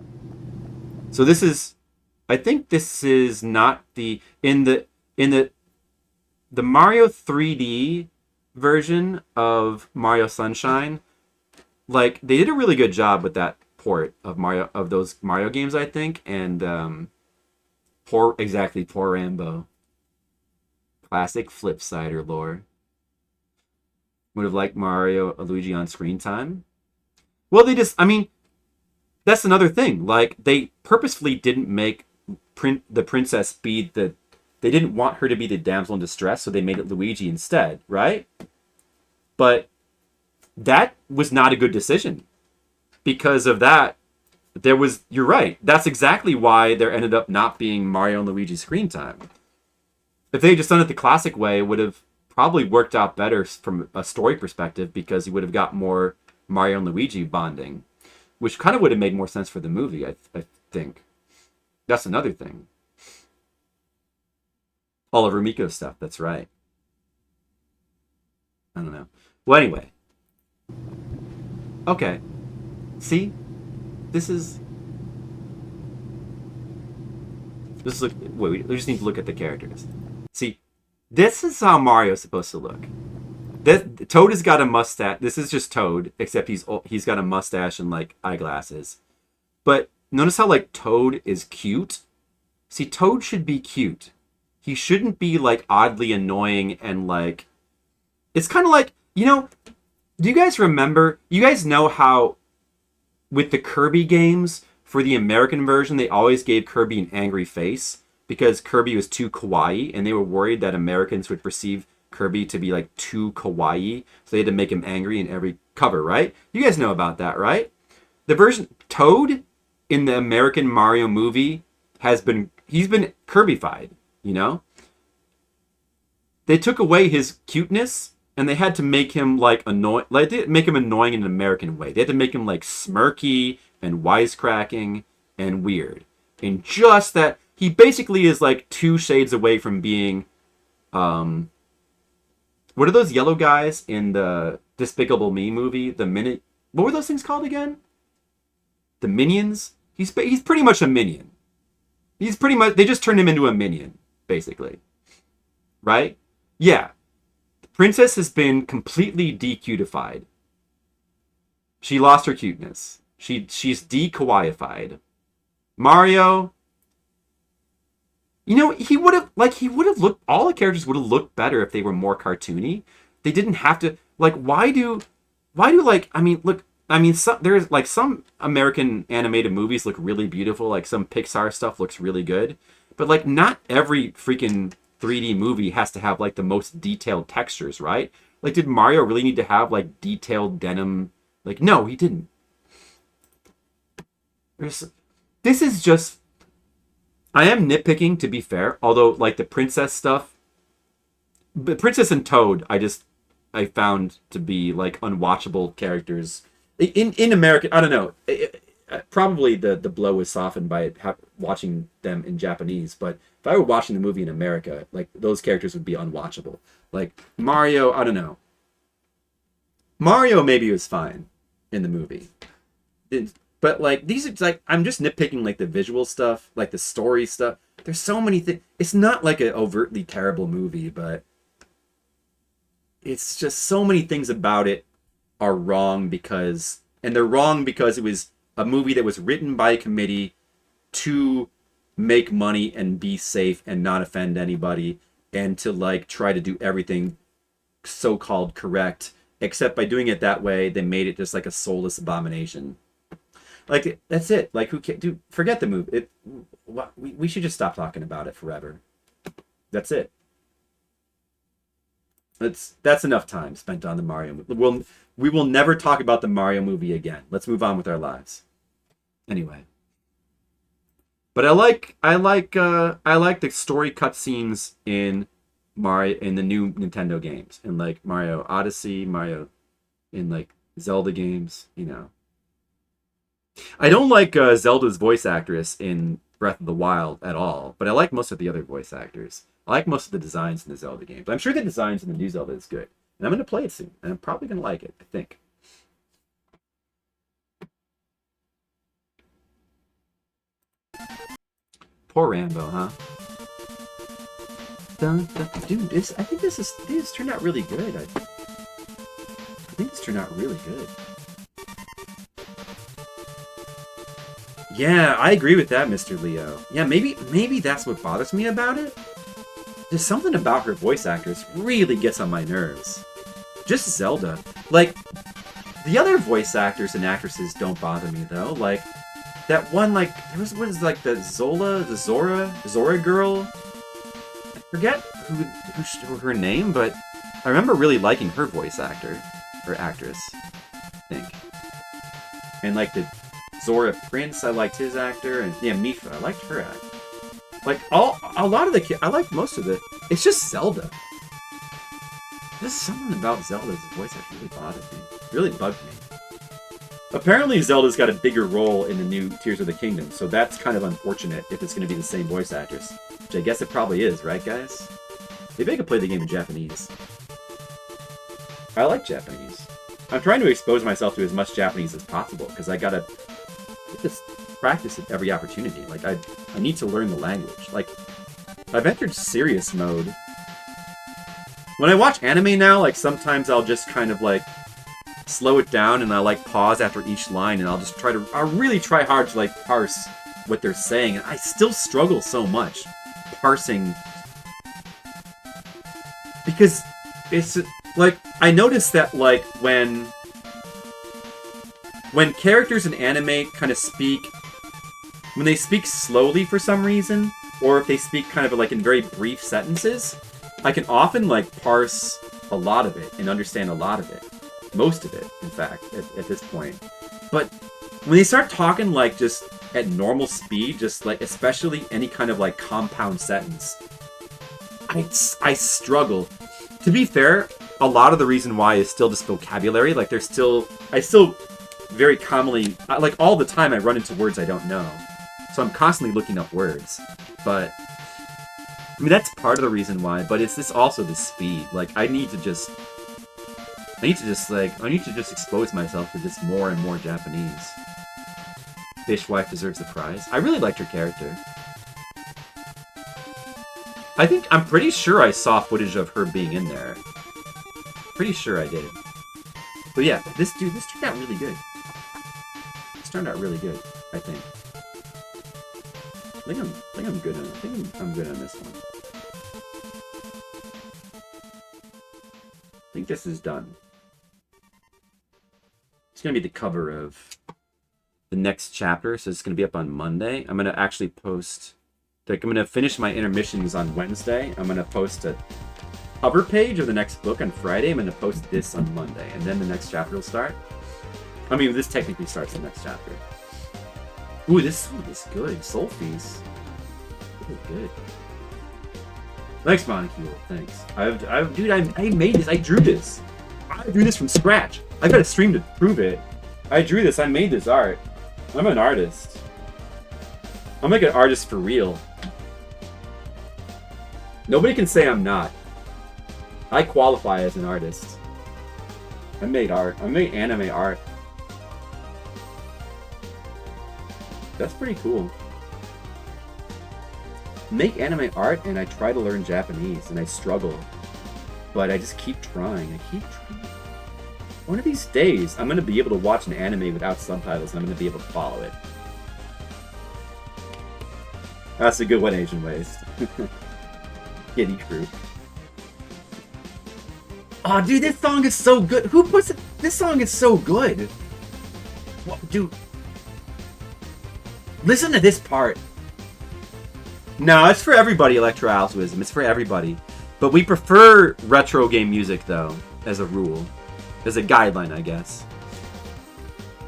so this is, I think this is not the Mario 3D version of Mario Sunshine. Like, they did a really good job with that port of those Mario games, I think, and poor Rambo. Classic Flipsider lore. Would have liked Mario or Luigi on screen time. Well, I mean, that's another thing. Like, they purposefully didn't make the princess be they didn't want her to be the damsel in distress, so they made it Luigi instead, right? But that was not a good decision. Because of that, you're right. That's exactly why there ended up not being Mario and Luigi screen time. If they had just done it the classic way, it would have probably worked out better from a story perspective, because you would have got more Mario and Luigi bonding, which kind of would have made more sense for the movie, I think. That's another thing. All of Rumiko's stuff, that's right. I don't know. Well, anyway. Okay. See? We just need to look at the characters. See? This is how Mario's supposed to look. Toad has got a mustache. This is just Toad, except he's got a mustache and, like, eyeglasses. But notice how, like, Toad is cute? See, Toad should be cute. He shouldn't be, like, oddly annoying and, like... It's kind of like, you know... Do you guys remember... You guys know how with the Kirby games, for the American version, they always gave Kirby an angry face because Kirby was too kawaii, and they were worried that Americans would perceive Kirby to be like too kawaii, so they had to make him angry in every cover, right? You guys know about that, right? The version Toad in the American Mario movie he's been Kirbyfied, you know? They took away his cuteness and they had to make him like annoying, like they didn't make him annoying in an American way. They had to make him like smirky and wisecracking and weird. And just that he basically is like 2 shades away from being what are those yellow guys in the Despicable Me movie? What were those things called again? The Minions? He's pretty much a minion. He's pretty much, they just turned him into a minion, basically. Right? Yeah. The princess has been completely de-cutified. She lost her cuteness. She's de-kawaiified. Mario, you know, he would have looked, all the characters would have looked better if they were more cartoony. They didn't have to, like, why do like, I mean, look, there's like some American animated movies look really beautiful, like some Pixar stuff looks really good, but like not every freaking 3D movie has to have like the most detailed textures, right? Like, did Mario really need to have like detailed denim? Like, no, he didn't. This is just, I am nitpicking, to be fair, although like the princess stuff, but Princess and Toad, I found to be like unwatchable characters. In America, I don't know. Probably the blow was softened by watching them in Japanese. But if I were watching the movie in America, like those characters would be unwatchable. Like Mario, I don't know. Mario maybe was fine in the movie, but like these are like, I'm just nitpicking like the visual stuff, like the story stuff. There's so many things. It's not like an overtly terrible movie, but it's just so many things about it are wrong and they're wrong because it was a movie that was written by a committee to make money and be safe and not offend anybody and to like try to do everything so-called correct, except by doing it that way they made it just like a soulless abomination. Like, that's it. Like, who can't do, forget the movie. We should just stop talking about it forever. That's it. That's enough time spent on the Mario movie. We will never talk about the Mario movie again. Let's move on with our lives. Anyway. But I like the story cutscenes in Mario, in the new Nintendo games, in like Mario Odyssey, Mario in like Zelda games, you know. I don't like Zelda's voice actress in Breath of the Wild at all, but I like most of the other voice actors. I like most of the designs in the Zelda games. I'm sure the designs in the new Zelda is good. And I'm going to play it soon. And I'm probably going to like it, I think. Poor Rambo, huh? Dude, I think this turned out really good. I think this turned out really good. Yeah, I agree with that, Mr. Leo. Yeah, maybe that's what bothers me about it. There's something about her voice actress really gets on my nerves. Just Zelda. Like, the other voice actors and actresses don't bother me, though. Like, that one, like, there was, what is, like, the Zora girl? I forget who her name, but I remember really liking her voice actor. Or actress, I think. And, like, the Zora Prince, I liked his actor. And, yeah, Mipha, I liked her actor. Like, a lot of the kids, I like most of it. It's just Zelda. There's something about Zelda's voice that really bothered me. Really bugged me. Apparently Zelda's got a bigger role in the new Tears of the Kingdom, so that's kind of unfortunate if it's going to be the same voice actress. Which I guess it probably is, right guys? Maybe I could play the game in Japanese. I like Japanese. I'm trying to expose myself to as much Japanese as possible, because I gotta just practice it every opportunity. Like, I need to learn the language. Like, I've entered serious mode. When I watch anime now, like, sometimes I'll just kind of, like, slow it down and I'll, like, pause after each line and I'll just I'll really try hard to, like, parse what they're saying. And I still struggle so much parsing. Because it's, like, I noticed that, like, when when characters in anime kind of speak, when they speak slowly for some reason, or if they speak kind of like in very brief sentences, I can often like parse a lot of it and understand a lot of it. Most of it, in fact, at this point. But when they start talking like just at normal speed, just like especially any kind of like compound sentence, I struggle. To be fair, a lot of the reason why is still just vocabulary. Like I still very commonly, like all the time I run into words I don't know. So I'm constantly looking up words. But, I mean, that's part of the reason why, but it's this also the speed. Like, I need to just expose myself to just more and more Japanese. Fishwife deserves the prize. I really liked her character. I'm pretty sure I saw footage of her being in there. Pretty sure I did. But yeah, this turned out really good. This turned out really good, I think. I think I'm good on it. I think I'm good on this one. I think this is done. It's gonna be the cover of the next chapter, so it's gonna be up on Monday. I'm gonna actually post. Like, I'm gonna finish my intermissions on Wednesday. I'm gonna post a cover page of the next book on Friday. I'm gonna post this on Monday, and then the next chapter will start. I mean, this technically starts the next chapter. Ooh, this song is good. Soul Feast. Really good. Thanks, Monocle. Thanks. Dude, I made this. I drew this. I drew this from scratch. I got a stream to prove it. I drew this. I made this art. I'm an artist. I'm like an artist for real. Nobody can say I'm not. I qualify as an artist. I made art. I made anime art. That's pretty cool. Make anime art and I try to learn Japanese and I struggle. But I just keep trying. I keep trying. One of these days, I'm going to be able to watch an anime without subtitles and I'm going to be able to follow it. That's a good one, Asian Waste. Kitty Crew. Oh, dude, this song is so good. Who puts it? This song is so good. What, dude? Listen to this part. No, it's for everybody, Electro Altruism. It's for everybody. But we prefer retro game music, though, as a rule. As a guideline, I guess.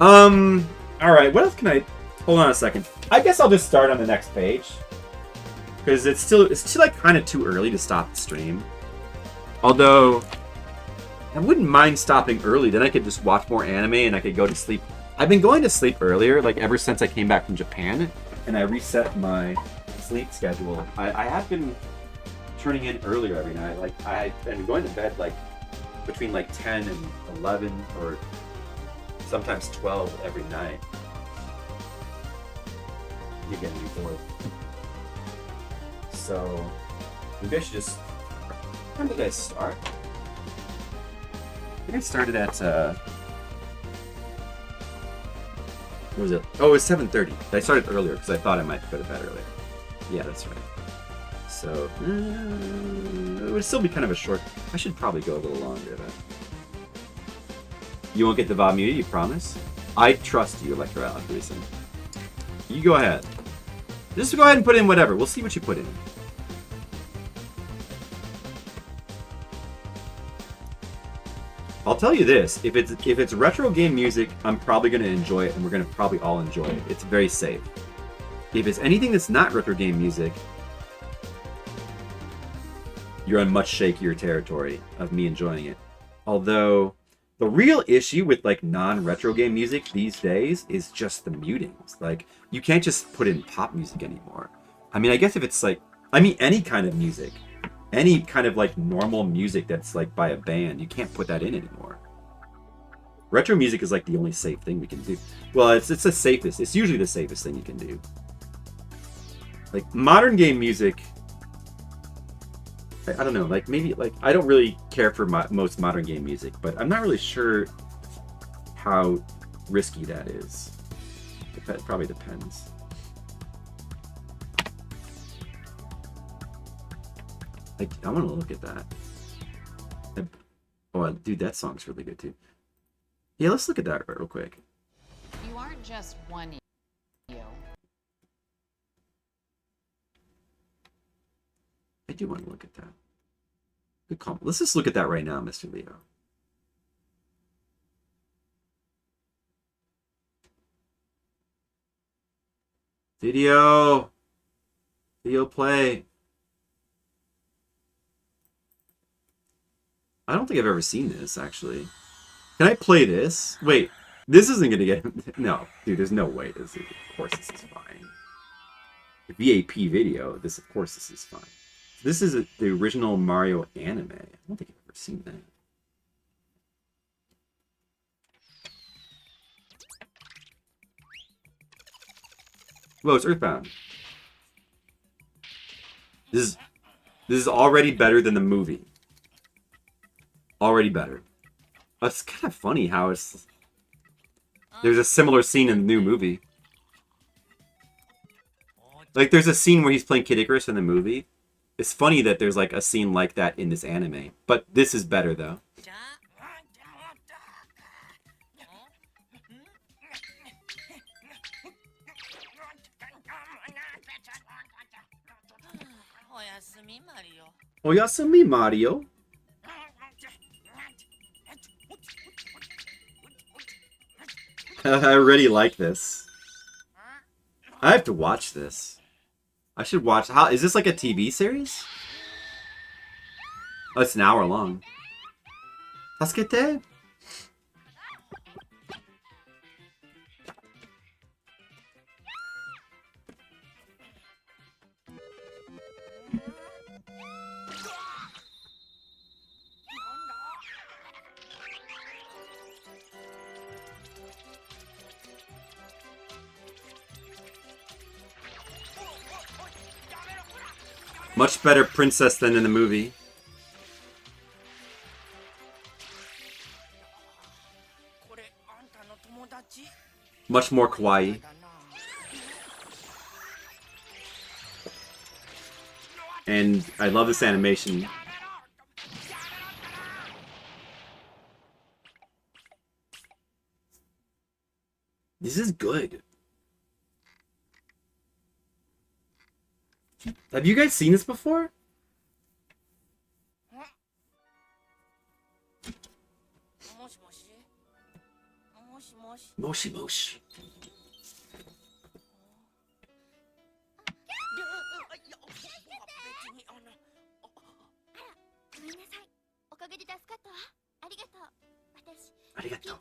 Alright, what else can I... Hold on a second. I guess I'll just start on the next page. Because it's still like, kind of too early to stop the stream. Although, I wouldn't mind stopping early. Then I could just watch more anime and I could go to sleep. I've been going to sleep earlier, like, ever since I came back from Japan. And I reset my sleep schedule. I have been turning in earlier every night. Like, I've been going to bed, like, between, like, 10 and 11, or sometimes 12 every night. You're getting me bored. So, maybe I should just... When did I start? I think I started at, what was it? Oh, it was 7:30. I started earlier because I thought I might go to bed earlier. Yeah, that's right. So, it would still be kind of a short... I should probably go a little longer, but... You won't get the VOD muted, you promise? I trust you, Electro Altruism. You go ahead. Just go ahead and put in whatever. We'll see what you put in. I'll tell you this, if it's retro game music, I'm probably going to enjoy it, and we're going to probably all enjoy it. It's very safe. If it's anything that's not retro game music, you're in much shakier territory of me enjoying it. Although, the real issue with, like, non-retro game music these days is just the mutings. Like, you can't just put in pop music anymore. I mean, I guess if it's, like... I mean, any kind of music. Any kind of, like, normal music that's, like, by a band, you can't put that in anymore. Retro music is, like, the only safe thing we can do. Well, it's the safest. It's usually the safest thing you can do. Like, modern game music... I don't know, like, maybe, like, I don't really care for most modern game music, but I'm not really sure how risky that is. It probably depends. I want to look at that. Oh, dude, that song's really good, too. Yeah, let's look at that real quick. aren't just one you. I do want to look at that. Good call. Let's just look at that right now, Mr. Leo. Video. Video play. I don't think I've ever seen this, actually. Can I play this? Wait, this isn't going to get... No, dude, there's no way. Of course this is fine. The VAP video, of course this is fine. This is the original Mario anime. I don't think I've ever seen that. Whoa, it's Earthbound. This is already better than the movie. Already better. It's kind of funny how it's... There's a similar scene in the new movie. Like, there's a scene where he's playing Kid Icarus in the movie. It's funny that there's, like, a scene like that in this anime. But this is better, though. Oyasumi Mario. I already like this. I have to watch this. I should watch. How is this like a TV series? Oh, it's an hour long. Tasukete? Much better princess than in the movie. Much more kawaii. And I love this animation. This is good. Have you guys seen this before? Moshi Moshi. Arigato.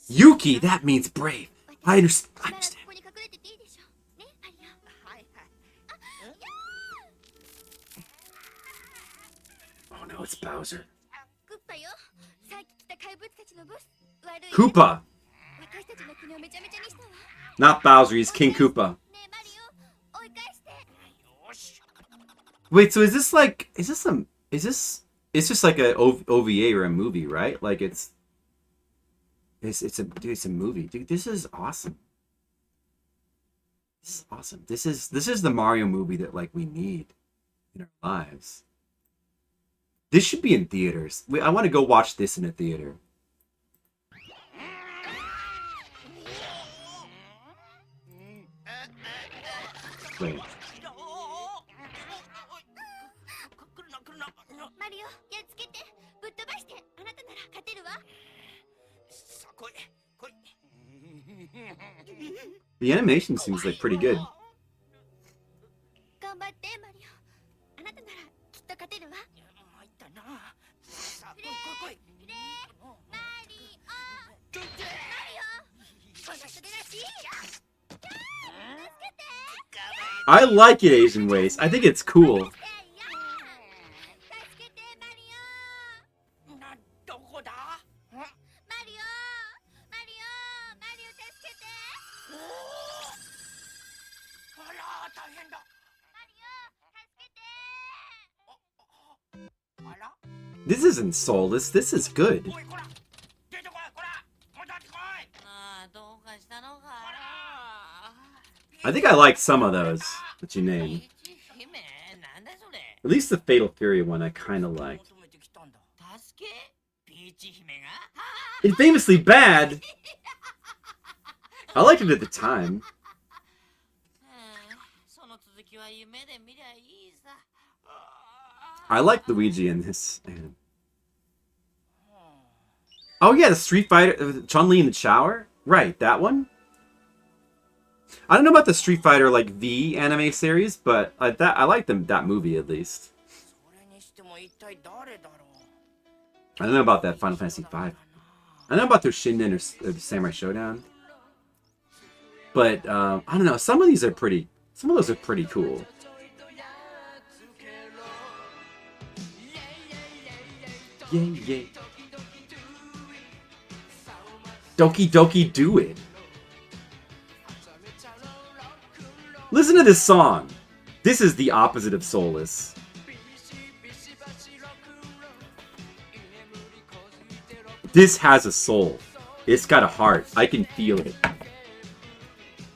Yuki, that means brave. I understand. Oh no, it's Bowser. Koopa! Not Bowser, he's King Koopa. Wait, so is this like... It's just like a OVA or a movie, right? Like it's a movie. Dude, this is awesome. This is awesome. This is the Mario movie that like we need in our lives. This should be in theaters. I want to go watch this in a theater. Wait. The animation seems like pretty good. I like it Asian ways. I think it's cool. This isn't soulless. This is good. I think I like some of those that you named. At least the Fatal Fury one I kind of like. Infamously bad. I liked it at the time. I like Luigi in this. Oh yeah, the Street Fighter, Chun-Li in the shower? Right, that one? I don't know about the Street Fighter, like, V anime series, but I like that movie, at least. I don't know about that Final Fantasy V. I don't know about their Shinden or Samurai Showdown. But, I don't know, some of those are pretty cool. Yeah, yeah. Doki Doki Do It. Listen to this song. This is the opposite of soulless. This has a soul. It's got a heart. I can feel it.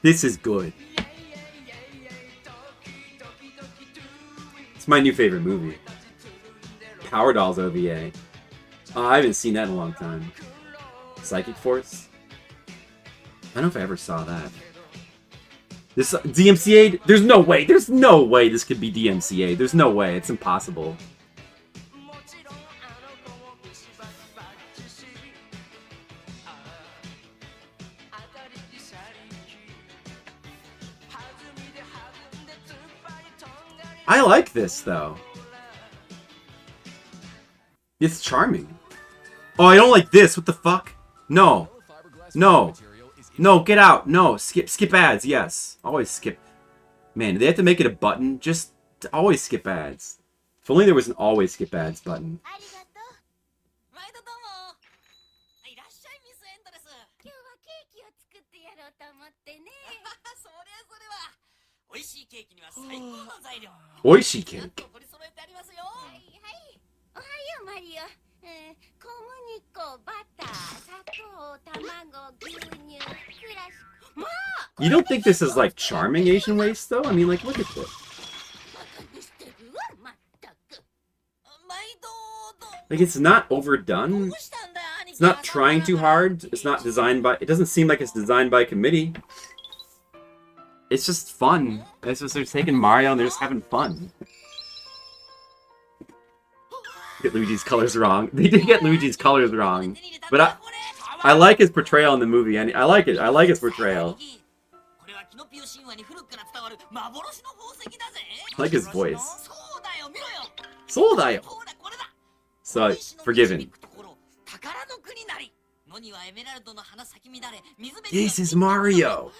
This is good. It's my new favorite movie. Power Dolls OVA. Oh, I haven't seen that in a long time. Psychic Force? I don't know if I ever saw that. This DMCA? There's no way this could be DMCA. There's no way. It's impossible. I like this, though. It's charming. Oh, I don't like this. What the fuck? No. No. No, get out. No, skip ads. Yes. Always skip. Man, do they have to make it a button? Just always skip ads. If only there was an always skip ads button. Oishi cake. You don't think this is like charming Asian waste though? I mean, like, look at this. Like, it's not overdone. It's not trying too hard. It's not designed by... It doesn't seem like it's designed by a committee. It's just fun. It's just they're taking Mario and they're just having fun. Get Luigi's colors wrong. They did get Luigi's colors wrong. But I like his portrayal in the movie. I like it. I like his portrayal. I like his voice. Soldayo! So, forgiven. This is Mario!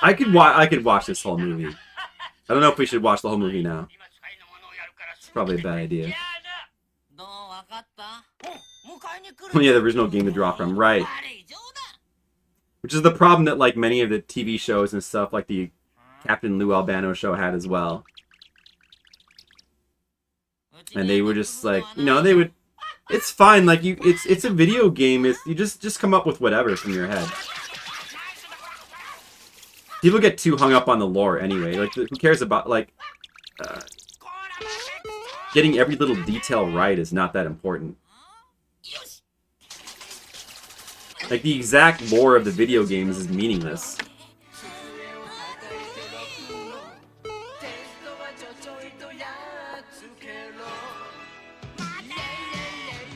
I could watch this whole movie. I don't know if we should watch the whole movie now. It's probably a bad idea. Oh yeah, the original game to draw from, right? Which is the problem that like many of the TV shows and stuff, like the Captain Lou Albano show had as well. And they were just like, you know, they would. It's fine, like it's a video game. You just come up with whatever from your head. People get too hung up on the lore anyway. Like, who cares about like getting every little detail right is not that important. Like, the exact lore of the video games is meaningless.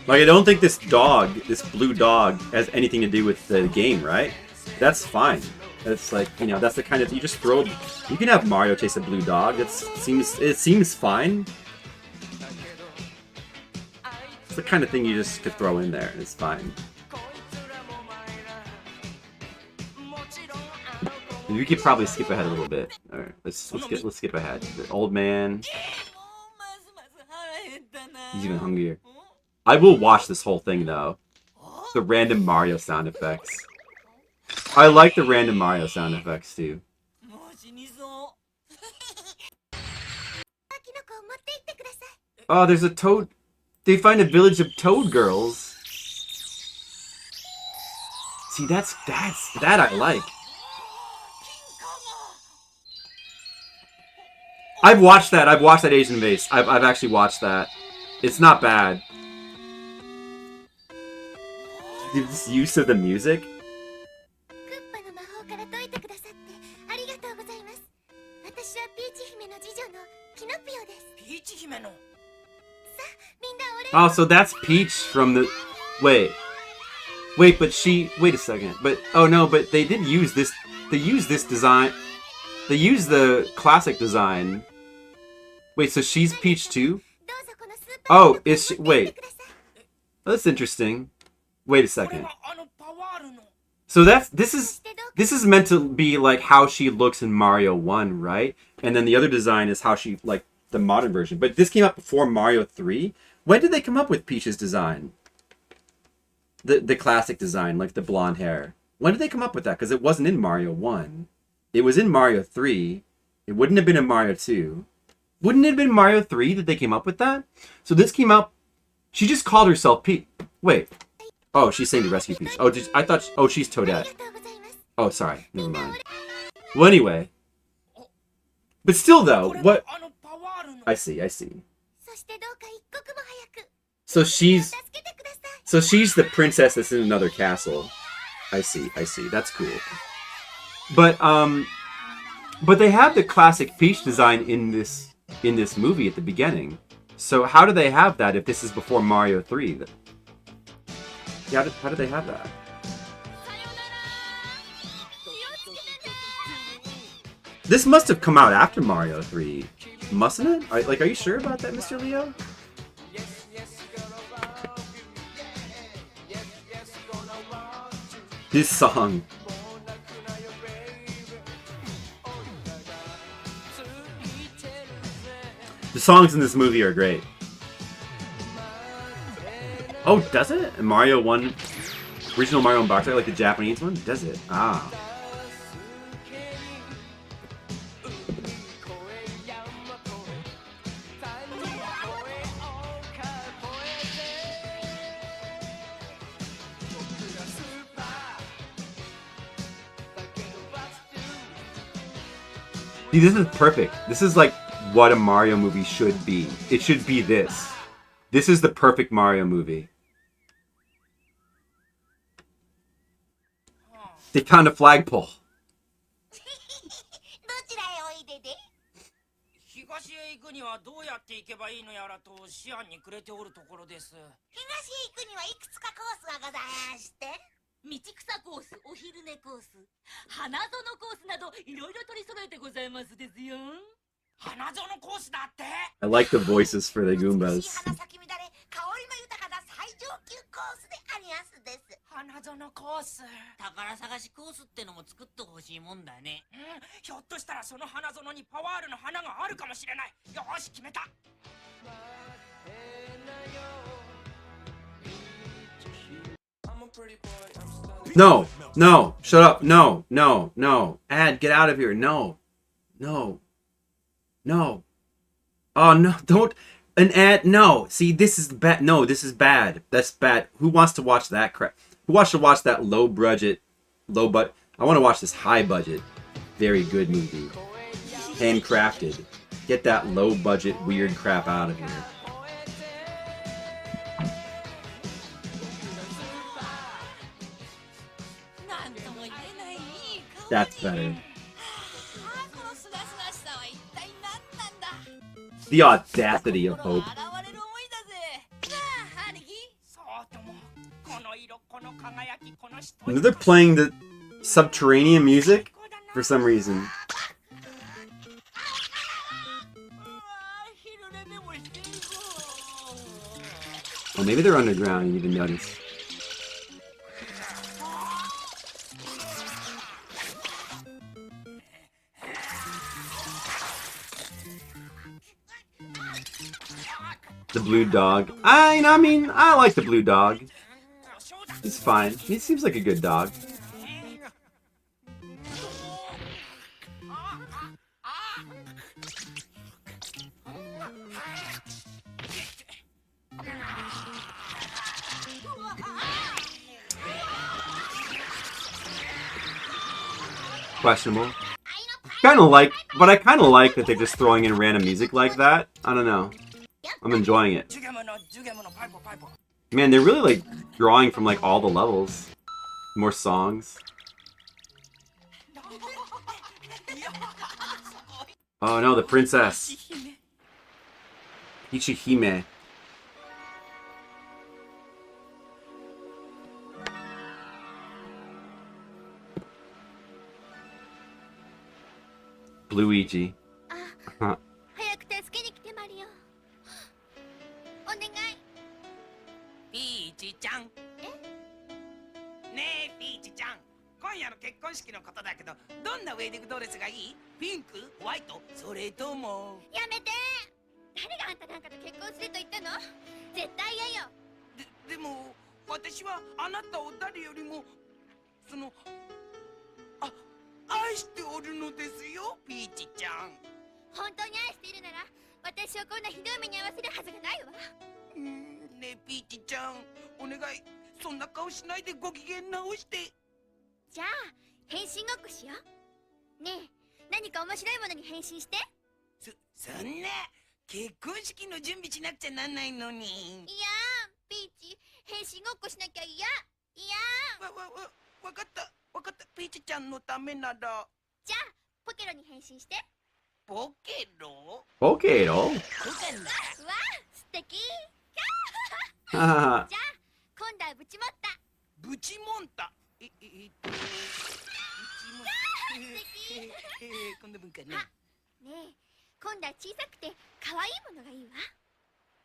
Like, I don't think this blue dog, has anything to do with the game, right? That's fine. That's like, you know, that's the kind of, you just throw, you can have Mario chase a blue dog. It seems fine. It's the kind of thing you just could throw in there, and it's fine. We could probably skip ahead a little bit. All right, let's skip ahead. The old man. He's even hungrier. I will watch this whole thing though. The random Mario sound effects. I like the random Mario sound effects too. Oh, there's a toad. They find a village of toad girls. See, that's that I like. I've watched that. I've watched that Asian Vase. I've actually watched that. It's not bad. This use of the music. Oh, so that's Peach from the... Wait, but she... Wait a second. But... Oh, no, but they did use this... They used this design... They used the classic design. Wait, so she's Peach too? Oh, is she... Wait. Oh, that's interesting. Wait a second. So this is meant to be like how she looks in Mario 1, right? And then the other design is how she, like, the modern version. But this came out before Mario 3. When did they come up with Peach's design? The classic design, like the blonde hair. When did they come up with that? Because it wasn't in Mario 1. It was in Mario 3. It wouldn't have been in Mario 2. Wouldn't it have been Mario 3 that they came up with that? So this came out... She just called herself Peach. Wait. Oh, she's saying to rescue Peach. Oh, I thought... Oh, she's Toadette. Oh, sorry. Never mind. Well, anyway. But still, though, what... I see. So she's the princess that's in another castle. I see. That's cool. But they have the classic Peach design in this movie at the beginning. So how do they have that if this is before Mario 3? Yeah, how do they have that? This must have come out after Mario 3, mustn't it? Are you sure about that, Mr. Leo? This song. The songs in this movie are great. Oh, does it? Mario 1, original Mario and Boxer, like the Japanese one? Does it? Ah. See, this is perfect. This is like what a Mario movie should be. It should be this. This is the perfect Mario movie. They found a flagpole. 東へ行くにはどうやって行けばいいのやらと思案にくれておるところです。東へ行くにはいくつかコースがございまして、道草コース、お昼寝コース、花園コースなどいろいろ取り揃えてございますですよ。花園コースだって。I like the voices for the Goombas. 花咲き乱れ、香りの豊かな最上級コースでありやすです。花園コース。宝探しコースってのも作ってほしいもんだね。ひょっとしたらその花園にパワールの花があるかもしれない。よし、決めた。No, no, shut up. No, no, no. Ad, get out of here. No, no, no. Oh, no, don't. An ad, no. See, this is bad. No, this is bad. That's bad. Who wants to watch that crap? Who wants to watch that low budget? I want to watch this high budget, very good movie. Handcrafted. Get that low budget weird crap out of here. That's better. The audacity of Hope. They're playing the subterranean music for some reason. Well, maybe they're underground and you didn't notice. The blue dog. I like the blue dog. He's fine. He seems like a good dog. Questionable. Kind of like, but I kind of like that they're just throwing in random music like that. I don't know. I'm enjoying it. Man, they're really like drawing from like all the levels. More songs. Oh no, the princess. Ichihime. Luigi. 早く助けに来てマリオ。お願い。ピーチちゃん。ねえピーチちゃん。今夜の結婚式のことだけど、どんなウェディングドレスがいい？ピンク、ホワイト、それとも。やめて。誰があんたなんかと結婚すると言ったの？絶対嫌よ。でも私はあなたを誰よりも愛しておるのですよ、ピーチちゃん。本当に愛しているなら、私をこんなひどい目に遭わせるはずがないわ。ねえピーチちゃん、お願い、そんな顔しないでご機嫌直して。じゃあ変身ごっこしよう。ねえ、何か面白いものに変身して。そんな結婚式の準備しなくちゃなんないのに。いやー、ピーチ、変身ごっこしなきゃ嫌。わかったピーチちゃんのためなら。じゃあポケロに変身して。ポケロ？ポケロ？うわ、素敵。じゃあ今度はブチモッタ。ブチモンタ。ブチモンタ。こんな文化ね。ねえ、今度は小さくて可愛いものがいいわ。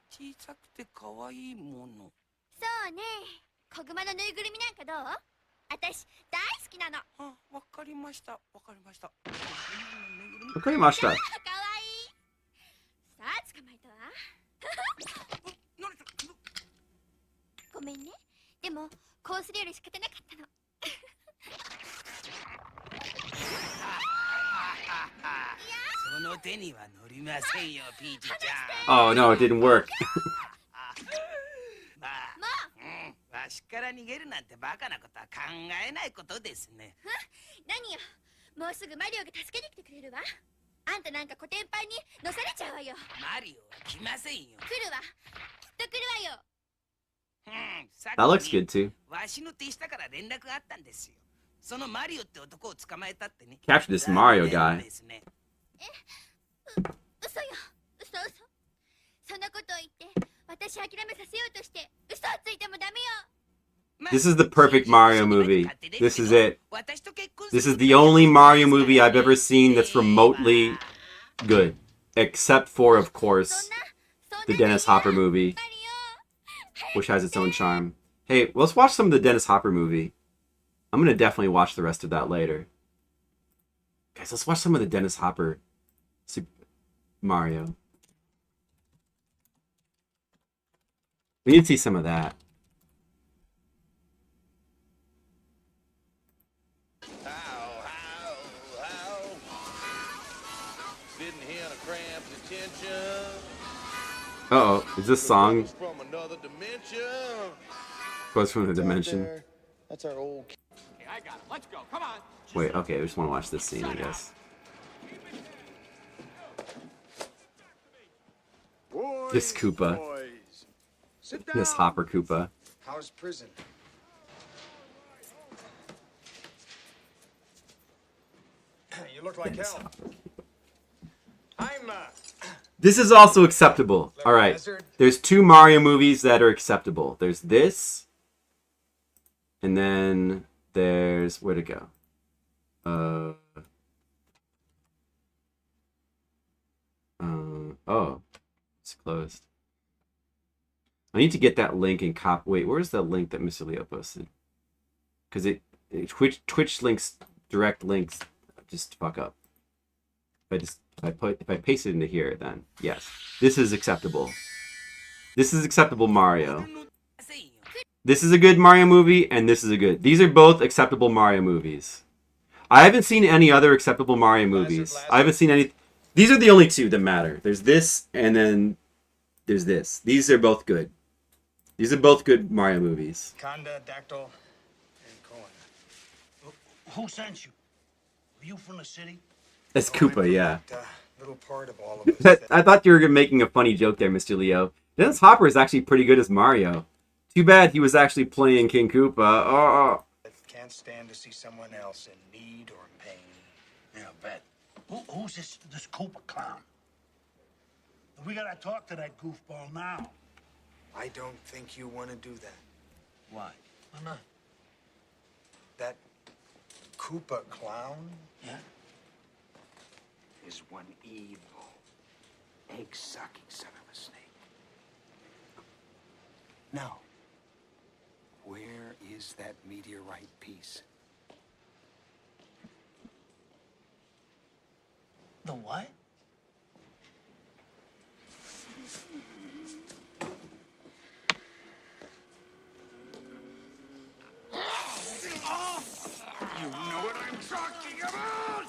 小さくて可愛いもの。そうね、子グマのぬいぐるみなんかどう？私大好きなの。わかりました。わかりました。かわいい。さあ捕まえたわ。ごめんね。でもこうするより仕方なかったの。その手には乗りませんよ、ピーチちゃん。Oh no, it didn't work. わしから逃げるなんてバカなことは考えないことですね。何よ、もうすぐマリオが助けに来てくれるわ。あんたなんかコテンパンに乗されちゃうわよ。マリオは来ませんよ。来るわ、きっと来るわよ。That looks good too. わしの手下から連絡があったんですよ。そのマリオって男を捕まえたってね。Capture this Mario guy. 嘘よ、嘘。そんなことを言って私諦めさせようとして嘘をついてもダメよ。This is the perfect Mario movie. This is it. This is the only Mario movie I've ever seen that's remotely good. Except for, of course, the Dennis Hopper movie, which has its own charm. Hey, let's watch some of the Dennis Hopper movie. I'm gonna definitely watch the rest of that later. Guys, let's watch some of the Dennis Hopper Super Mario. We need to see some of that. Uh-oh, is this song goes from the dimension? That's our old. Okay, I got it. Let's go. Come on. Wait, okay, I just want to watch this scene, I guess. This Koopa. This Hopper Koopa. How's prison? You look like Dennis hell. Hopper. I'm This is also acceptable. Alright, there's two Mario movies that are acceptable. There's this, and then there's... where'd it go? Oh, it's closed. I need to get that link and cop. Wait, where's the link that Mr. Leo posted? Because Twitch links, direct links, just fuck up. If I paste it into here, then yes, this is acceptable. This is acceptable Mario. This is a good Mario movie, and this is a good. These are both acceptable Mario movies. I haven't seen any other acceptable Mario movies. I haven't seen any. These are the only two that matter. There's this, and then there's this. These are both good. These are both good Mario movies. Conda, Dactyl, and Cohen. Who sent you? Are you from the city? As Oh, I'm Koopa, from yeah. that, little part of all of us That, that I thought you were making a funny joke there, Mr. Leo. Dennis Hopper is actually pretty good as Mario. Too bad he was actually playing King Koopa. Oh, can't stand to see someone else in need or pain. Yeah, I bet. Who's this Cooper clown? We gotta talk to that goofball now. I don't think you want to do that. Why? Why not? That Koopa clown Yeah? is one evil, egg-sucking son of a snake. Now, where is that meteorite piece? The what? You know what I'm talking about!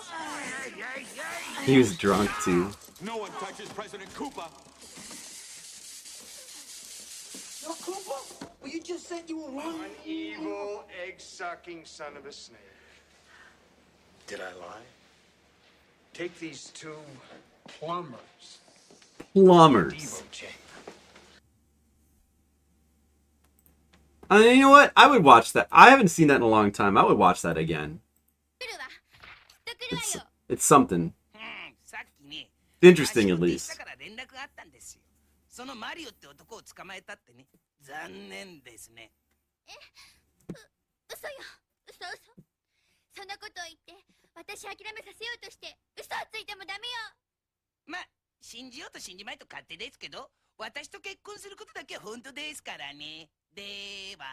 he was drunk too. No one touches President Koopa. You're Cooper? Well, you just said you were wrong. One evil, egg-sucking son of a snake. Did I lie? Take these two plumbers. Plumbers. Devo chain. You know what? I would watch that. I haven't seen that in a long time. I would watch that again. It's something. さっきね、 Interesting, at 足を least. したから連絡があったんですよ。そのマリオって男を捕まえたってね。残念ですね。嘘よ、嘘。そんなこと言って私諦めさせようとして嘘をついてもダメよ。まあ、信じようと信じまいと勝手ですけど、私と結婚することだけは本当ですからね。では。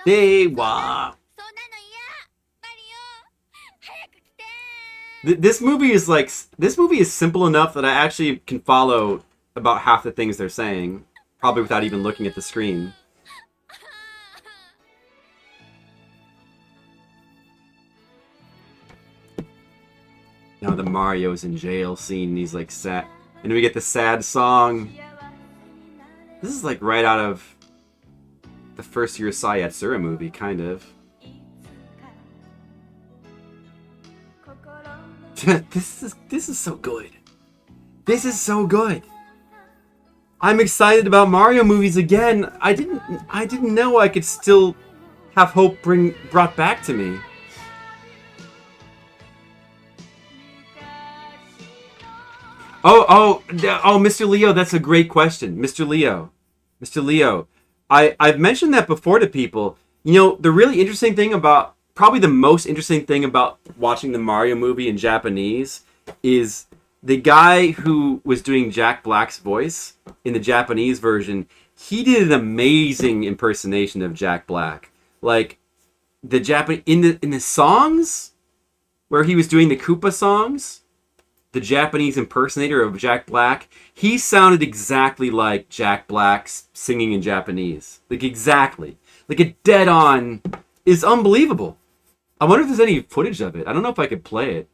では。そんなの嫌。マリオ、早く来て。This movie is like, this movie is simple enough that I actually can follow about half the things they're saying, probably without even looking at the screen. Now the Mario's in jail scene, and he's like sad, and we get the sad song. This is like right out of the first Urusei Yatsura movie, kind of. This is so good. This is so good. I'm excited about Mario movies again. I didn't know I could still have hope brought back to me. Oh, Mr. Leo, that's a great question. Mr. Leo, I've mentioned that before to people. You know, the really interesting thing about, probably the most interesting thing about watching the Mario movie in Japanese is the guy who was doing Jack Black's voice in the Japanese version. He did an amazing impersonation of Jack Black. Like the in the songs where he was doing the Koopa songs, the Japanese impersonator of Jack Black, he sounded exactly like Jack Black's singing in Japanese. Like exactly. Like a dead on is unbelievable. I wonder if there's any footage of it. I don't know if I could play it.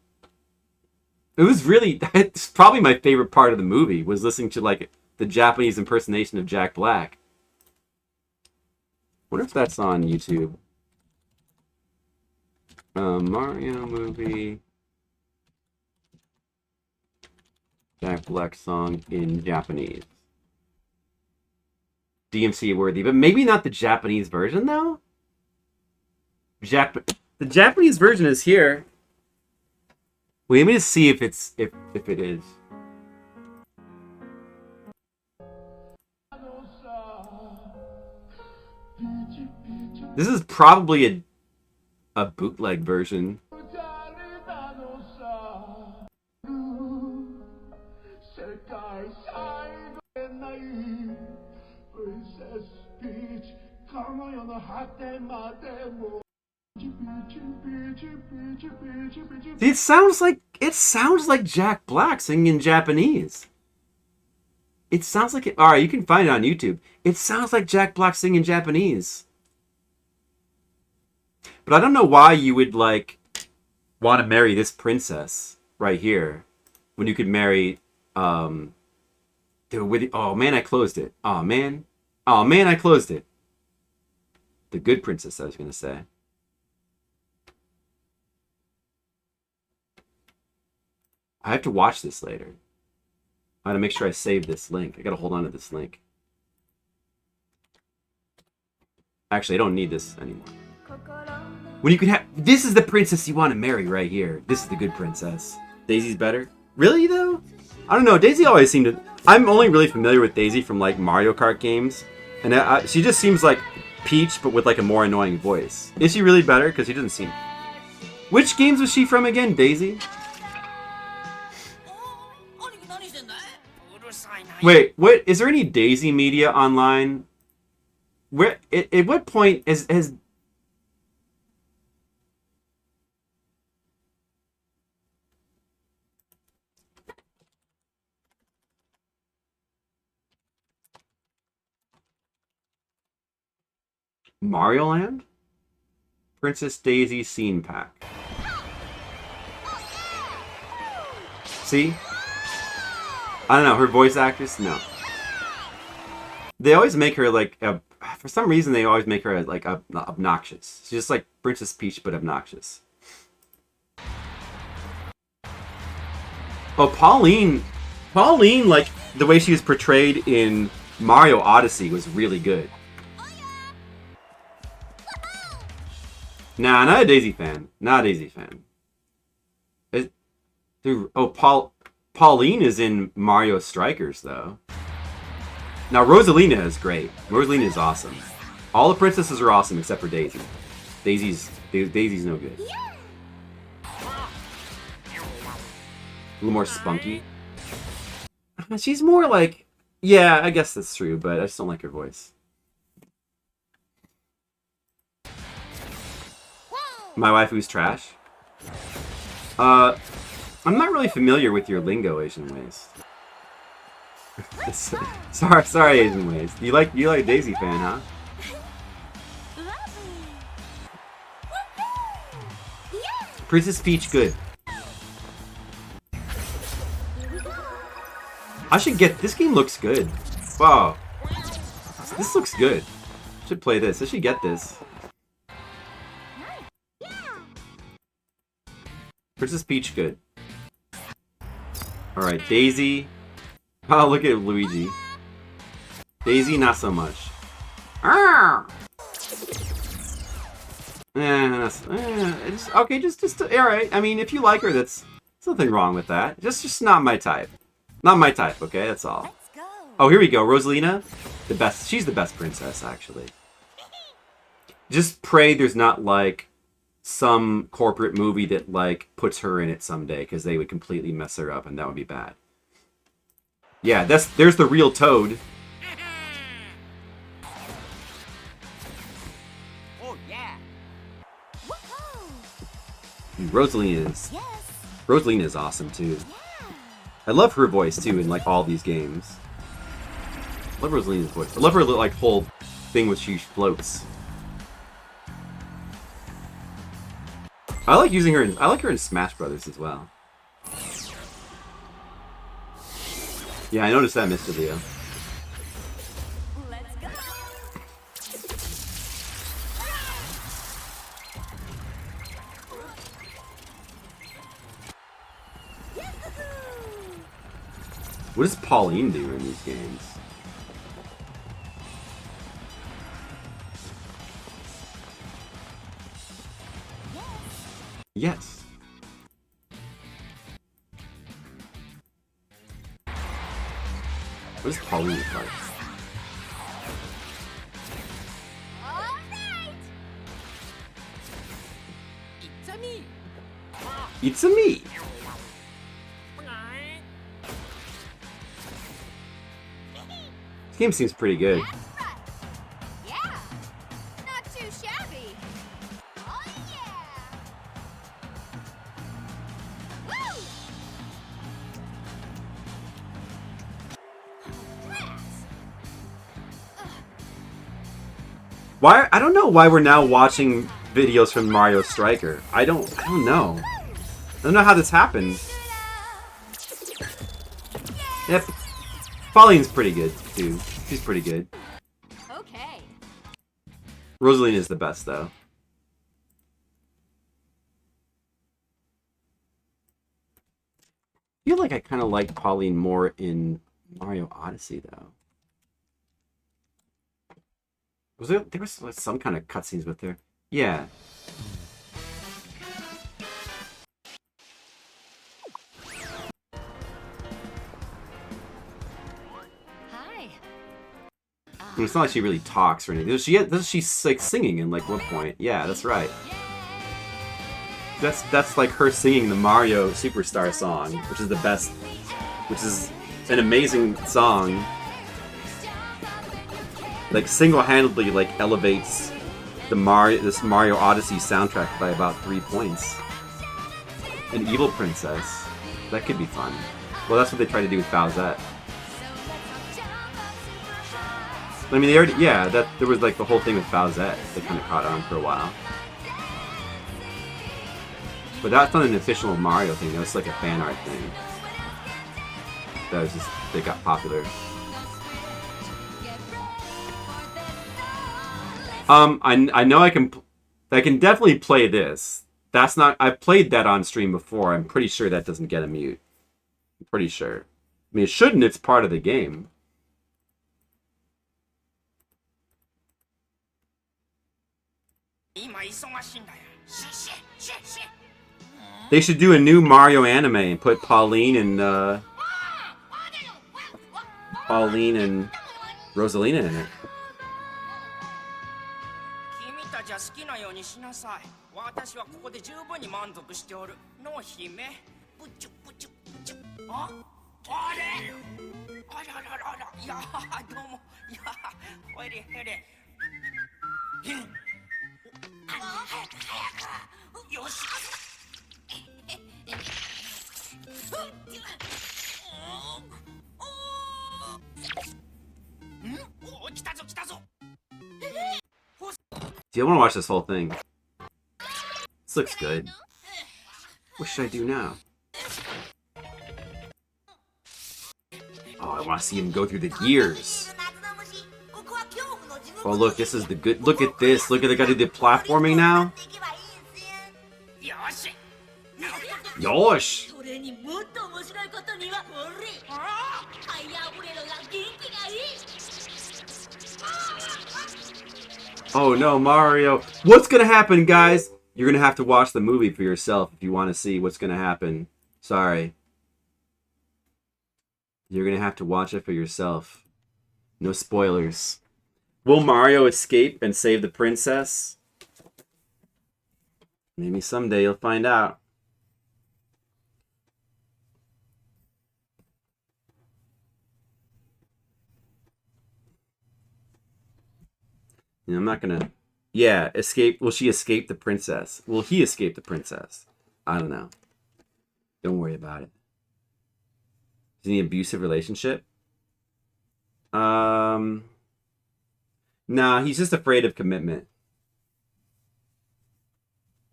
It was really, it's probably my favorite part of the movie, was listening to like the Japanese impersonation of Jack Black. I wonder if that's on YouTube. Mario movie. Jack Black song in Japanese. DMC worthy, but maybe not the Japanese version though? The Japanese version is here. Wait, let me just see if it's if it is. This is probably a bootleg version. See, it sounds like Jack Black singing in Japanese. It sounds like it. All right, you can find it on YouTube. It sounds like Jack Black singing in Japanese. But I don't know why you would like want to marry this princess right here when you could marry oh man, I closed it. Oh man, I closed it. The good princess, I was gonna say. I have to watch this later. I gotta make sure I save this link. I gotta hold on to this link. Actually, I don't need this anymore. When you can have... This is the princess you want to marry right here. This is the good princess. Daisy's better? Really, though? I don't know. Daisy always seemed to... I'm only really familiar with Daisy from, like, Mario Kart games. And she just seems like Peach, but with, like, a more annoying voice. Is she really better? Because she doesn't seem... Which games was she from again, Daisy? Wait, what? Is there any Daisy media online? Where? At what point has... Mario Land? Princess Daisy scene pack. See? I don't know, her voice actress? No. They always make her like, for some reason they always make her like obnoxious. She's just like Princess Peach but obnoxious. Oh, Pauline, like the way she was portrayed in Mario Odyssey was really good. Nah, not a Daisy fan. Not a Daisy fan. Dude, oh, Pauline is in Mario Strikers, though. Now, Rosalina is great. Rosalina is awesome. All the princesses are awesome except for Daisy. Daisy's no good. A little more spunky. She's more like... Yeah, I guess that's true, but I just don't like her voice. My waifu's trash. I'm not really familiar with your lingo, Asian Ways. sorry, Asian Ways. You like Daisy fan, huh? Princess Peach, good. I should get this game. Looks good. Wow, this looks good. Should play this. I should get this. Princess Peach, good. Alright, Daisy. Oh, look at Luigi. Daisy, not so much. Okay, just alright. I mean, if you like her, there's nothing wrong with that. Just not my type. Not my type, okay? That's all. Oh, here we go. Rosalina. The best. She's the best princess, actually. Just pray there's not, like, some corporate movie that like puts her in it someday, because they would completely mess her up and that would be bad. Yeah, there's the real Toad. Oh yeah. Rosalina is awesome too. I love her voice too in like all these games. I love Rosalina's voice. I love her like whole thing with she floats. I like using her I like her in Smash Brothers as well. Yeah, I noticed that, Mr. Leo. Let's go. What does Pauline do in these games? Yes. What does Pauline look like? All right. It's a me. It's a me. This game seems pretty good. Yeah. Not too shabby. Oh yeah. Woo! Why? I don't know why we're now watching videos from Mario Striker. I don't know. I don't know how this happened. Yep. Pauline's pretty good too. She's pretty good. Okay. Rosalina is the best though. feel like I kind of like Pauline more in Mario Odyssey, though. There was like some kind of cutscenes with her? Yeah. Hi. I mean, it's not like she really talks or anything. Does she like singing in like one point? Yeah, that's right. That's like her singing the Mario Superstar song, which is the best, which is an amazing song. Like single-handedly like elevates this Mario Odyssey soundtrack by about 3 points. An evil princess. That could be fun. Well, that's what they tried to do with Bowsette. I mean, they already, yeah, there was like the whole thing with Bowsette. They kind of caught on for a while. But that's not an official Mario thing. That was like a fan art thing. That was just, they got popular. I know I can definitely play this. That's not, I've played that on stream before. I'm pretty sure that doesn't get a mute. I'm pretty sure. I mean, it shouldn't. It's part of the game. They should do a new Mario anime and put Pauline and Rosalina in it. 君たちは好きなようにしなさい。私はここで十分に満足しておる。の姫。プチュプチュプチュ。あ？あれ？あらららら。いやどうも。いやおいでおいで。早く早く。よし。お来たぞ来たぞ。 See, I want to watch this whole thing. This looks good. What should I do now? Oh, I want to see him go through the gears. Oh, look, this is the good... Look at this. Look at they got to do the platforming now. Yosh! Oh no, Mario. What's gonna happen, guys? You're gonna have to watch the movie for yourself if you want to see what's gonna happen. Sorry. You're gonna have to watch it for yourself. No spoilers. Will Mario escape and save the princess? Maybe someday you'll find out. I'm not gonna... Yeah, escape... Will she escape the princess? Will he escape the princess? I don't know. Don't worry about it. Is he in an abusive relationship? Nah, he's just afraid of commitment.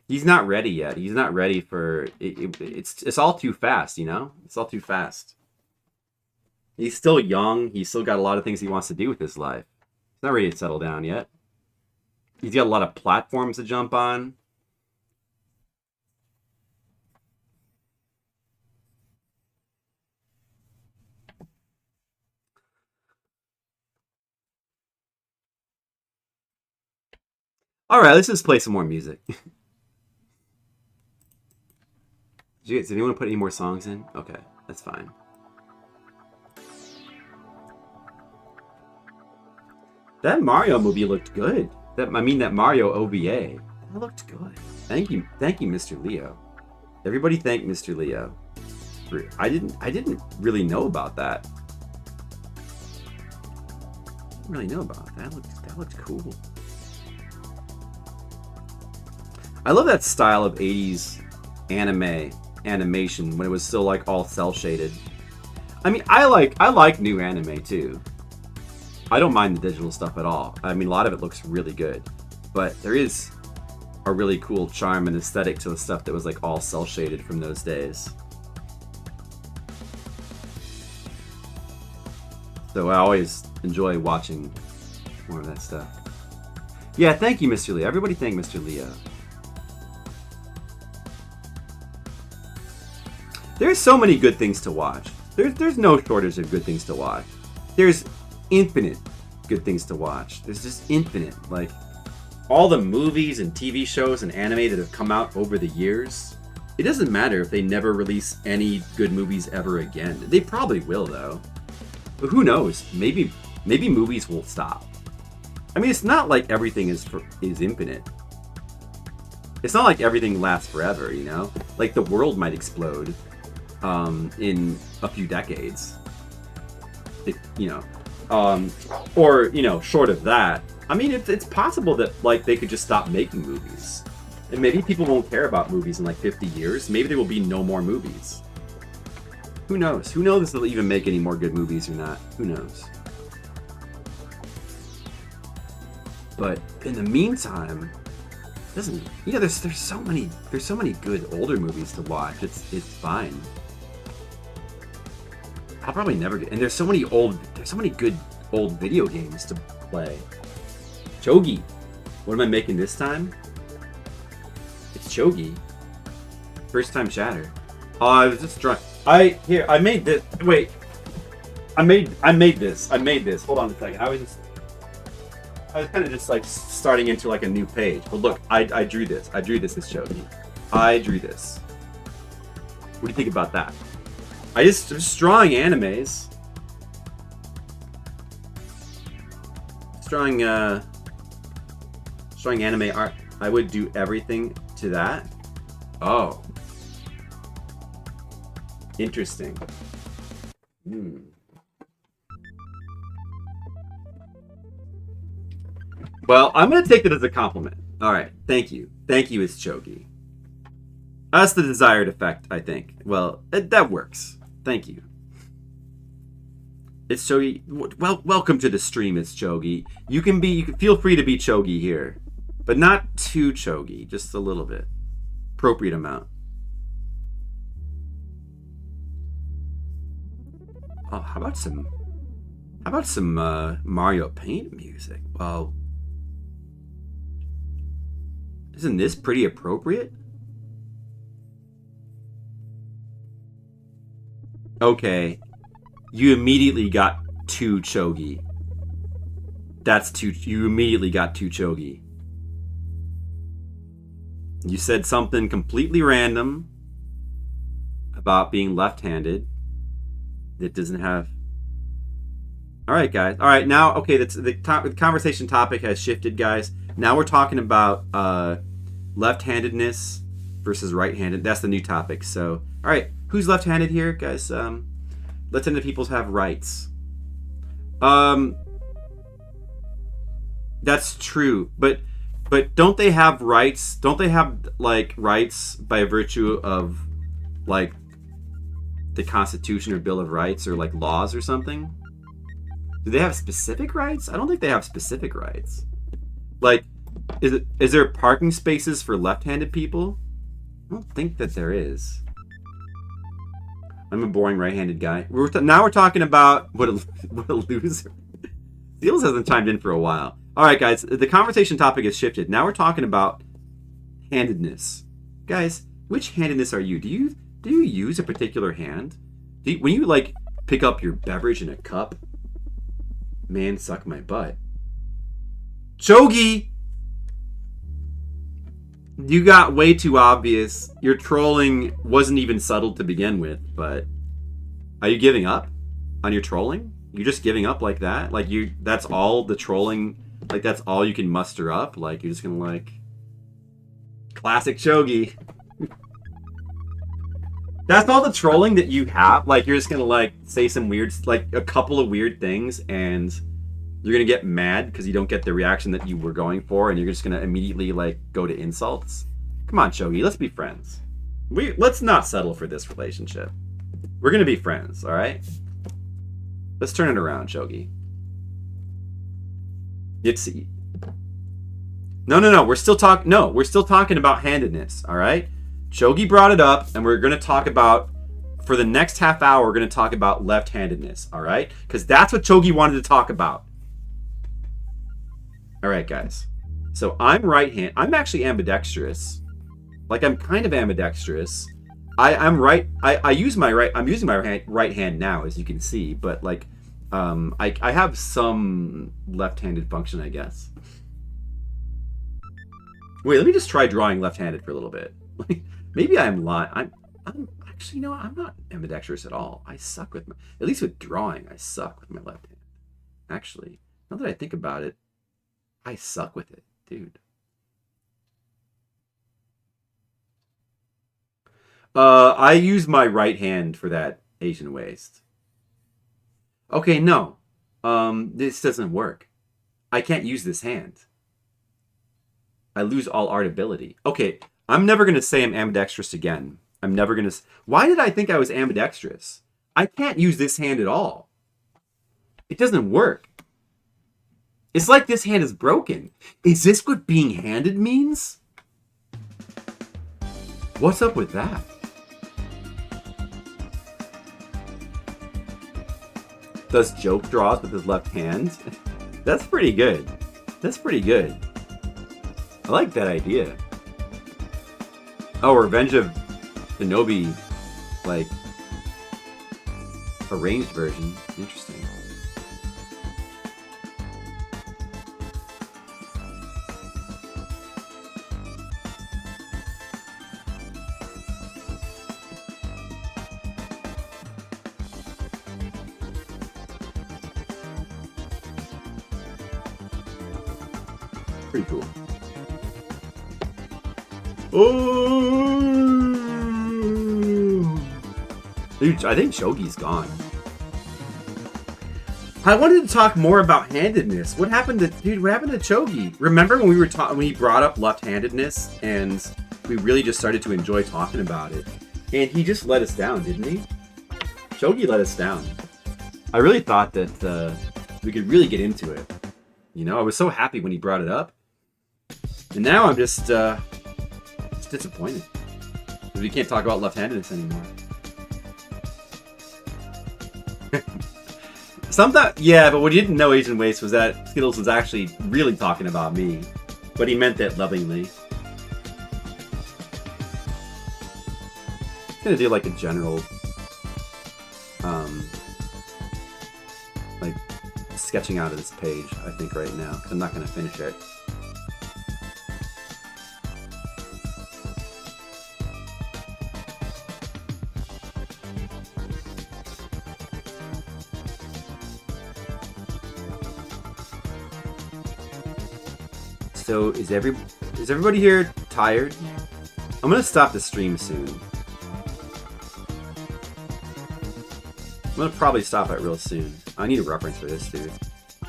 He's not ready yet. He's not ready for... It's all too fast, you know? It's all too fast. He's still young. He's still got a lot of things he wants to do with his life. He's not ready to settle down yet. He's got a lot of platforms to jump on. Alright, let's just play some more music. Did anyone put any more songs in? Okay, that's fine. That Mario movie looked good. That Mario OVA. That looked good. Thank you, Mr. Leo. Everybody thank Mr. Leo. I didn't really know about that. I didn't really know about that. That looked cool. I love that style of 80s animation when it was still like all cell shaded. I mean, I like new anime too. I don't mind the digital stuff at all. I mean, a lot of it looks really good, but there is a really cool charm and aesthetic to the stuff that was like all cell shaded from those days. So I always enjoy watching more of that stuff. Yeah, thank you, Mr. Leo. Everybody thank Mr. Leo. There's so many good things to watch. There's no shortage of good things to watch. There's infinite good things to watch. There's just infinite. Like, all the movies and TV shows and anime that have come out over the years, it doesn't matter if they never release any good movies ever again. They probably will, though. But who knows? Maybe movies will stop. I mean, it's not like everything is infinite. It's not like everything lasts forever, you know? Like, the world might explode in a few decades. Or, short of that. I mean, it's possible that, like, they could just stop making movies. And maybe people won't care about movies in, like, 50 years. Maybe there will be no more movies. Who knows? Who knows if they'll even make any more good movies or not? Who knows? But in the meantime, there's so many good older movies to watch. It's fine. I'll probably never get, and there's so many good old video games to play. Chogi. What am I making this time? It's Chogi. First time chatter. Oh, I was just drunk. I made this. Wait. I made this. Hold on a second. I was kind of just like starting into like a new page. But look, I drew this. I drew this as Chogi. I drew this. What do you think about that? I'm just drawing animes. Drawing anime art. I would do everything to that. Oh. Interesting. Well, I'm going to take it as a compliment. Alright, thank you. Thank you, it's Chogi. That's the desired effect, I think. Well, that works. Thank you. It's Chogi. Well, welcome to the stream, it's Chogi. You can feel free to be Chogi here. But not too Chogi, just a little bit. Appropriate amount. Oh, how about some Mario Paint music? Well, isn't this pretty appropriate? Okay, you immediately got too Chogi. You immediately got too Chogi. You said something completely random about being left-handed that doesn't have... Alright, guys. Alright, now, okay, the conversation topic has shifted, guys. Now we're talking about left-handedness versus right-handed. That's the new topic. So, alright, who's left-handed here, guys? Left-handed people have rights. That's true, but don't they have rights? Don't they have, like, rights by virtue of, like, the Constitution or Bill of Rights or, like, laws or something? Do they have specific rights? I don't think they have specific rights. Like, is there parking spaces for left-handed people? I don't think that there is. I'm a boring right-handed guy. Now we're talking about what a loser. Seals hasn't chimed in for a while. All right, guys, the conversation topic has shifted. Now we're talking about handedness. Guys, which handedness are you? Do you use a particular hand? When you, like, pick up your beverage in a cup? Man, suck my butt. Chogi! You got way too obvious. Your trolling wasn't even subtle to begin with, but... Are you giving up on your trolling? You're just giving up like that? Like, that's all the trolling... Like, that's all you can muster up? Like, you're just gonna, like... Classic Chogi. That's all the trolling that you have? Like, you're just gonna, like, say some weird... Like, a couple of weird things, and... You're gonna get mad because you don't get the reaction that you were going for, and you're just gonna immediately, like, go to insults? Come on, Chogi, let's be friends. Let's not settle for this relationship. We're gonna be friends, alright? Let's turn it around, Chogi. Yipsy. No, we're still talking about handedness, alright? Chogi brought it up, and we're gonna talk about... For the next half hour, we're gonna talk about left-handedness, alright? Because that's what Chogi wanted to talk about. Alright, guys. So I'm right-handed. I'm actually ambidextrous. Like, I'm kind of ambidextrous. I'm right. I'm using my right hand now, as you can see, but like, I have some left-handed function, I guess. Wait, let me just try drawing left-handed for a little bit. Maybe I'm lying. I'm actually, no, I'm not ambidextrous at all. I suck with at least with drawing, I suck with my left hand. Actually, now that I think about it, I suck with it, dude. I use my right hand for that Asian waste. Okay, no. This doesn't work. I can't use this hand. I lose all art ability. Okay, I'm never going to say I'm ambidextrous again. I'm never going to... Why did I think I was ambidextrous? I can't use this hand at all. It doesn't work. It's like this hand is broken. Is this what being handed means? What's up with that? Does Joke draws with his left hand? That's pretty good. That's pretty good. I like that idea. Oh, Revenge of Shinobi, like, arranged version. Interesting. Pretty cool. Oh, dude, I think Shogi's gone. I wanted to talk more about handedness. What happened to Chogi? Remember when we were when he brought up left-handedness, and we really just started to enjoy talking about it, and he just let us down, didn't he? Chogi let us down. I really thought that we could really get into it. You know, I was so happy when he brought it up, and now I'm just disappointed because we can't talk about left-handedness anymore. Sometimes, yeah, but what you didn't know, Asian Waste, was that Skittles was actually really talking about me, but he meant that lovingly. I'm gonna do like a general, like sketching out of this page, I think, right now, because I'm not gonna finish it. So is everybody here tired? I'm gonna stop the stream soon. I'm gonna probably stop it real soon. I need a reference for this, dude. I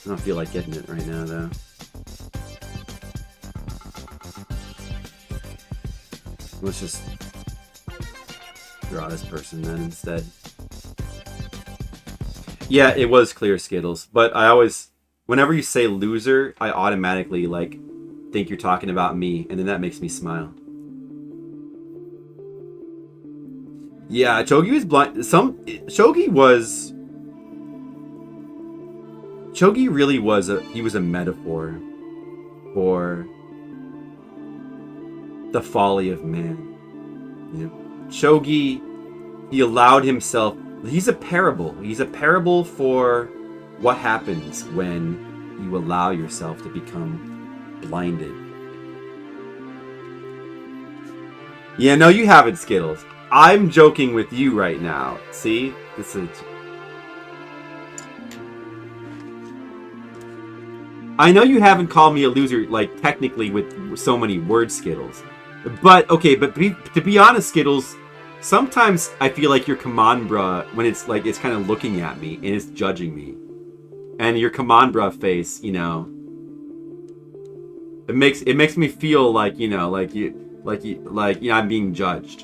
don't feel like getting it right now, though. Let's just draw this person then instead. Yeah, it was clear, Skittles, but I always... Whenever you say loser, I automatically, like, think you're talking about me, and then that makes me smile. Yeah, Chogi was blind. Chogi really was he was a metaphor for the folly of man. You know, Chogi, he allowed himself, he's a parable. He's a parable for what happens when you allow yourself to become blinded. Yeah, no, you haven't, Skittles. I'm joking with you right now. See? This is... I know you haven't called me a loser, like, technically with so many words, Skittles. But, okay, but to be honest, Skittles, sometimes I feel like your command bruh, when it's like, it's kind of looking at me and it's judging me. And your command bruh face, you know, it makes me feel like, you know, like I'm being judged.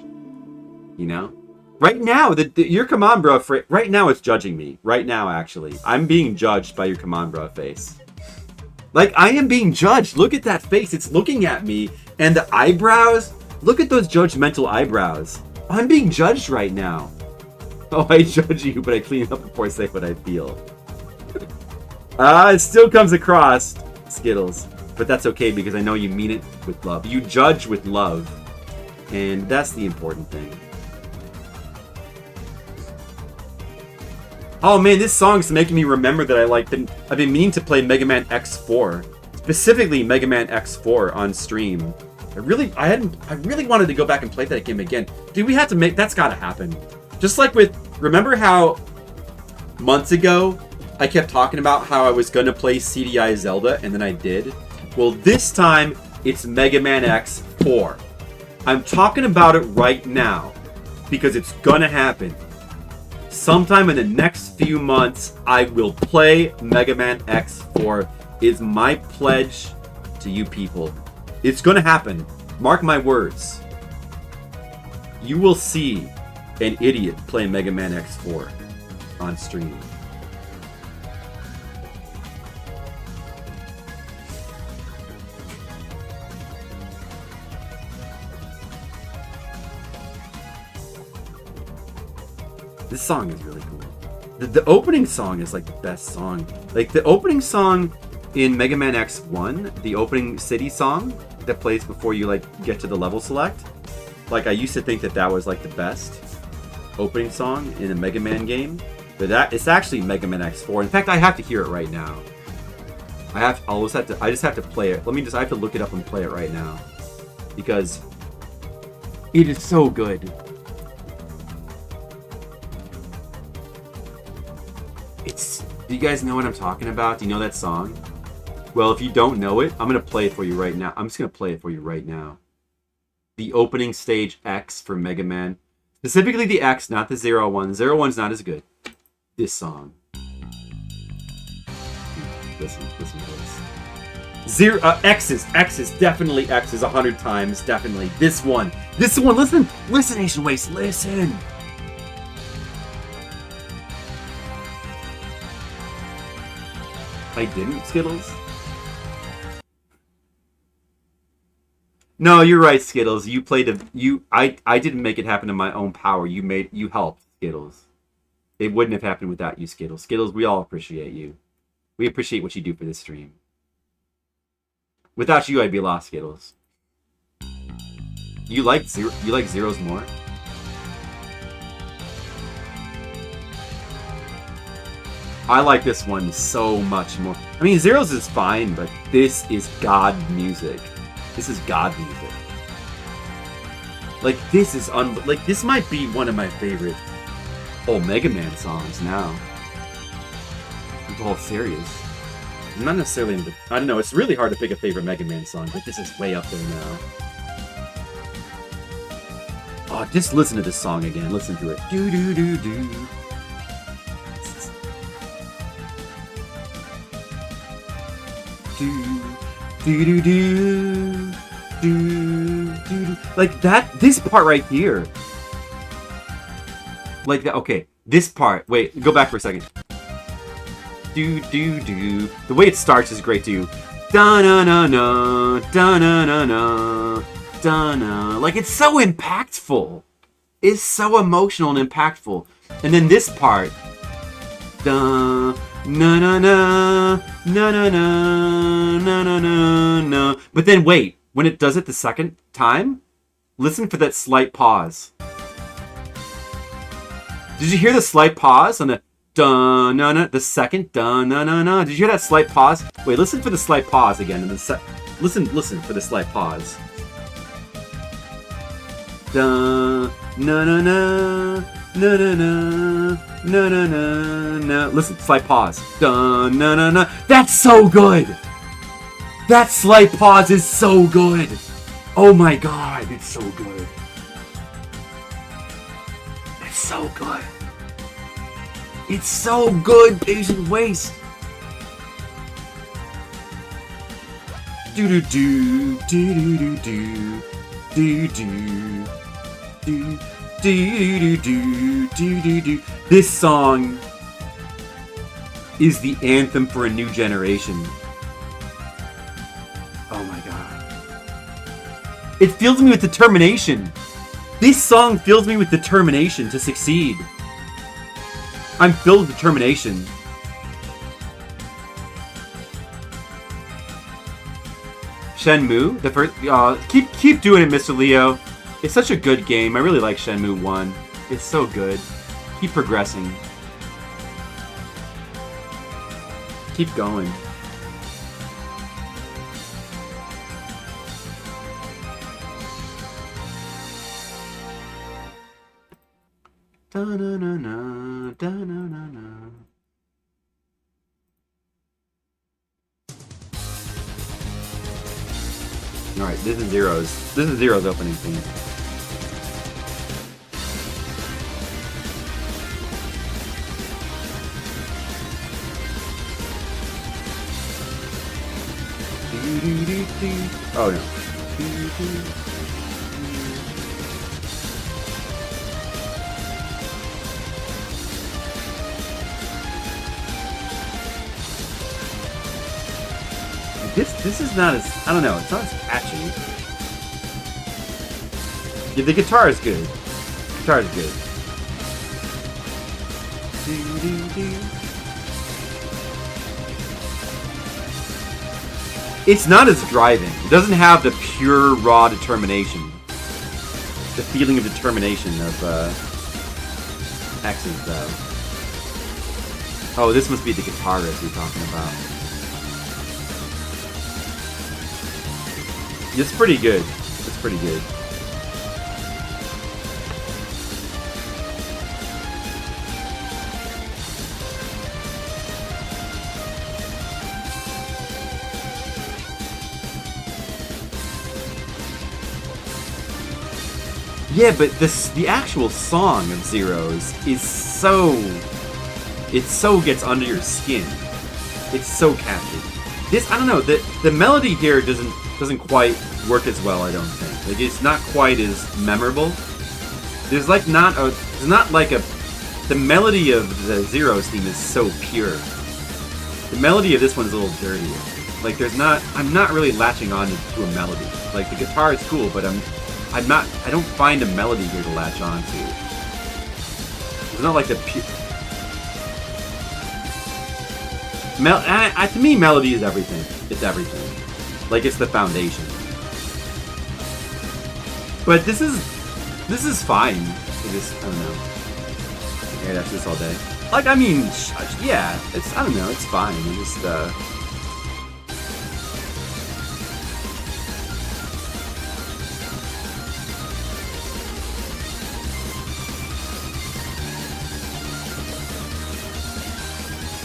You know, right now your command bruh right now it's judging me. Right now, actually, I'm being judged by your command bruh face. Like, I am being judged. Look at that face. It's looking at me, and the eyebrows. Look at those judgmental eyebrows. I'm being judged right now. Oh, I judge you, but I clean up before I say what I feel. It still comes across, Skittles, but that's okay because I know you mean it with love. You judge with love. And that's the important thing. Oh man, this song's making me remember that I've been meaning to play Mega Man X4. Specifically Mega Man X4 on stream. I really wanted to go back and play that game again. Dude, we have to that's gotta happen. Just like remember how months ago I kept talking about how I was gonna play CDI Zelda and then I did? Well, this time it's Mega Man X4. I'm talking about it right now because it's gonna happen. Sometime in the next few months, I will play Mega Man X4. Is my pledge to you people. It's gonna happen. Mark my words. You will see an idiot play Mega Man X4 on stream. This song is really cool. The opening song is like the best song. Like the opening song in Mega Man X1, the opening city song that plays before you like get to the level select. Like I used to think that was like the best opening song in a Mega Man game, but it's actually Mega Man X4. In fact, I have to hear it right now. I just have to play it. I have to look it up and play it right now because it is so good. Do you guys know what I'm talking about? Do you know that song? Well, if you don't know it, I'm going to play it for you right now. I'm just going to play it for you right now. The opening stage X for Mega Man. Specifically the X, not the 01. 01's not as good. This song. Listen to this. X's, definitely X's 100 times, definitely. This one, listen, Nation Waste, listen. I didn't, Skittles? No, you're right, Skittles. You played I didn't make it happen in my own power. You helped, Skittles. It wouldn't have happened without you, Skittles. Skittles, we all appreciate you. We appreciate what you do for this stream. Without you, I'd be lost, Skittles. You like Zeros more? I like this one so much more. I mean, Zeros is fine, but this is God music. This is God music. Like, this is this might be one of my favorite Mega Man songs now. I'm all serious. I'm not necessarily into, I don't know, it's really hard to pick a favorite Mega Man song, but this is way up there now. Oh, just listen to this song again. Listen to it. Do do do do. Do do do do do. Like that. This part right here. Like that. Okay. This part. Wait. Go back for a second. Do do do. The way it starts is great too. Da na na na. Da na na na. Da na. Like it's so impactful. It's so emotional and impactful. And then this part. Da. Na na na na na na na na na na. But then wait, when it does it the second time, listen for that slight pause. Did you hear the slight pause on the da na na? The second da na na na. Did you hear that slight pause? Wait, listen for the slight pause again. And listen for the slight pause. Da na na na. Na na na na na na na. Listen, slight pause. Dun na na na. That's so good. That slight pause is so good. Oh my god, it's so good. It's so good. It's so good, Patient Waste. Do do do do do do do do do. Do, do, do, do, do, do. This song is the anthem for a new generation. Oh my god. It fills me with determination. This song fills me with determination to succeed. I'm filled with determination. Shenmue, the first. Keep doing it, Mr. Leo. It's such a good game. I really like Shenmue 1. It's so good. Keep progressing. Keep going. Da-na-na-na, da-na-na-na. Alright, this is Zero's opening theme. Oh no. This is not as, I don't know, it's not as catchy. Yeah, the guitar is good. The guitar is good. It's not as driving. It doesn't have the pure, raw determination. The feeling of determination of X's, though. Oh, this must be the guitar riff you're talking about. It's pretty good. It's pretty good. Yeah, but the actual song of Zero's is so... It so gets under your skin. It's so catchy. This, I don't know, the melody here doesn't quite work as well, I don't think. Like, it's not quite as memorable. There's like the melody of the Zero's theme is so pure. The melody of this one is a little dirtier. Like, I'm not really latching on to a melody. Like, the guitar is cool, but I don't find a melody here to latch on to. It's not like the pure... to me, melody is everything. It's everything. Like, it's the foundation. But this is fine. It just, I don't know. Yeah, that's this all day. Like, I mean, yeah, it's, I don't know, it's fine.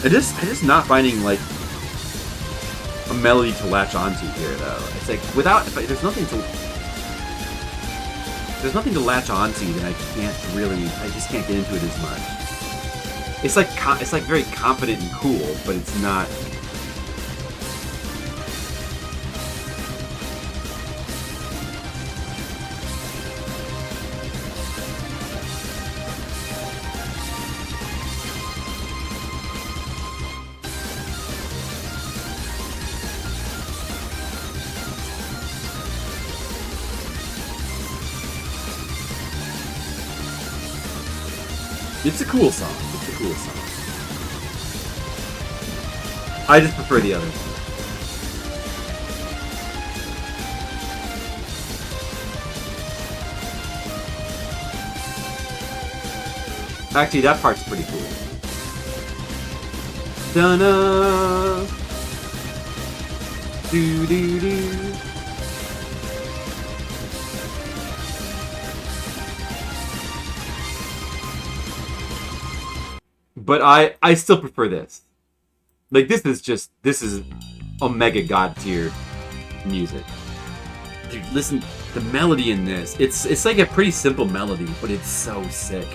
I just, I'm just not finding, like, a melody to latch onto here, though. It's like, if there's nothing to latch onto, then I just can't get into it as much. It's like very confident and cool, but it's not... It's a cool song. It's a cool song. I just prefer the other one. Actually, that part's pretty cool. Da-na! Do-do-do. But I still prefer this. Like, this is Omega God tier music. Dude, listen, the melody in this, it's like a pretty simple melody, but it's so sick.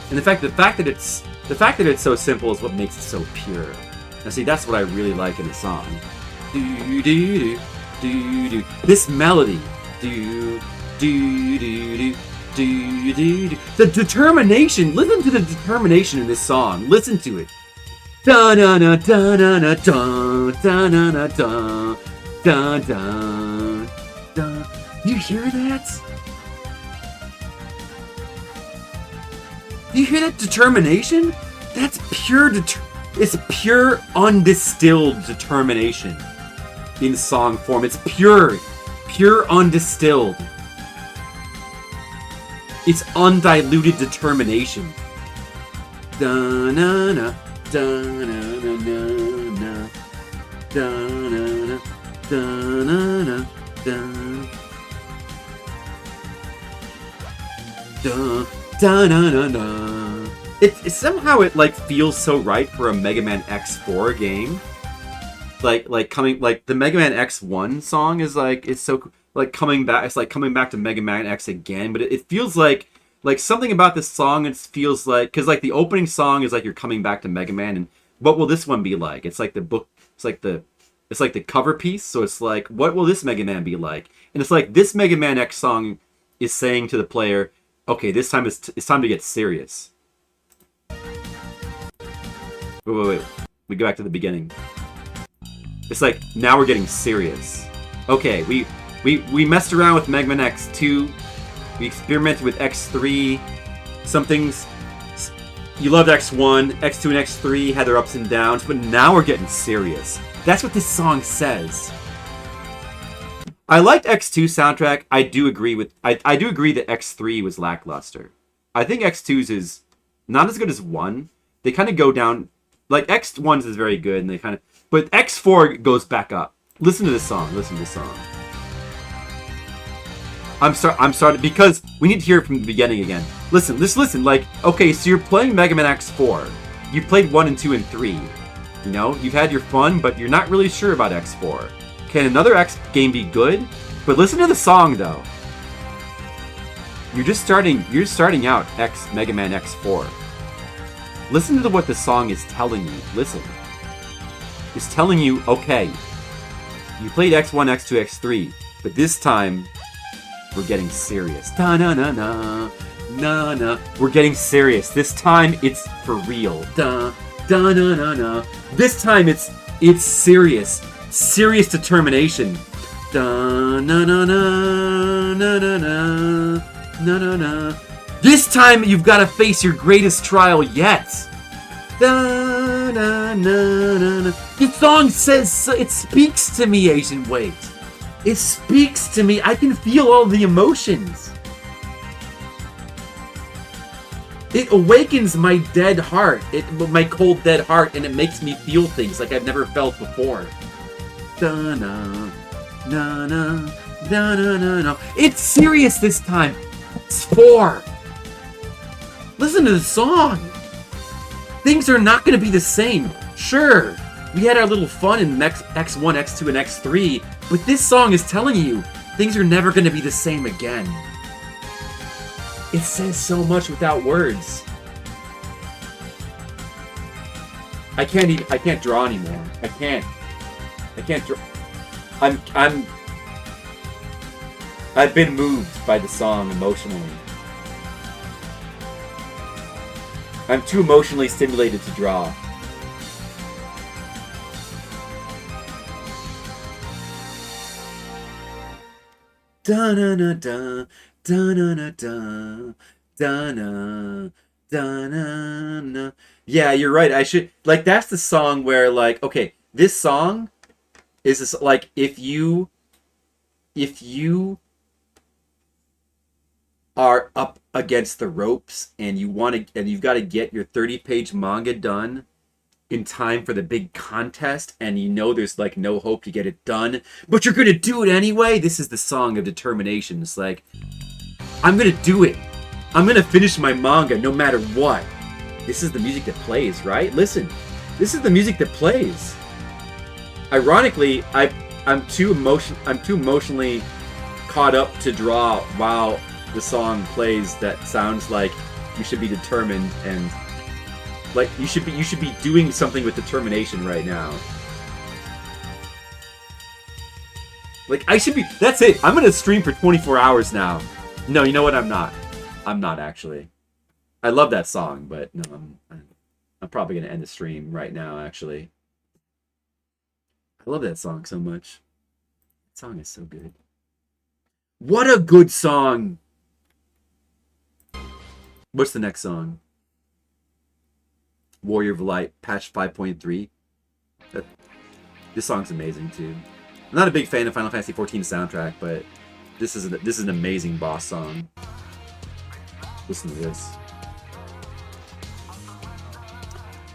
And the fact that it's so simple is what makes it so pure. Now see, that's what I really like in the song. Do do do do. This melody. Do do do do. The determination. Listen to the determination in this song. Listen to it. Da da da da da da da da da da da da da. You hear that? Do you hear that determination? That's pure it's pure undistilled determination in song form. It's pure undistilled. It's undiluted determination. Da-na-na, da-na-na-na-na, da-na-na, da-na-na, da, da-na-na-na. It somehow it like feels so right for a Mega Man X4 game. Like coming like the Mega Man X1 song is like it's so like coming back. It's like coming back to Mega Man X again, but it feels like something about this song. It feels like because like the opening song is like you're coming back to Mega Man, and what will this one be like? It's like the book. It's like the cover piece. So it's like what will this Mega Man be like? And it's like this Mega Man X song is saying to the player, okay, this time it's time to get serious. Wait. We go back to the beginning. It's like, now we're getting serious. Okay, we messed around with Mega Man X2. We experimented with X3. Some things... You loved X1, X2 and X3 had their ups and downs, but now we're getting serious. That's what this song says. I liked X2 soundtrack. I do agree that X3 was lackluster. I think X2's is not as good as 1. They kind of go down... Like, X1's is very good, and they kind of... But X4 goes back up. Listen to this song. I'm sorry, because we need to hear it from the beginning again. Listen. Like, okay, so you're playing Mega Man X4. You played 1 and 2 and 3. You know, you've had your fun, but you're not really sure about X4. Can another X game be good? But listen to the song, though. You're just starting out Mega Man X4. Listen to what the song is telling you. Listen. It's telling you, okay, you played X1, X2, X3, but this time, we're getting serious. Da-na-na-na, na-na. We're getting serious. This time, it's for real. Da-na-na-na. This time, it's serious. Serious determination. Da-na-na-na, na-na-na, na-na-na. This time, you've got to face your greatest trial yet. Da-na-na-na-na. The song says, it speaks to me, Asian Wait. It speaks to me. I can feel all the emotions. It awakens my dead heart, my cold dead heart, and it makes me feel things like I've never felt before. Da-na, na-na, da-na-na-na. It's serious this time. It's 4. Listen to the song. Things are not going to be the same. Sure, we had our little fun in X1, X2, and X3, but this song is telling you things are never going to be the same again. It says so much without words. I can't draw anymore. I can't draw. I've been moved by the song emotionally. I'm too emotionally stimulated to draw. Da-na-na-da, da-na-na-da, da-na, da-na-na. Yeah, you're right. I should... Like, that's the song where, like... Okay, this song is this, like, if you are up against the ropes and you've got to get your 30-page manga done in time for the big contest, and you know there's like no hope to get it done, but you're gonna do it anyway. This is the song of determination. It's like, I'm gonna do it. I'm gonna finish my manga no matter what. This is the music that plays, right? Listen, this is the music that plays. Ironically, I'm too emotionally caught up to draw while the song plays that sounds like you should be determined and like you should be doing something with determination right now. Like I should be. That's it. I'm gonna stream for 24 hours now. No, you know what? I'm not. I'm not actually. I love that song, but no, I'm probably gonna end the stream right now. Actually, I love that song so much. That song is so good. What a good song. What's the next song? Warrior of Light, patch 5.3. This song's amazing too. I'm not a big fan of Final Fantasy XIV soundtrack, but this is an amazing boss song. Listen to this.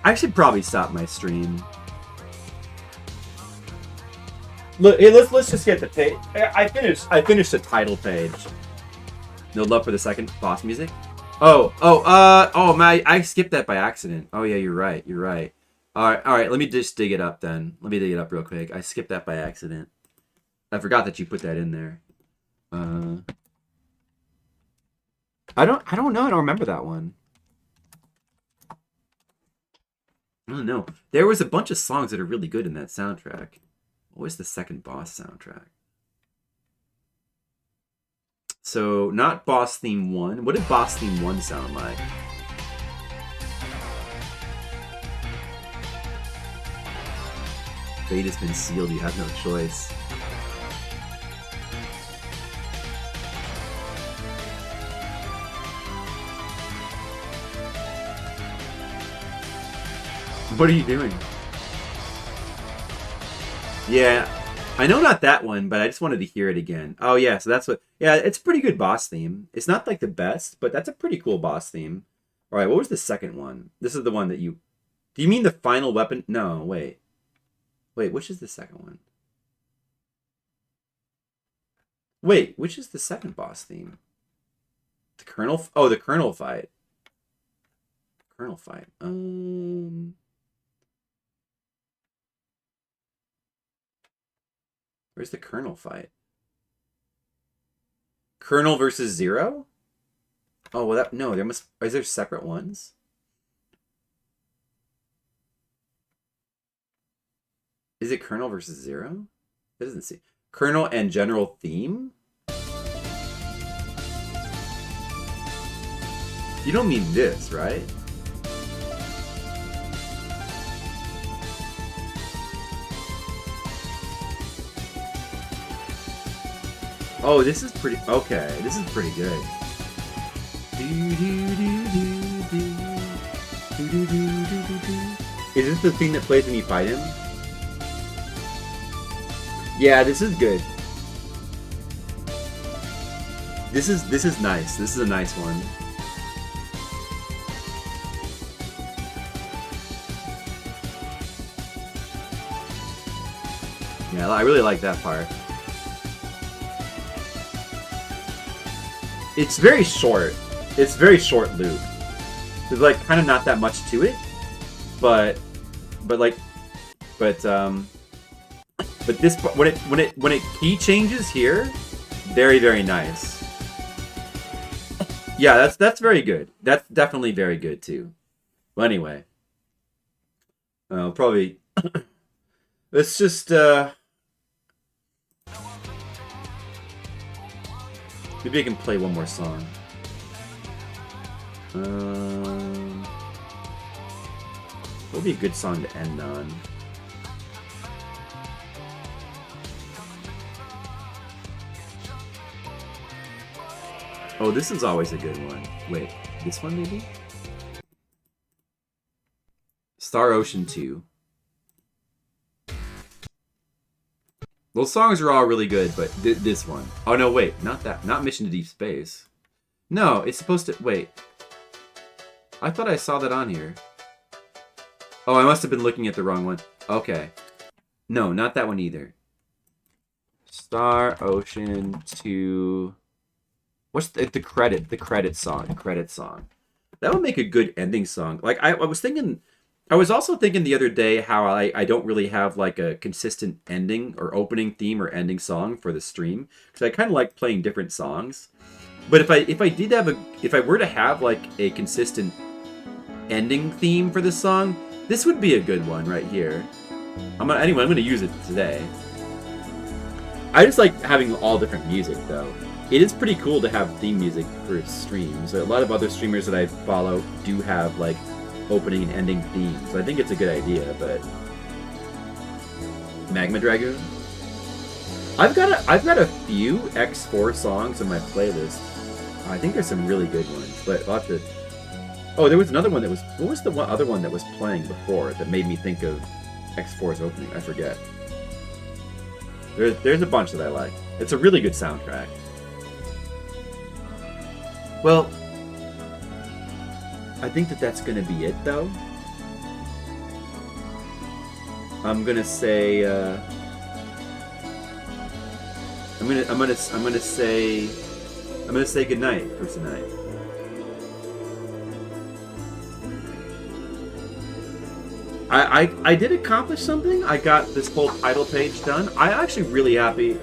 I should probably stop my stream. Look, hey, let's just get the page. I finished the title page. No love for the second boss music. Oh, man, I skipped that by accident. Oh yeah, you're right. All right. Let me just dig it up then. Let me dig it up real quick. I skipped that by accident. I forgot that you put that in there. I don't know. I don't remember that one. I don't know. There was a bunch of songs that are really good in that soundtrack. What was the second boss soundtrack? So, not Boss Theme 1. What did Boss Theme 1 sound like? Fate has been sealed. You have no choice. What are you doing? Yeah, I know not that one, but I just wanted to hear it again. Oh yeah, so that's what... Yeah, it's a pretty good boss theme. It's not like the best, but that's a pretty cool boss theme. Alright, what was the second one? This is the one that you... Do you mean the final weapon? No, wait. Wait, which is the second one? Wait, which is the second boss theme? The Colonel... Oh, the Colonel fight. Colonel fight. Where's the Colonel fight? Colonel versus Zero? Oh, well, that... No, there must... Is there separate ones? Is it Colonel versus Zero? That doesn't see... Colonel and General Theme? You don't mean this, right? Oh, this is pretty... Okay, this is pretty good. Is this the thing that plays when you fight him? Yeah, this is good. This is nice. This is a nice one. Yeah, I really like that part. It's very short. It's very short loop. There's like kind of not that much to it, but this when it key changes here, very, very nice. Yeah, that's very good. That's definitely very good too. Well, anyway, probably let's just maybe I can play one more song. What would be a good song to end on? Oh, this is always a good one. Wait, this one maybe? Star Ocean 2. Those songs are all really good, but this one. Oh no, wait, not that. Not Mission to Deep Space. No, it's supposed to... Wait. I thought I saw that on here. Oh, I must have been looking at the wrong one. Okay. No, not that one either. Star Ocean 2... What's the credit? The credit song. The credit song. That would make a good ending song. Like, I was thinking... I was also thinking the other day how I don't really have like a consistent ending or opening theme or ending song for the stream, because I kind of like playing different songs. But if I were to have like a consistent ending theme for this song, this would be a good one right here. I'm gonna use it today. I just like having all different music though. It is pretty cool to have theme music for streams. A lot of other streamers that I follow do have like opening and ending themes. So I think it's a good idea, but Magma Dragoon. I've got a few X4 songs in my playlist. I think there's some really good ones, but I'll have to... Oh, there was another one that was... What was the other one that was playing before that made me think of X4's opening? I forget. There's a bunch that I like. It's a really good soundtrack. Well, I think that that's gonna be it, though. I'm gonna say. I'm gonna say goodnight for tonight. I did accomplish something. I got this whole title page done. I'm actually really happy.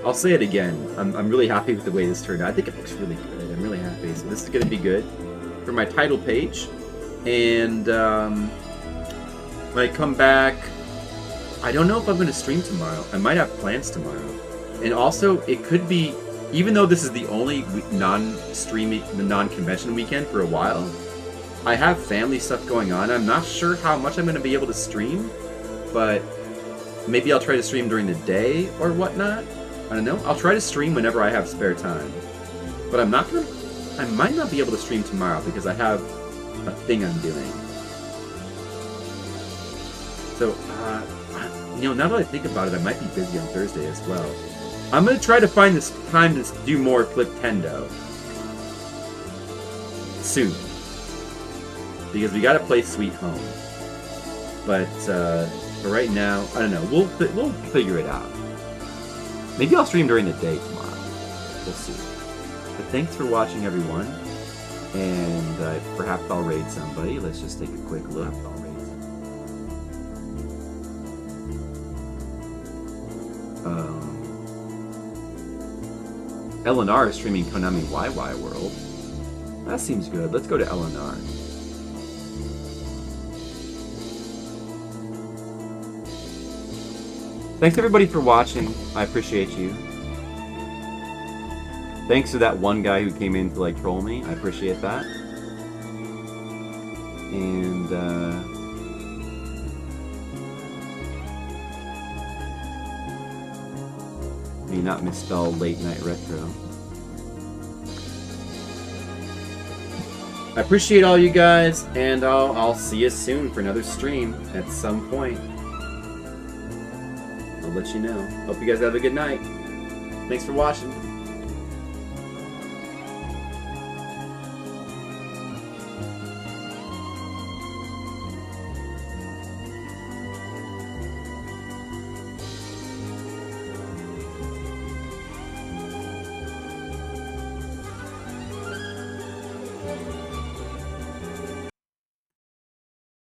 I'll say it again. I'm really happy with the way this turned out. I think it looks really good. I'm really happy. So this is gonna be good for my title page. And when I come back, I don't know if I'm gonna stream tomorrow. I might have plans tomorrow. And also, it could be, even though this is the only non-streaming, the non-convention weekend for a while, I have family stuff going on. I'm not sure how much I'm going to be able to stream, but maybe I'll try to stream during the day or whatnot. I don't know. I'll try to stream whenever I have spare time. But I might not be able to stream tomorrow because I have a thing I'm doing. So, now that I think about it, I might be busy on Thursday as well. I'm going to try to find this time to do more Fliptendo soon. Because we gotta play Sweet Home. But for right now, I don't know. We'll figure it out. Maybe I'll stream during the day tomorrow. We'll see. But thanks for watching, everyone. And perhaps I'll raid somebody. Let's just take a quick look. I'll raid LNR is streaming Konami YY World. That seems good. Let's go to LNR. Thanks everybody for watching. I appreciate you. Thanks to that one guy who came in to like troll me. I appreciate that. And may not misspell Late Night Retro. I appreciate all you guys, and I'll see you soon for another stream at some point. I'll let you know. Hope you guys have a good night. Thanks for watching.